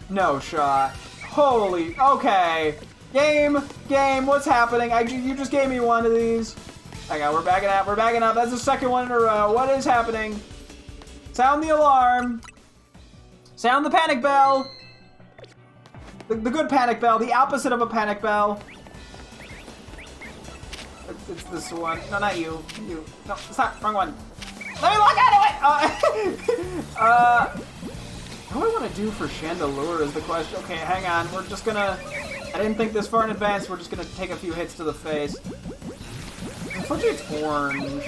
No shot. Holy. Okay. Game. What's happening? You just gave me one of these. Hang on, we're backing up. That's the second one in a row. What is happening? Sound the alarm. Sound the panic bell. The good panic bell. The opposite of a panic bell. It's this one. No, not you. You. No, stop. Wrong one. Let me look at it! What do I want to do for Chandelure is the question. Okay, hang on. We're just gonna... I didn't think this far in advance. We're just gonna take a few hits to the face. Unfortunately, it's orange.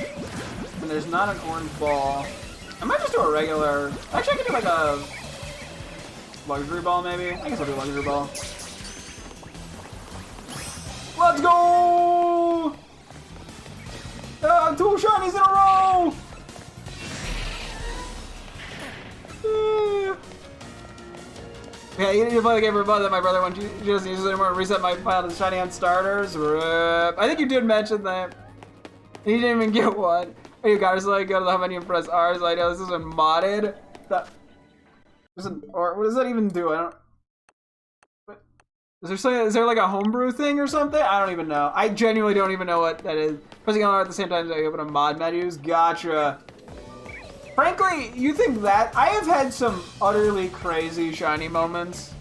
And there's not an orange ball. I might just do a regular... Actually, I could do like a... Luxury Ball, maybe? I guess I'll do Luxury Ball. Let's go! 2 shinies in a row! Yeah, you need to play the game for a month that my brother went. She doesn't use it anymore. Reset my pile of shiny on starters. I think you did mention that. He didn't even get one. Hey, you guys, like, go to the how many and press R's. I know this isn't modded. Or what does that even do? I don't. Is there like a homebrew thing or something? I don't even know. I genuinely don't even know what that is. Pressing on at the same time as I open a mod menus. Gotcha. Frankly, you think that? I have had some utterly crazy shiny moments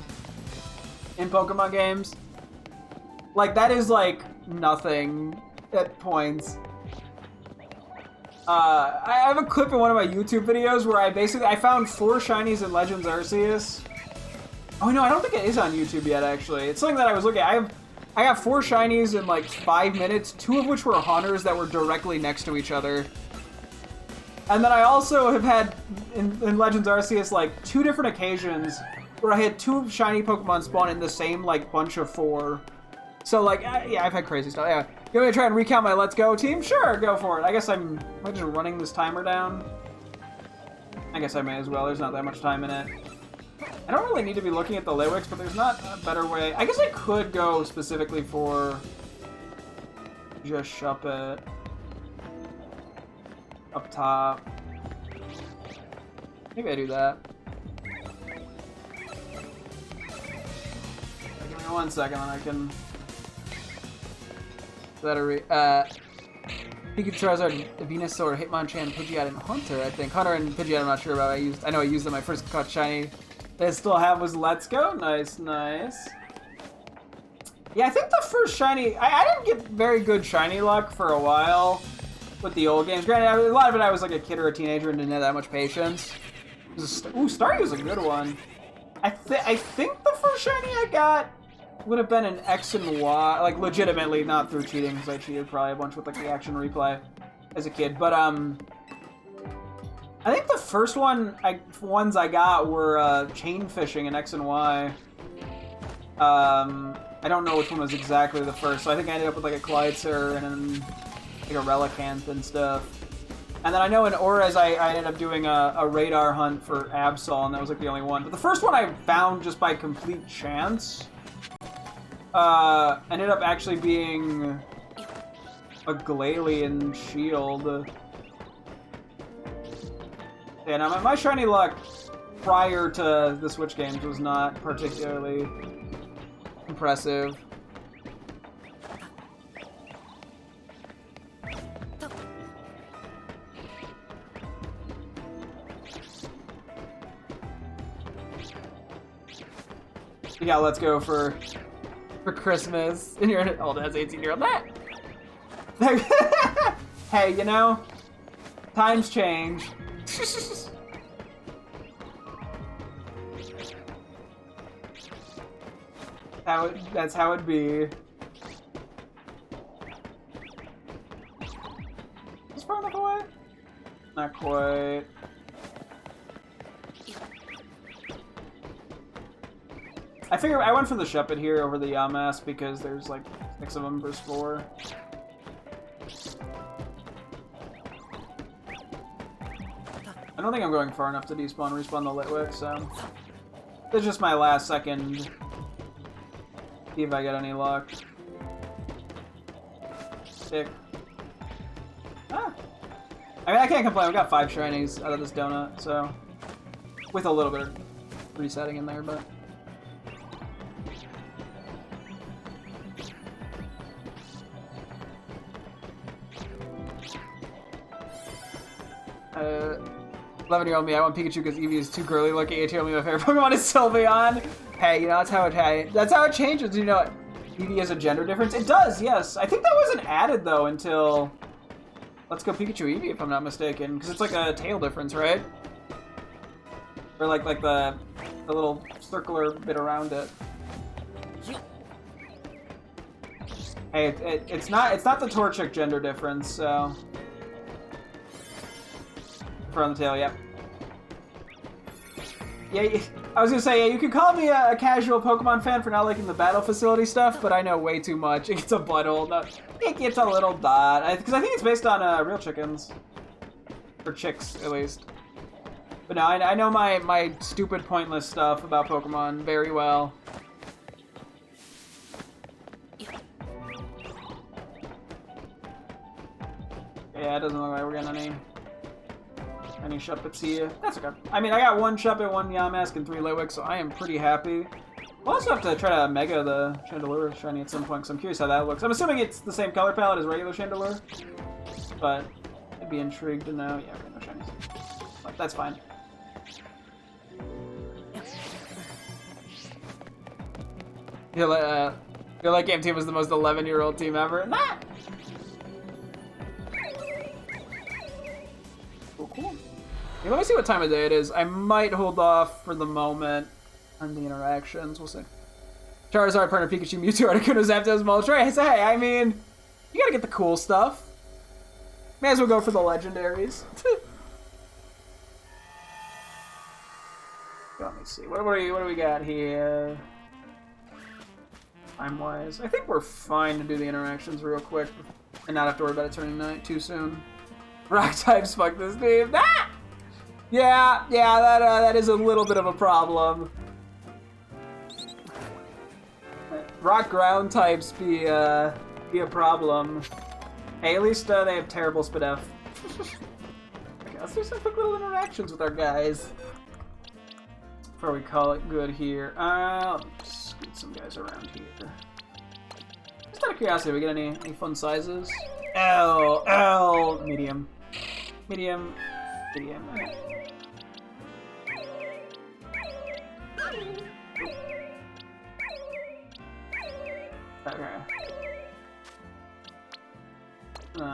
in Pokemon games. Like, that is like nothing at points. I have a clip in one of my YouTube videos where I found 4 shinies in Legends Arceus. Oh no, I don't think it is on YouTube yet, actually. It's something that I was looking at. I got 4 shinies in like 5 minutes, 2 of which were hunters that were directly next to each other. And then I also have had, in Legends Arceus, like 2 different occasions where I had 2 shiny Pokemon spawn in the same, like, bunch of 4. So, like, yeah, I've had crazy stuff. Yeah. You want me to try and recount my Let's Go team? Sure, go for it. I guess am I just running this timer down? I guess I may as well. There's not that much time in it. I don't really need to be looking at the Liwix, but there's not a better way. I guess I could go specifically for just Shuppet up top. Maybe I do that. Give me 1 second and I can... Pikachu, Charizard, Venusaur, Hitmonchan, Pidgeot, and Hunter, I think. Hunter and Pidgeot I'm not sure about. I know I used them my first caught shiny. That I still have was Let's Go. Nice, nice. Yeah, I think the first shiny... I didn't get very good shiny luck for a while with the old games. Granted, a lot of it I was like a kid or a teenager and didn't have that much patience. Ooh, Staryu a good one. I think the first shiny I got would have been an X and Y, like legitimately, not through cheating, because I cheated probably a bunch with like the action replay as a kid. But I think the first ones I got were chain fishing in X and Y. I don't know which one was exactly the first, so I think I ended up with like a Clydeser and then like a Relicanth and stuff. And then I know in Auras I ended up doing a radar hunt for Absol, and that was like the only one. But the first one I found just by complete chance ended up actually being a Glalie Shield. Yeah, now my shiny luck prior to the Switch games was not particularly impressive. Yeah, let's go for Christmas. And you're an old ass 18-year-old. Hey, you know, times change. That's how it be. Is far enough away? Not quite. I figure I went for the Shepherd here over the Yamask because there's like 6 of them versus 4. I don't think I'm going far enough to despawn and respawn the Litwick, so this is just my last second. See if I get any luck. Sick. Ah. I mean, I can't complain. We got 5 shinies out of this donut, so with a little bit of resetting in there, but. Uh, 11-year-old me, I want Pikachu because Eevee is too girly looking. 18-year-old me, my favorite Pokemon is Sylveon. Hey, you know, that's how it changes. You know, Eevee has a gender difference. It does, yes. I think that wasn't added though until Let's Go Pikachu Eevee, if I'm not mistaken, because it's like a tail difference, right? Or like the little circular bit around it. Hey, it's not the Torchic gender difference, so. For on the tail, yep. Yeah, I was gonna say, yeah, you could call me a casual Pokemon fan for not liking the battle facility stuff, but I know way too much. It gets a butthole. No, it gets a little dot. Because I think it's based on real chickens. Or chicks, at least. But no, I know my stupid, pointless stuff about Pokemon very well. Yeah, it doesn't look like we're getting any Shuppets here. That's okay. I mean, I got 1 Shuppet, 1 Yamask, and 3 Litwick, so I am pretty happy. We'll also have to try to Mega the Chandelure shiny at some point, because I'm curious how that looks. I'm assuming it's the same color palette as regular Chandelure, but I'd be intrigued to know. Yeah, okay, no shinies. But that's fine. Your late game team was the most 11-year-old team ever. Nah! Cool. Okay, let me see what time of day it is. I might hold off for the moment on the interactions. We'll see. Charizard, partner, Pikachu, Mewtwo, Articuno, Zapdos, Moltres. Hey, I mean, you gotta get the cool stuff. May as well go for the legendaries. Let me see. What do we got here? Time-wise, I think we're fine to do the interactions real quick and not have to worry about it turning night too soon. Rock types, fuck this team. Ah! Yeah, that is a little bit of a problem. Rock ground types be a problem. Hey, at least they have terrible Spadef. Okay, let's do some quick little interactions with our guys before we call it good here. Let me scoot some guys around here. Just out of curiosity, we get any fun sizes? L, medium. Medium. Okay.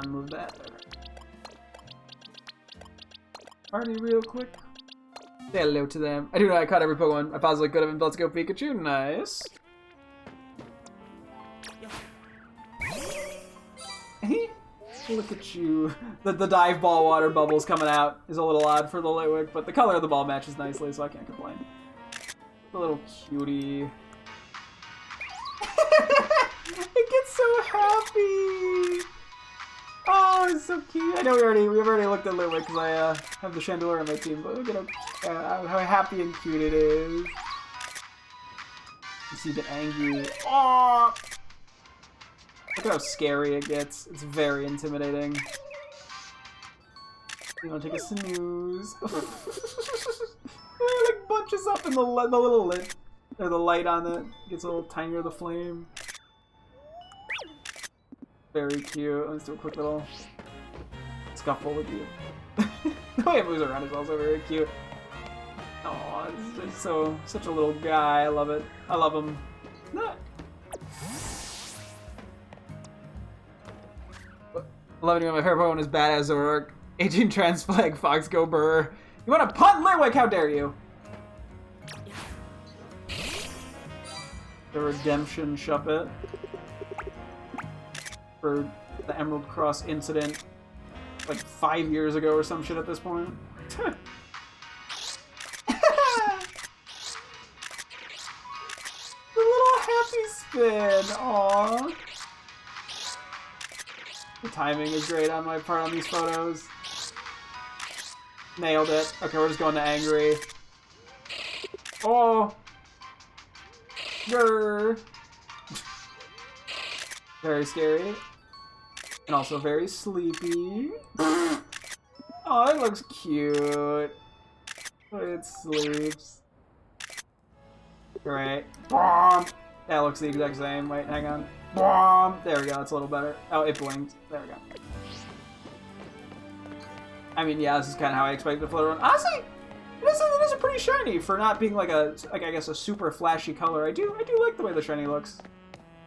Move that there. Party real quick. Say hello to them. I do know I caught every Pokemon I possibly could have in Let's Go Pikachu. Nice. Look at you. The dive ball water bubbles coming out is a little odd for the Litwick, but the color of the ball matches nicely, so I can't complain. The little cutie. It gets so happy. Oh, it's so cute. I know we've already looked at Litwick because I have the Chandelure on my team, but look at how happy and cute it is. You see a bit angry. Oh. Look at how scary it gets. It's very intimidating. You want to take a snooze? It like bunches up in the little lit, or the light on it. Gets a little tinier, the flame. Very cute. Let's do a quick little scuffle with you. The way it moves around is also very cute. Aww, Oh, it's such a little guy. I love it. I love him. Loving him. My favorite Pokemon is Badass Zoroark. Aging Trans Flag, Fox Go Burr. You want to punt Litwick? How dare you? The Redemption Shuppet. For the Emerald Cross incident. Like 5 years ago or some shit at this point. The little happy spin. Aww. The timing is great on my part on these photos. Nailed it. Okay, we're just going to angry. Oh. Grr. Very scary. And also very sleepy. Oh, it looks cute. It sleeps. Great. Bomb. That looks the exact same. Wait, hang on. Bomb. There we go. That's a little better. Oh, it blinked. There we go. I mean, yeah, this is kind of how I expected the float around. Honestly, it is a pretty shiny for not being like I guess a super flashy color. I do like the way the shiny looks.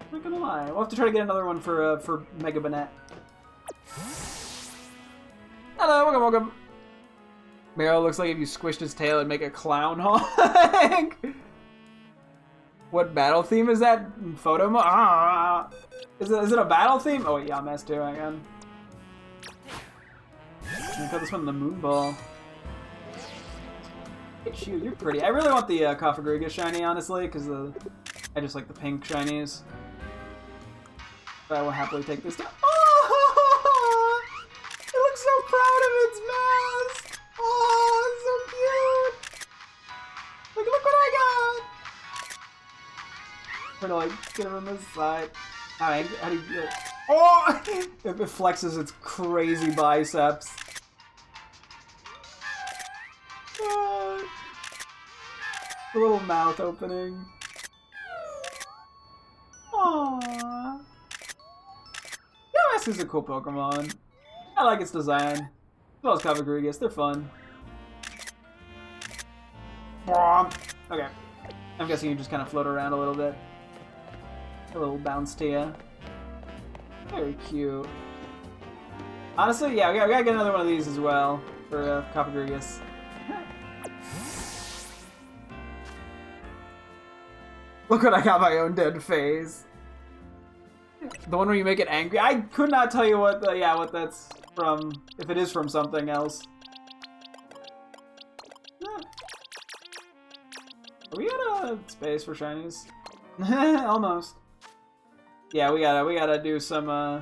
I'm not gonna lie. We'll have to try to get another one for Mega Banette. Hello, welcome. Meryl looks like if you squished his tail it'd make a clown honk. What battle theme is that? Photo mode? Ah! Is it a battle theme? Oh wait, yeah, I'm S2, hang on. I'm gonna put this one in the moon ball. Look at you, you're pretty. I really want the Kofagriga shiny, honestly, because I just like the pink shinies. But I will happily take this down. Oh! It looks so proud of its mask! Oh, it's so cute! Like, look what I got! I'm gonna like get him on this side. How do you do it? Oh! It flexes its crazy biceps. The little mouth opening. Aww. Yamask is a cool Pokemon. I like its design. As well as Kofagrigus, they're fun. Okay. I'm guessing you just kind of float around a little bit. A little bounce to you. Very cute. Honestly, yeah, we gotta get another one of these as well for Kofagrigus. Look what I got my own dead phase. The one where you make it angry. I could not tell you what what that's from. If it is from something else. Are we out of space for shinies? Almost. Yeah, we gotta do some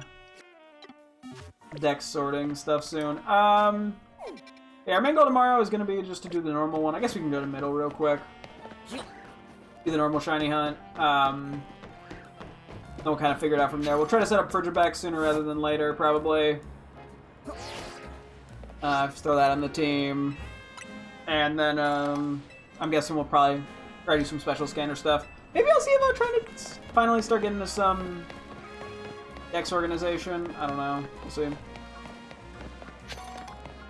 deck sorting stuff soon. Yeah, our main goal tomorrow is gonna be just to do the normal one. I guess we can go to middle real quick. Do the normal shiny hunt. Then we'll kind of figure it out from there. We'll try to set up Frigiback sooner rather than later, probably. Just throw that on the team. And then, I'm guessing we'll probably try to do some special scanner stuff. Maybe I'll see about trying to finally start getting into some Dex organization. I don't know. We'll see.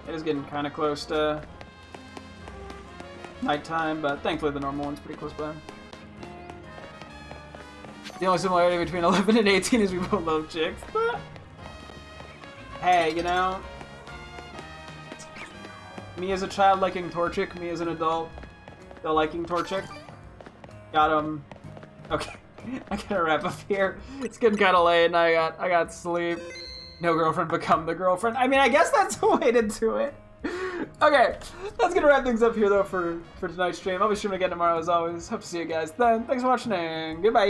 It is getting kind of close to nighttime, but thankfully the normal one's pretty close by. The only similarity between 11 and 18 is we both love chicks. But hey, you know, me as a child liking Torchic, me as an adult still liking Torchic. Got him. Okay, I gotta wrap up here. It's getting kind of late, and I got sleep. No girlfriend, become the girlfriend. I mean, I guess that's a way to do it. Okay, that's gonna wrap things up here though for tonight's stream. I'll be streaming again tomorrow as always. Hope to see you guys then. Thanks for watching and goodbye.